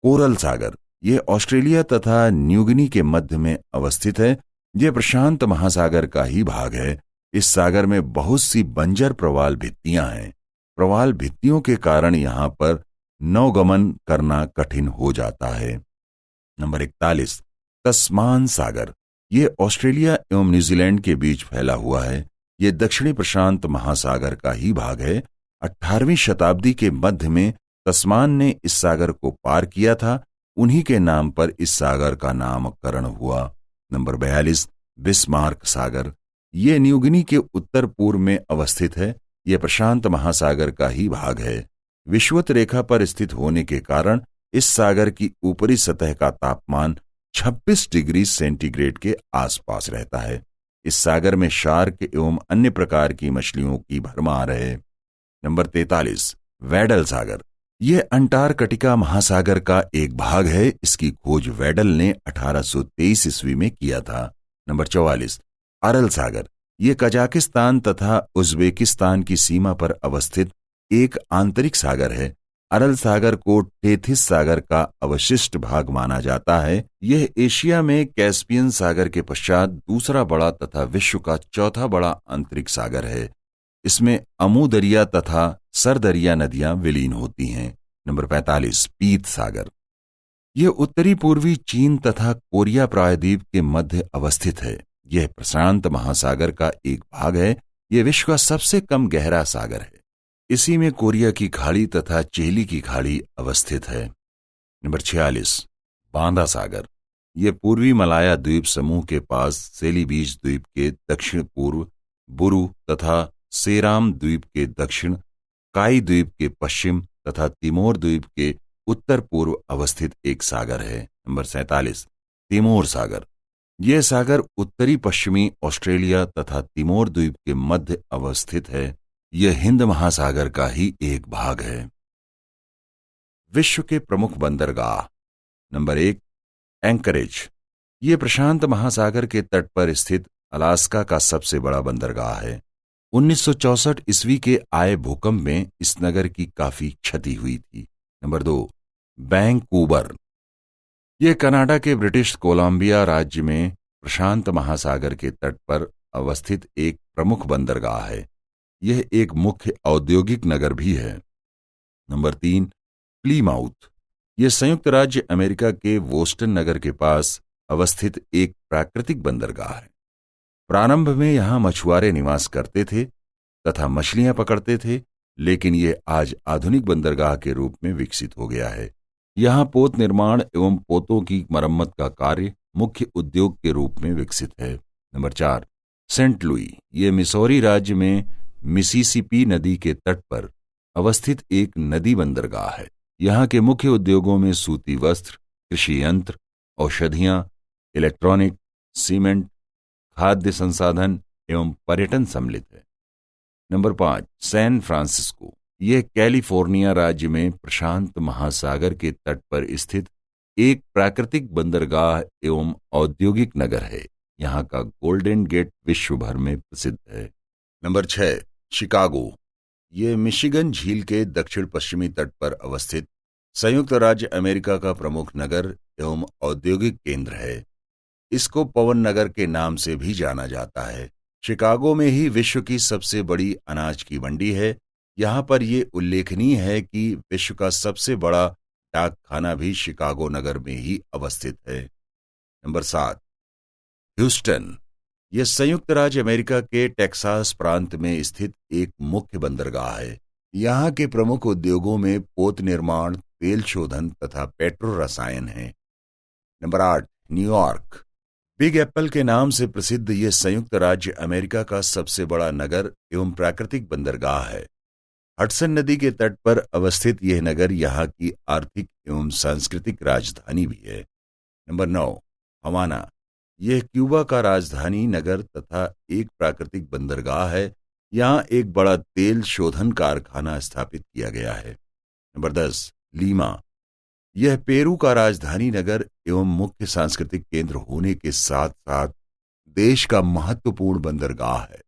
A: कोरल सागर। यह ऑस्ट्रेलिया तथा न्यूगिनी के मध्य में अवस्थित है। यह प्रशांत महासागर का ही भाग है। इस सागर में बहुत सी बंजर प्रवाल भित्तियां हैं। प्रवाल भित्तियों के कारण यहां पर नौगमन करना कठिन हो जाता है। नंबर 41, तस्मान सागर। यह ऑस्ट्रेलिया एवं न्यूजीलैंड के बीच फैला हुआ है। यह दक्षिणी प्रशांत महासागर का ही भाग है। 18वीं शताब्दी के मध्य में तस्मान ने इस सागर को पार किया था। उन्हीं के नाम पर इस सागर का नामकरण हुआ। नंबर 42, बिस्मार्क सागर। यह न्यूगिनी के उत्तर पूर्व में अवस्थित है। यह प्रशांत महासागर का ही भाग है। विषुवत रेखा पर स्थित होने के कारण इस सागर की ऊपरी सतह का तापमान 26 डिग्री सेंटीग्रेड के आसपास रहता है। इस सागर में शार्क एवं अन्य प्रकार की मछलियों की भरमार है। नंबर 43, वेडल सागर। यह अंटार्कटिका महासागर का एक भाग है। इसकी खोज वेडल ने 1823 ईस्वी में किया था। नंबर 44, अरल सागर। ये कजाकिस्तान तथा उज़्बेकिस्तान की सीमा पर अवस्थित एक आंतरिक सागर है। अरल सागर को टेथिस सागर का अवशिष्ट भाग माना जाता है। यह एशिया में कैस्पियन सागर के पश्चात दूसरा बड़ा तथा विश्व का चौथा बड़ा आंतरिक सागर है। इसमें अमू दरिया तथा सरदरिया नदियां विलीन होती हैं। नंबर 45, पीत सागर। यह उत्तरी पूर्वी चीन तथा कोरिया प्रायद्वीप के मध्य अवस्थित है। यह प्रशांत महासागर का एक भाग है। यह विश्व का सबसे कम गहरा सागर है। इसी में कोरिया की खाड़ी तथा चेहली की खाड़ी अवस्थित है। नंबर 46, बांदा सागर। यह पूर्वी मलाया द्वीप समूह के पास सेली बीच द्वीप के दक्षिण पूर्व, बुरु तथा सेराम द्वीप के दक्षिण, काई द्वीप के पश्चिम तथा तिमोर द्वीप के उत्तर पूर्व अवस्थित एक सागर है। नंबर 47, तिमोर सागर। यह सागर उत्तरी पश्चिमी ऑस्ट्रेलिया तथा तिमोर द्वीप के मध्य अवस्थित है। यह हिंद महासागर का ही एक भाग है। विश्व के प्रमुख बंदरगाह। Number 1, Anchorage. यह प्रशांत महासागर के तट पर स्थित अलास्का का सबसे बड़ा बंदरगाह है। 1964 ईस्वी के आए भूकंप में इस नगर की काफी क्षति हुई थी। Number 2, Vancouver. यह कनाडा के ब्रिटिश कोलंबिया राज्य में प्रशांत महासागर के तट पर अवस्थित एक प्रमुख बंदरगाह है। यह एक मुख्य औद्योगिक नगर भी है। नंबर 3, प्लीमाउथ। यह संयुक्त राज्य अमेरिका के बोस्टन नगर के पास अवस्थित एक प्राकृतिक बंदरगाह है। प्रारंभ में यहां मछुआरे निवास करते थे तथा मछलियां पकड़ते थे, लेकिन यह आज आधुनिक बंदरगाह के रूप में विकसित हो गया है। यहां पोत निर्माण एवं पोतों की मरम्मत का कार्य मुख्य उद्योग के रूप में विकसित है। Number 4, Saint Louis. यह मिसौरी राज्य में मिसिसिपी नदी के तट पर अवस्थित एक नदी बंदरगाह है। यहाँ के मुख्य उद्योगों में सूती वस्त्र, कृषि यंत्र, औषधियां, इलेक्ट्रॉनिक, सीमेंट, खाद्य संसाधन एवं पर्यटन सम्मिलित है। Number 5, San Francisco. यह कैलिफोर्निया राज्य में प्रशांत महासागर के तट पर स्थित एक प्राकृतिक बंदरगाह एवं औद्योगिक नगर है। यहाँ का गोल्डन गेट विश्व भर में प्रसिद्ध है। Number 6, Chicago. यह मिशिगन झील के दक्षिण पश्चिमी तट पर अवस्थित संयुक्त राज्य अमेरिका का प्रमुख नगर एवं औद्योगिक केंद्र है। इसको पवन नगर के नाम से भी जाना जाता है। शिकागो में ही विश्व की सबसे बड़ी अनाज की मंडी है। यहाँ पर यह उल्लेखनीय है कि विश्व का सबसे बड़ा डाक खाना भी शिकागो नगर में ही अवस्थित है। Number 7, Houston. यह संयुक्त राज्य अमेरिका के टेक्सास प्रांत में स्थित एक मुख्य बंदरगाह है। यहाँ के प्रमुख उद्योगों में पोत निर्माण, तेल शोधन तथा पेट्रो रसायन है। Number 8, New York. बिग एप्पल के नाम से प्रसिद्ध यह संयुक्त राज्य अमेरिका का सबसे बड़ा नगर एवं प्राकृतिक बंदरगाह है। हडसन नदी के तट पर अवस्थित यह नगर यहाँ की आर्थिक एवं सांस्कृतिक राजधानी भी है। नंबर 9, हवाना। यह क्यूबा का राजधानी नगर तथा एक प्राकृतिक बंदरगाह है। यहाँ एक बड़ा तेल शोधन कारखाना स्थापित किया गया है। Number 10, Lima. यह पेरू का राजधानी नगर एवं मुख्य सांस्कृतिक केंद्र होने के साथ साथ देश का महत्वपूर्ण बंदरगाह है।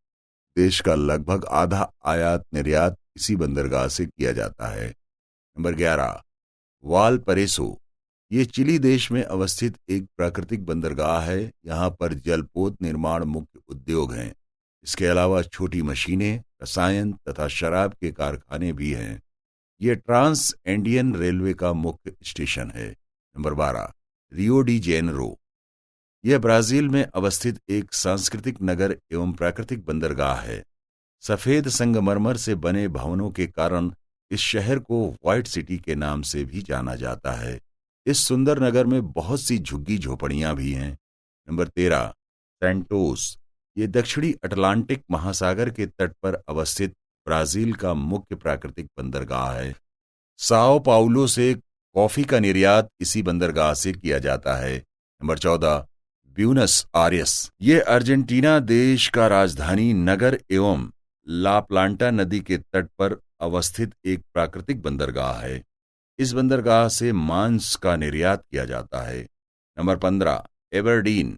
A: देश का लगभग आधा आयात निर्यात इसी बंदरगाह से किया जाता है। नंबर 11, वालपरेसो। ये चिली देश में अवस्थित एक प्राकृतिक बंदरगाह है। यहाँ पर जलपोत निर्माण मुख्य उद्योग हैं। इसके अलावा छोटी मशीनें, रसायन तथा शराब के कारखाने भी हैं। ये ट्रांस एंडियन रेलवे का मुख्य स्टेशन है। Number 12, Rio de Janeiro. यह ब्राजील में अवस्थित एक सांस्कृतिक नगर एवं प्राकृतिक बंदरगाह है। सफेद संगमरमर से बने भवनों के कारण इस शहर को व्हाइट सिटी के नाम से भी जाना जाता है। इस सुंदर नगर में बहुत सी झुग्गी झोपड़ियां भी हैं। Number 13, Santos. ये दक्षिणी अटलांटिक महासागर के तट पर अवस्थित ब्राजील का मुख्य प्राकृतिक बंदरगाह है। साओ पाउलो से कॉफी का निर्यात इसी बंदरगाह से किया जाता है। Number 14, Buenos Aires. ये अर्जेंटीना देश का राजधानी नगर एवं ला प्लांटा नदी के तट पर अवस्थित एक प्राकृतिक बंदरगाह है। इस बंदरगाह से मांस का निर्यात किया जाता है। Number 15, Aberdeen.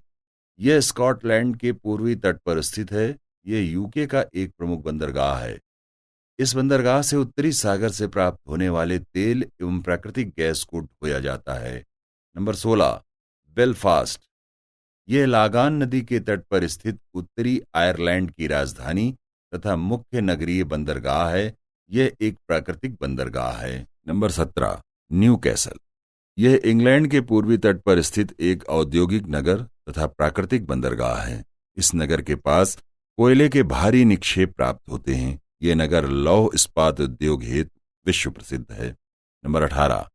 A: यह स्कॉटलैंड के पूर्वी तट पर स्थित है। ये यूके का एक प्रमुख बंदरगाह है। इस बंदरगाह से उत्तरी सागर से प्राप्त होने वाले तेल एवं प्राकृतिक गैस को ढोया जाता है। Number 16, Belfast. यह लागान नदी के तट पर स्थित उत्तरी आयरलैंड की राजधानी तथा मुख्य नगरीय बंदरगाह है। यह एक प्राकृतिक बंदरगाह है। Number 17, new castle. यह इंग्लैंड के पूर्वी तट पर स्थित एक औद्योगिक नगर तथा प्राकृतिक बंदरगाह है। इस नगर के पास कोयले के भारी निक्षेप प्राप्त होते हैं। यह नगर लौह इस्पात उद्योग हेतु विश्व प्रसिद्ध है। Number 18,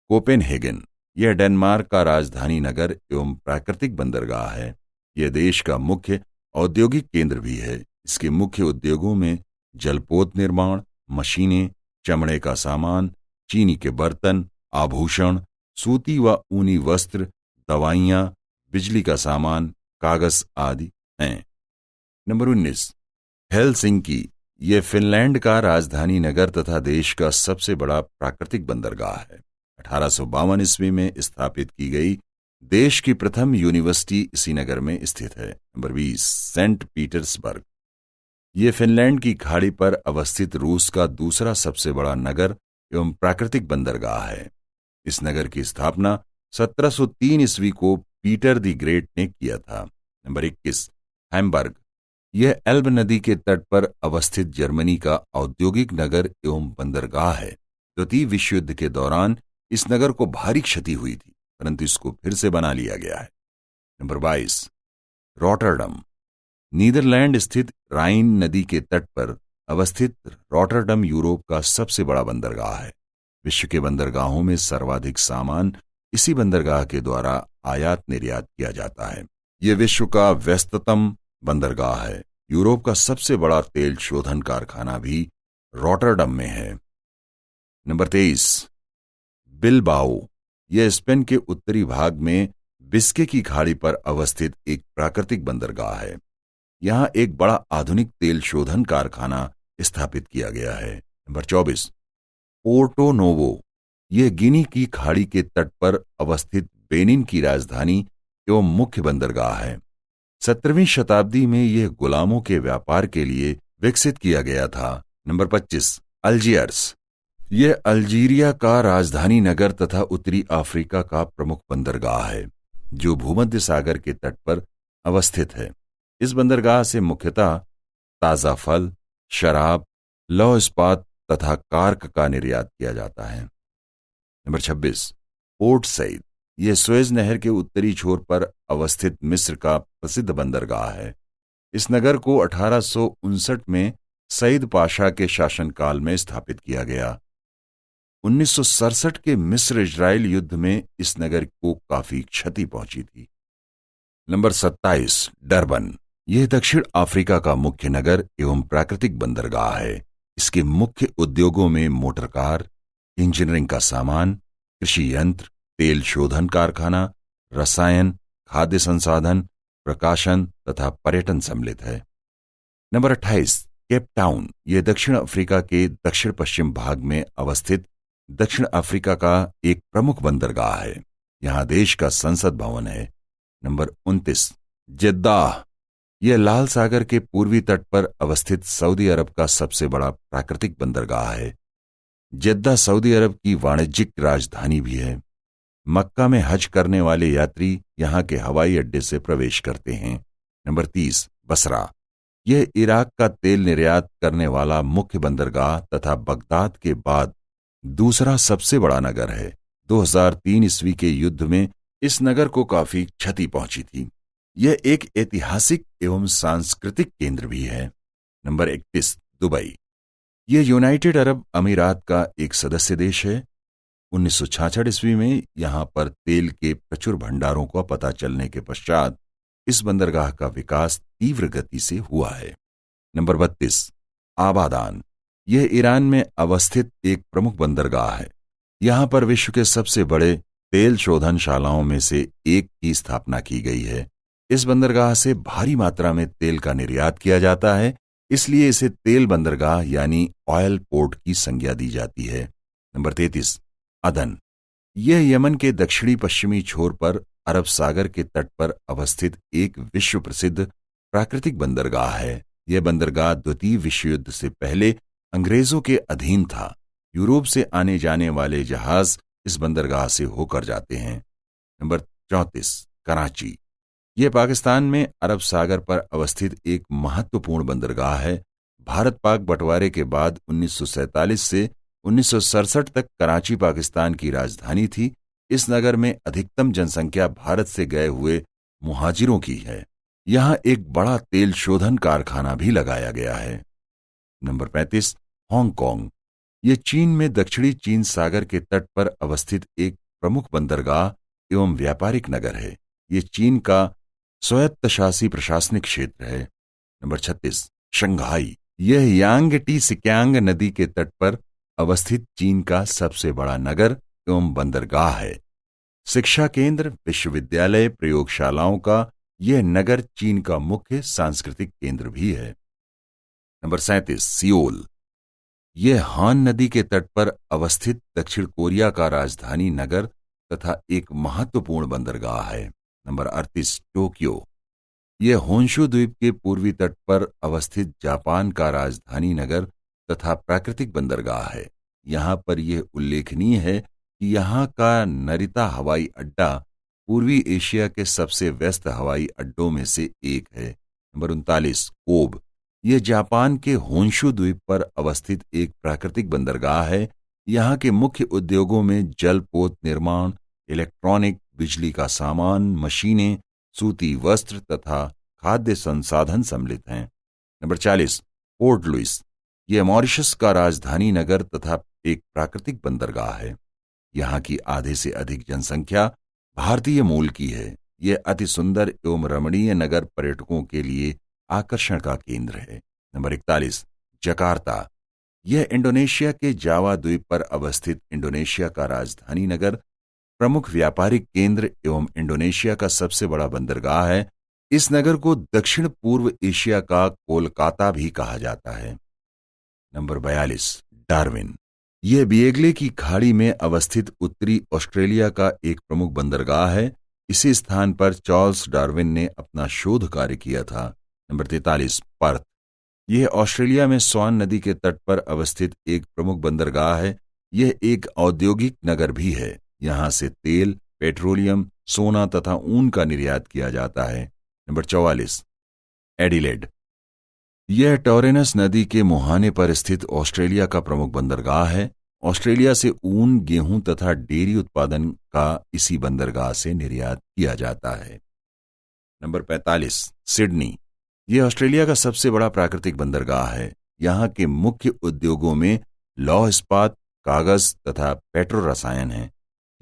A: Copenhagen. यह डेनमार्क का राजधानी नगर एवं प्राकृतिक बंदरगाह है। यह देश का मुख्य औद्योगिक केंद्र भी है। इसके मुख्य उद्योगों में जलपोत निर्माण, मशीनें, चमड़े का सामान, चीनी के बर्तन, आभूषण, सूती व ऊनी वस्त्र, दवाइयां, बिजली का सामान, कागज आदि हैं। Number 19, Helsinki. यह फिनलैंड का राजधानी नगर तथा देश का सबसे बड़ा प्राकृतिक बंदरगाह है। 1852 ईस्वी में स्थापित की गई देश की प्रथम यूनिवर्सिटी इसी नगर में स्थित है। Number 20, Saint Petersburg. यह फिनलैंड की खाड़ी पर अवस्थित रूस का दूसरा सबसे बड़ा नगर एवं प्राकृतिक बंदरगाह है। इस नगर की स्थापना 1703 ईस्वी को पीटर द ग्रेट ने किया था। Number 21, Hamburg. यह एल्ब नदी के तट पर अवस्थित जर्मनी का औद्योगिक नगर एवं बंदरगाह है। द्वितीय विश्व युद्ध के दौरान इस नगर को भारी क्षति हुई थी, परंतु इसको फिर से बना लिया गया है। Number 22, Rotterdam. नीदरलैंड स्थित राइन नदी के तट पर अवस्थित रॉटरडम यूरोप का सबसे बड़ा बंदरगाह है। विश्व के बंदरगाहों में सर्वाधिक सामान इसी बंदरगाह के द्वारा आयात निर्यात किया जाता है। यह विश्व का व्यस्ततम बंदरगाह है। यूरोप का सबसे बड़ा तेल शोधन कारखाना भी रॉटरडम में है। Number 23, Bilbao. यह स्पेन के उत्तरी भाग में बिस्के की खाड़ी पर अवस्थित एक प्राकृतिक बंदरगाह है। यहां एक बड़ा आधुनिक तेल शोधन कारखाना स्थापित किया गया है। Number 24, Porto Novo. यह गिनी की खाड़ी के तट पर अवस्थित बेनिन की राजधानी एवं मुख्य बंदरगाह है। 17वीं शताब्दी में यह गुलामों के व्यापार के लिए विकसित किया गया था। Number 25, Algiers. यह अल्जीरिया का राजधानी नगर तथा उत्तरी अफ्रीका का प्रमुख बंदरगाह है, जो भूमध्य सागर के तट पर अवस्थित है। इस बंदरगाह से मुख्यतः ताजा फल, शराब, लौह इस्पात तथा कार्क का निर्यात किया जाता है। Number 26, Port Said. यह सुएज नहर के उत्तरी छोर पर अवस्थित मिस्र का प्रसिद्ध बंदरगाह है। इस नगर को 1859 में सईद पाशा के शासनकाल में स्थापित किया गया। 1967 के मिस्र इजराइल युद्ध में इस नगर को काफी क्षति पहुंची थी। Number 27, Durban. यह दक्षिण अफ्रीका का मुख्य नगर एवं प्राकृतिक बंदरगाह है। इसके मुख्य उद्योगों में मोटर कार, इंजीनियरिंग का सामान, कृषि यंत्र, तेल शोधन कारखाना, रसायन, खाद्य संसाधन, प्रकाशन तथा पर्यटन सम्मिलित है। Number 28, Cape Town. यह दक्षिण अफ्रीका के दक्षिण पश्चिम भाग में अवस्थित दक्षिण अफ्रीका का एक प्रमुख बंदरगाह है। यहां देश का संसद भवन है। Number 29, Jeddah. यह लाल सागर के पूर्वी तट पर अवस्थित सऊदी अरब का सबसे बड़ा प्राकृतिक बंदरगाह है। जेद्दा सऊदी अरब की वाणिज्यिक राजधानी भी है। मक्का में हज करने वाले यात्री यहां के हवाई अड्डे से प्रवेश करते हैं। नंबर 30, बसरा। यह इराक का तेल निर्यात करने वाला मुख्य बंदरगाह तथा बगदाद के बाद दूसरा सबसे बड़ा नगर है। 2003 ईस्वी के युद्ध में इस नगर को काफी क्षति पहुंची थी। यह एक ऐतिहासिक एवं सांस्कृतिक केंद्र भी है। Number 31, Dubai. यह यूनाइटेड अरब अमीरात का एक सदस्य देश है। 1966 ईस्वी में यहां पर तेल के प्रचुर भंडारों का पता चलने के पश्चात इस बंदरगाह का विकास तीव्र गति से हुआ है। नंबर 32, आबादान। यह ईरान में अवस्थित एक प्रमुख बंदरगाह है। यहां पर विश्व के सबसे बड़े तेल शोधनशालाओं में से एक की स्थापना की गई है। इस बंदरगाह से भारी मात्रा में तेल का निर्यात किया जाता है, इसलिए इसे तेल बंदरगाह यानी ऑयल पोर्ट की संज्ञा दी जाती है। नंबर 33, अदन। यह यमन के दक्षिणी पश्चिमी छोर पर अरब सागर के तट पर अवस्थित एक विश्व प्रसिद्ध प्राकृतिक बंदरगाह है। यह बंदरगाह द्वितीय विश्व युद्ध से पहले अंग्रेजों के अधीन था। यूरोप से आने जाने वाले जहाज इस बंदरगाह से होकर जाते हैं। नंबर 34, कराची। यह पाकिस्तान में अरब सागर पर अवस्थित एक महत्वपूर्ण बंदरगाह है। भारत पाक बंटवारे के बाद 1947 से 1967 तक कराची पाकिस्तान की राजधानी थी। इस नगर में अधिकतम जनसंख्या भारत से गए हुए मुहाजिरों की है। यहाँ एक बड़ा तेल शोधन कारखाना भी लगाया गया है। Number 35, Hong Kong. यह चीन में दक्षिणी चीन सागर के तट पर अवस्थित एक प्रमुख बंदरगाह एवं व्यापारिक नगर है। यह चीन का स्वायत्तशासी प्रशासनिक क्षेत्र है। Number 36, Shanghai. यह यांगटी सिक्यांग नदी के तट पर अवस्थित चीन का सबसे बड़ा नगर एवं बंदरगाह है। शिक्षा केंद्र, विश्वविद्यालय, प्रयोगशालाओं का यह नगर चीन का मुख्य सांस्कृतिक केंद्र भी है। Number 37, Seoul. यह हान नदी के तट पर अवस्थित दक्षिण कोरिया का राजधानी नगर तथा एक महत्वपूर्ण बंदरगाह है। Number 38, Tokyo. यह होन्शु द्वीप के पूर्वी तट पर अवस्थित जापान का राजधानी नगर तथा प्राकृतिक बंदरगाह है। यहाँ पर यह उल्लेखनीय है कि यहाँ का नरिता हवाई अड्डा पूर्वी एशिया के सबसे व्यस्त हवाई अड्डों में से एक है। नंबर 39, कोब। यह जापान के होन्शु द्वीप पर अवस्थित एक प्राकृतिक बंदरगाह है। यहाँ के मुख्य उद्योगों में जलपोत निर्माण, इलेक्ट्रॉनिक, बिजली का सामान, मशीनें, सूती वस्त्र तथा खाद्य संसाधन सम्मिलित हैं। Number 40, Port Louis. यह मॉरिशस का राजधानी नगर तथा एक प्राकृतिक बंदरगाह है। यहाँ की आधे से अधिक जनसंख्या भारतीय मूल की है। यह अति सुंदर एवं रमणीय नगर पर्यटकों के लिए आकर्षण का केंद्र है। Number 41, Jakarta. यह इंडोनेशिया के जावा द्वीप पर अवस्थित इंडोनेशिया का राजधानी नगर, प्रमुख व्यापारिक केंद्र एवं इंडोनेशिया का सबसे बड़ा बंदरगाह है। इस नगर को दक्षिण पूर्व एशिया का कोलकाता भी कहा जाता है। Number 42, Darwin. यह बिएगले की खाड़ी में अवस्थित उत्तरी ऑस्ट्रेलिया का एक प्रमुख बंदरगाह है। इसी स्थान पर चार्ल्स डार्विन ने अपना शोध कार्य किया था। Number 43, Perth. यह ऑस्ट्रेलिया में स्वान नदी के तट पर अवस्थित एक प्रमुख बंदरगाह है। यह एक औद्योगिक नगर भी है। यहाँ से तेल, पेट्रोलियम, सोना तथा ऊन का निर्यात किया जाता है। Number 44, Adelaide. यह टॉरेनस नदी के मुहाने पर स्थित ऑस्ट्रेलिया का प्रमुख बंदरगाह है। ऑस्ट्रेलिया से ऊन, गेहूं तथा डेयरी उत्पादन का इसी बंदरगाह से निर्यात किया जाता है। Number 45, Sydney. यह ऑस्ट्रेलिया का सबसे बड़ा प्राकृतिक बंदरगाह है। यहाँ के मुख्य उद्योगों में लौह इस्पात, कागज तथा पेट्रो रसायन है।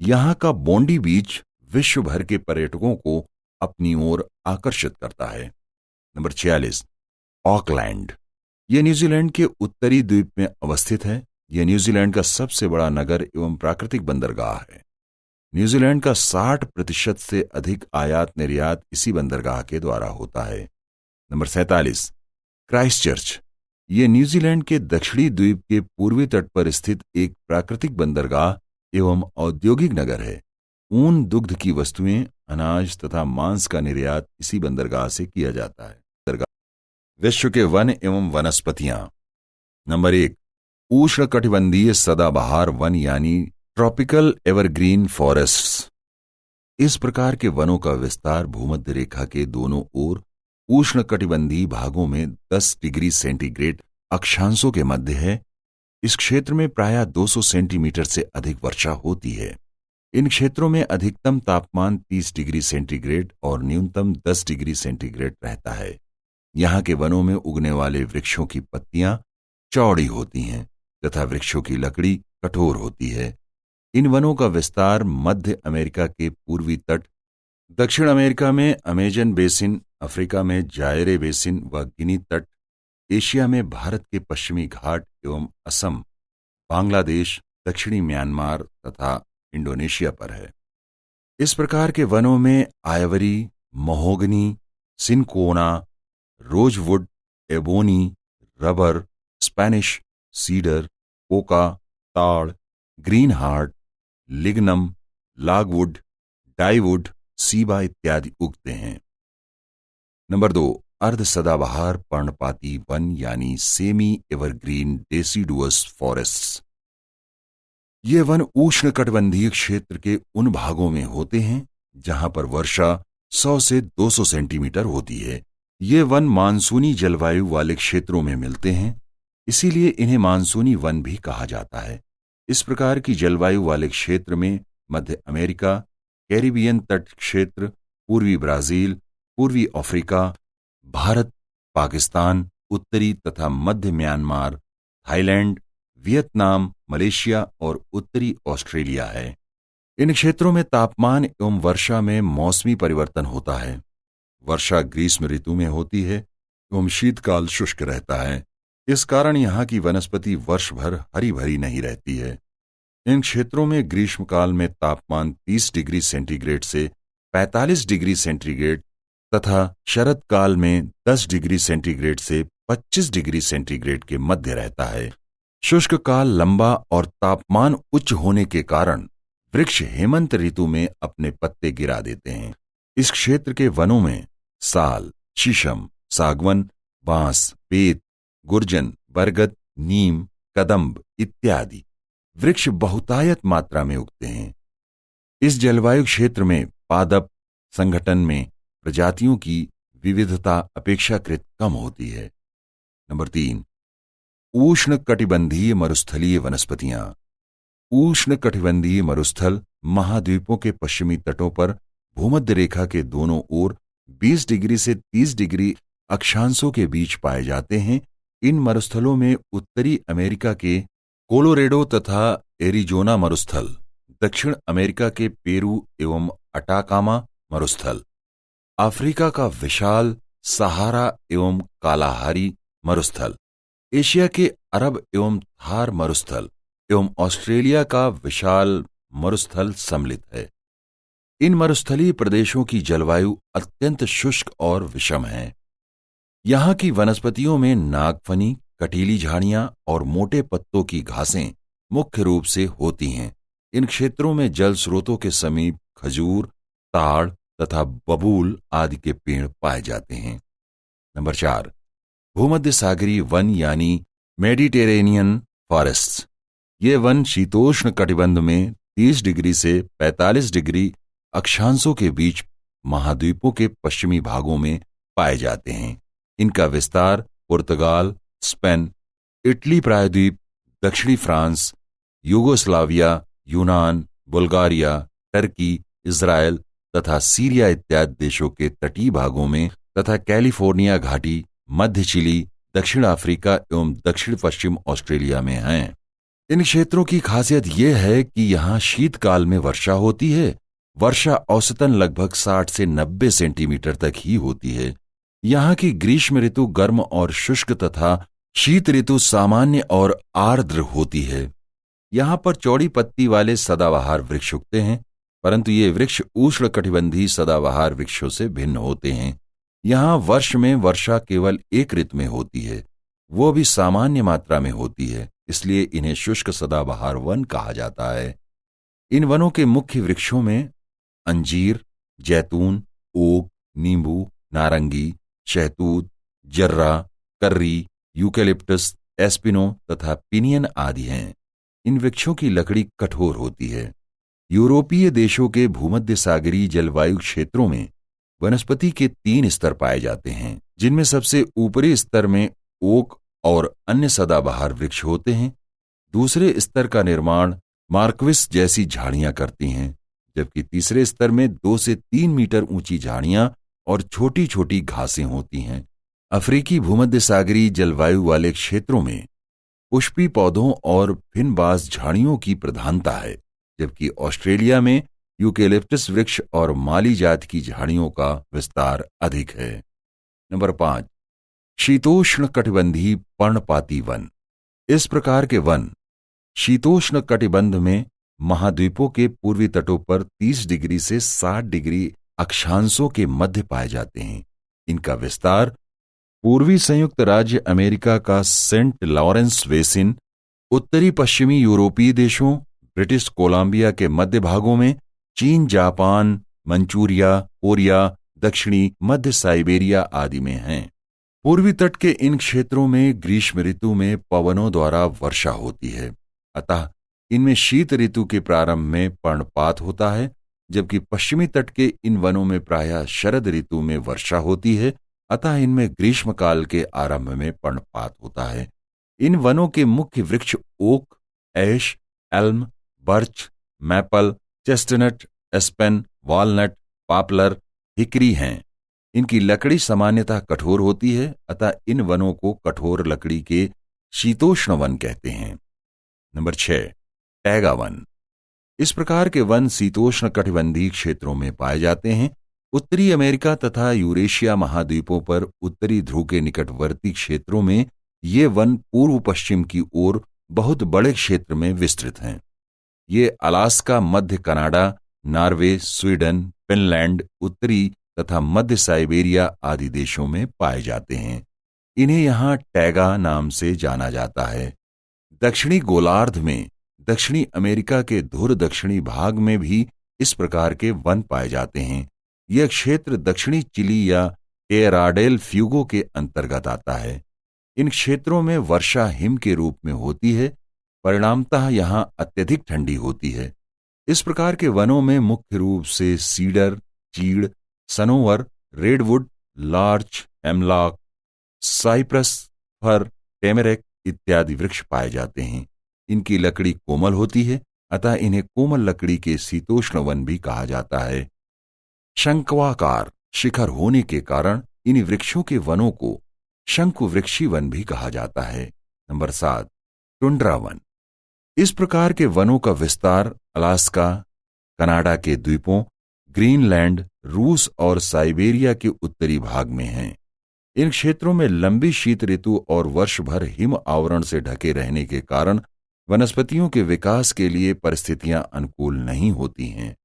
A: यहाँ का बोंडी बीच विश्व भर के पर्यटकों को अपनी ओर आकर्षित करता है। Number 46, Auckland. यह न्यूजीलैंड के उत्तरी द्वीप में अवस्थित है। यह न्यूजीलैंड का सबसे बड़ा नगर एवं प्राकृतिक बंदरगाह है। न्यूजीलैंड का 60% से अधिक आयात निर्यात इसी बंदरगाह के द्वारा होता है। Number 47, Christchurch. यह न्यूजीलैंड के दक्षिणी द्वीप के पूर्वी तट पर स्थित एक प्राकृतिक बंदरगाह एवं औद्योगिक नगर है। ऊन, दुग्ध की वस्तुएं, अनाज तथा मांस का निर्यात इसी बंदरगाह से किया जाता है। विश्व के वन एवं वनस्पतियां। नंबर 1, उष्णकटिबंधीय सदाबहार वन यानी ट्रॉपिकल एवरग्रीन फॉरेस्ट्स। इस प्रकार के वनों का विस्तार भूमध्य रेखा के दोनों ओर उष्णकटिबंधीय भागों में 10 डिग्री सेंटीग्रेड अक्षांशों के मध्य है। इस क्षेत्र में प्रायः 200 सेंटीमीटर से अधिक वर्षा होती है। इन क्षेत्रों में अधिकतम तापमान 30 डिग्री सेंटीग्रेड और न्यूनतम 10 डिग्री सेंटीग्रेड रहता है। यहाँ के वनों में उगने वाले वृक्षों की पत्तियां चौड़ी होती हैं तथा वृक्षों की लकड़ी कठोर होती है। इन वनों का विस्तार मध्य अमेरिका के पूर्वी तट, दक्षिण अमेरिका में अमेजन बेसिन, अफ्रीका में जायरे बेसिन व गिनी तट, एशिया में भारत के पश्चिमी घाट एवं असम, बांग्लादेश, दक्षिणी म्यांमार तथा इंडोनेशिया पर है। इस प्रकार के वनों में Ivory, mahogany, cinchona, rosewood, ebony, rubber, Spanish, cedar, Coca, ताड़, ग्रीन हार्ट, लिग्नम, लागवुड, डाईवुड, सीबा इत्यादि उगते हैं। नंबर 2, अर्ध सदाबहार पर्णपाती वन यानी सेमी एवरग्रीन डेसिडुअस फॉरेस्ट्स। ये वन उष्णकटिबंधीय क्षेत्र के उन भागों में होते हैं जहां पर वर्षा 100 से 200 सेंटीमीटर होती है। ये वन मानसूनी जलवायु वाले क्षेत्रों में मिलते हैं, इसीलिए इन्हें मानसूनी वन भी कहा जाता है। इस प्रकार की जलवायु वाले क्षेत्र में मध्य अमेरिका, कैरिबियन तट क्षेत्र, पूर्वी ब्राजील, पूर्वी अफ्रीका, भारत, पाकिस्तान, उत्तरी तथा मध्य म्यांमार, थाईलैंड, वियतनाम, मलेशिया और उत्तरी ऑस्ट्रेलिया है। इन क्षेत्रों में तापमान एवं वर्षा में मौसमी परिवर्तन होता है। वर्षा ग्रीष्म ऋतु में होती है एवं शीतकाल शुष्क रहता है। इस कारण यहाँ की वनस्पति वर्ष भर हरी भरी नहीं रहती है। इन क्षेत्रों में ग्रीष्मकाल में तापमान 30 डिग्री सेंटीग्रेड से 45 डिग्री सेंटीग्रेड तथा शरद काल में 10 डिग्री सेंटीग्रेड से 25 डिग्री सेंटीग्रेड के मध्य रहता है। शुष्क काल लंबा और तापमान उच्च होने के कारण वृक्ष हेमंत ऋतु में अपने पत्ते गिरा देते हैं। इस क्षेत्र के वनों में साल, शीशम, सागवन, बांस, बेत, गुर्जन, बरगद, नीम, कदम्ब इत्यादि वृक्ष बहुतायत मात्रा में उगते हैं। इस जलवायु क्षेत्र में पादप संगठन में प्रजातियों की विविधता अपेक्षाकृत कम होती है। नंबर 3, उष्णकटिबंधीय मरुस्थलीय वनस्पतियां। उष्णकटिबंधीय मरुस्थल महाद्वीपों के पश्चिमी तटों पर भूमध्य रेखा के दोनों ओर 20 डिग्री से 30 डिग्री अक्षांशों के बीच पाए जाते हैं। इन मरुस्थलों में उत्तरी अमेरिका के कोलोरेडो तथा एरिजोना मरुस्थल, दक्षिण अमेरिका के पेरू एवं अटाकामा मरुस्थल, अफ्रीका का विशाल सहारा एवं कालाहारी मरुस्थल, एशिया के अरब एवं थार मरुस्थल एवं ऑस्ट्रेलिया का विशाल मरुस्थल सम्मिलित है। इन मरुस्थलीय प्रदेशों की जलवायु अत्यंत शुष्क और विषम है। यहाँ की वनस्पतियों में नागफनी, कटीली झाड़ियां और मोटे पत्तों की घासें मुख्य रूप से होती हैं। इन क्षेत्रों में जल स्रोतों के समीप खजूर, ताड़ तथा बबूल आदि के पेड़ पाए जाते हैं। नंबर 4, भूमध्य सागरीय वन यानी मेडिटेरेनियन फॉरेस्ट्स। ये वन शीतोष्ण कटिबंध में 30 डिग्री से 45 डिग्री अक्षांशों के बीच महाद्वीपों के पश्चिमी भागों में पाए जाते हैं। इनका विस्तार पुर्तगाल, स्पेन, इटली प्रायद्वीप, दक्षिणी फ्रांस, यूगोस्लाविया, यूनान, बुल्गारिया, टर्की, इज़राइल तथा सीरिया इत्यादि देशों के तटीय भागों में तथा कैलिफोर्निया घाटी, मध्य चिली, दक्षिण अफ्रीका एवं दक्षिण पश्चिम ऑस्ट्रेलिया में हैं। इन क्षेत्रों की खासियत यह है कि यहाँ शीतकाल में वर्षा होती है। वर्षा औसतन लगभग 60 से 90 सेंटीमीटर तक ही होती है। यहाँ की ग्रीष्म ऋतु गर्म और शुष्क तथा शीत ऋतु सामान्य और आर्द्र होती है। यहाँ पर चौड़ी पत्ती वाले सदाबहार वृक्ष उगते हैं, परंतु ये वृक्ष उष्णकटिबंधीय सदाबहार वृक्षों से भिन्न होते हैं। यहाँ वर्ष में वर्षा केवल एक ऋतु में होती है, वो भी सामान्य मात्रा में होती है, इसलिए इन्हें शुष्क सदाबहार वन कहा जाता है। इन वनों के मुख्य वृक्षों में अंजीर, जैतून, ओक, नींबू, नारंगी, शहतूत, जर्रा, कर्री, यूकेलिप्टस, एस्पिनो तथा पिनियन आदि हैं। इन वृक्षों की लकड़ी कठोर होती है। यूरोपीय देशों के भूमध्य सागरीय जलवायु क्षेत्रों में वनस्पति के 3 स्तर पाए जाते हैं, जिनमें सबसे ऊपरी स्तर में ओक और अन्य सदाबहार वृक्ष होते हैं। दूसरे स्तर का निर्माण मार्क्विस जैसी झाड़ियां करती हैं, जबकि तीसरे स्तर में 2 से 3 मीटर ऊंची झाड़ियां और छोटी छोटी घासें होती हैं। अफ्रीकी भूमध्य सागरीय जलवायु वाले क्षेत्रों में पुष्पी पौधों और फिनबाज झाड़ियों की प्रधानता है, जबकि ऑस्ट्रेलिया में यूकेलिप्टस वृक्ष और माली जात की झाड़ियों का विस्तार अधिक है। नंबर 5, शीतोष्ण कटिबंधीय पर्णपाती वन। इस प्रकार के वन शीतोष्ण कटिबंध में महाद्वीपों के पूर्वी तटों पर 30 डिग्री से 60 डिग्री अक्षांशों के मध्य पाए जाते हैं। इनका विस्तार पूर्वी संयुक्त राज्य अमेरिका का सेंट लॉरेंस बेसिन, उत्तरी पश्चिमी यूरोपीय देशों, ब्रिटिश कोलंबिया के मध्य भागों में, चीन, जापान, मंचूरिया, कोरिया, दक्षिणी मध्य साइबेरिया आदि में हैं। पूर्वी तट के इन क्षेत्रों में ग्रीष्म ऋतु में पवनों द्वारा वर्षा होती है, अतः इनमें शीत ऋतु के प्रारंभ में पर्णपात होता है, जबकि पश्चिमी तट के इन वनों में प्रायः शरद ऋतु में वर्षा होती है, अतः इनमें ग्रीष्मकाल के आरंभ में पर्णपात होता है। इन वनों के मुख्य वृक्ष oak, ash, elm, birch, maple, chestnut, aspen, walnut, poplar, hickory हैं। इनकी लकड़ी सामान्यतः कठोर होती है, अतः इन वनों को कठोर लकड़ी के शीतोष्ण वन कहते हैं। Number 6, taiga one. इस प्रकार के वन शीतोष्ण कटिबंधीय क्षेत्रों में पाए जाते हैं। उत्तरी अमेरिका तथा यूरेशिया महाद्वीपों पर उत्तरी ध्रुव के निकटवर्ती क्षेत्रों में ये वन पूर्व पश्चिम की ओर बहुत बड़े क्षेत्र में विस्तृत हैं। ये अलास्का, मध्य कनाडा, नॉर्वे, स्वीडन, फिनलैंड, उत्तरी तथा मध्य साइबेरिया आदि देशों में पाए जाते हैं। इन्हें यहाँ टैगा नाम से जाना जाता है। दक्षिणी गोलार्ध में दक्षिणी अमेरिका के धुर दक्षिणी भाग में भी इस प्रकार के वन पाए जाते हैं। यह क्षेत्र दक्षिणी चिली या टेराडेल फ्यूगो के अंतर्गत आता है। इन क्षेत्रों में वर्षा हिम के रूप में होती है, परिणामतः यहाँ अत्यधिक ठंडी होती है। इस प्रकार के वनों में मुख्य रूप से सीडर, चीड़, सनोवर, रेडवुड, लार्च, हेमलॉक, साइप्रस, फर, टेमेरेक इत्यादि वृक्ष पाए जाते हैं। इनकी लकड़ी कोमल होती है, अतः इन्हें कोमल लकड़ी के शीतोष्ण वन भी कहा जाता है। शंक्वाकार शिखर होने के कारण इन वृक्षों के वनों को शंकुवृक्षी वन भी कहा जाता है। Number 7, tundra one. इस प्रकार के वनों का विस्तार अलास्का, कनाडा के द्वीपों, ग्रीनलैंड, रूस और साइबेरिया के उत्तरी भाग में है। इन क्षेत्रों में लंबी शीत ऋतु और वर्ष भर हिम आवरण से ढके रहने के कारण वनस्पतियों के विकास के लिए परिस्थितियां अनुकूल नहीं होती हैं।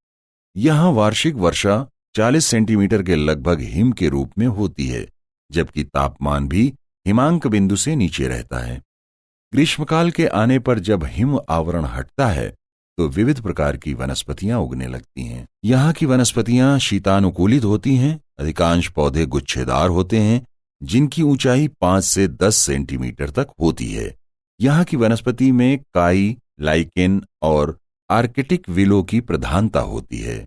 A: यहाँ वार्षिक वर्षा 40 सेंटीमीटर के लगभग हिम के रूप में होती है, जबकि तापमान भी हिमांक बिंदु से नीचे रहता है। ग्रीष्मकाल के आने पर जब हिम आवरण हटता है तो विविध प्रकार की वनस्पतियां उगने लगती हैं। यहाँ की वनस्पतियां शीतानुकूलित होती हैं। अधिकांश पौधे गुच्छेदार होते हैं, जिनकी ऊंचाई 5 से 10 सेंटीमीटर तक होती है। यहाँ की वनस्पति में काई, लाइकेन और आर्किटिक विलो की प्रधानता होती है।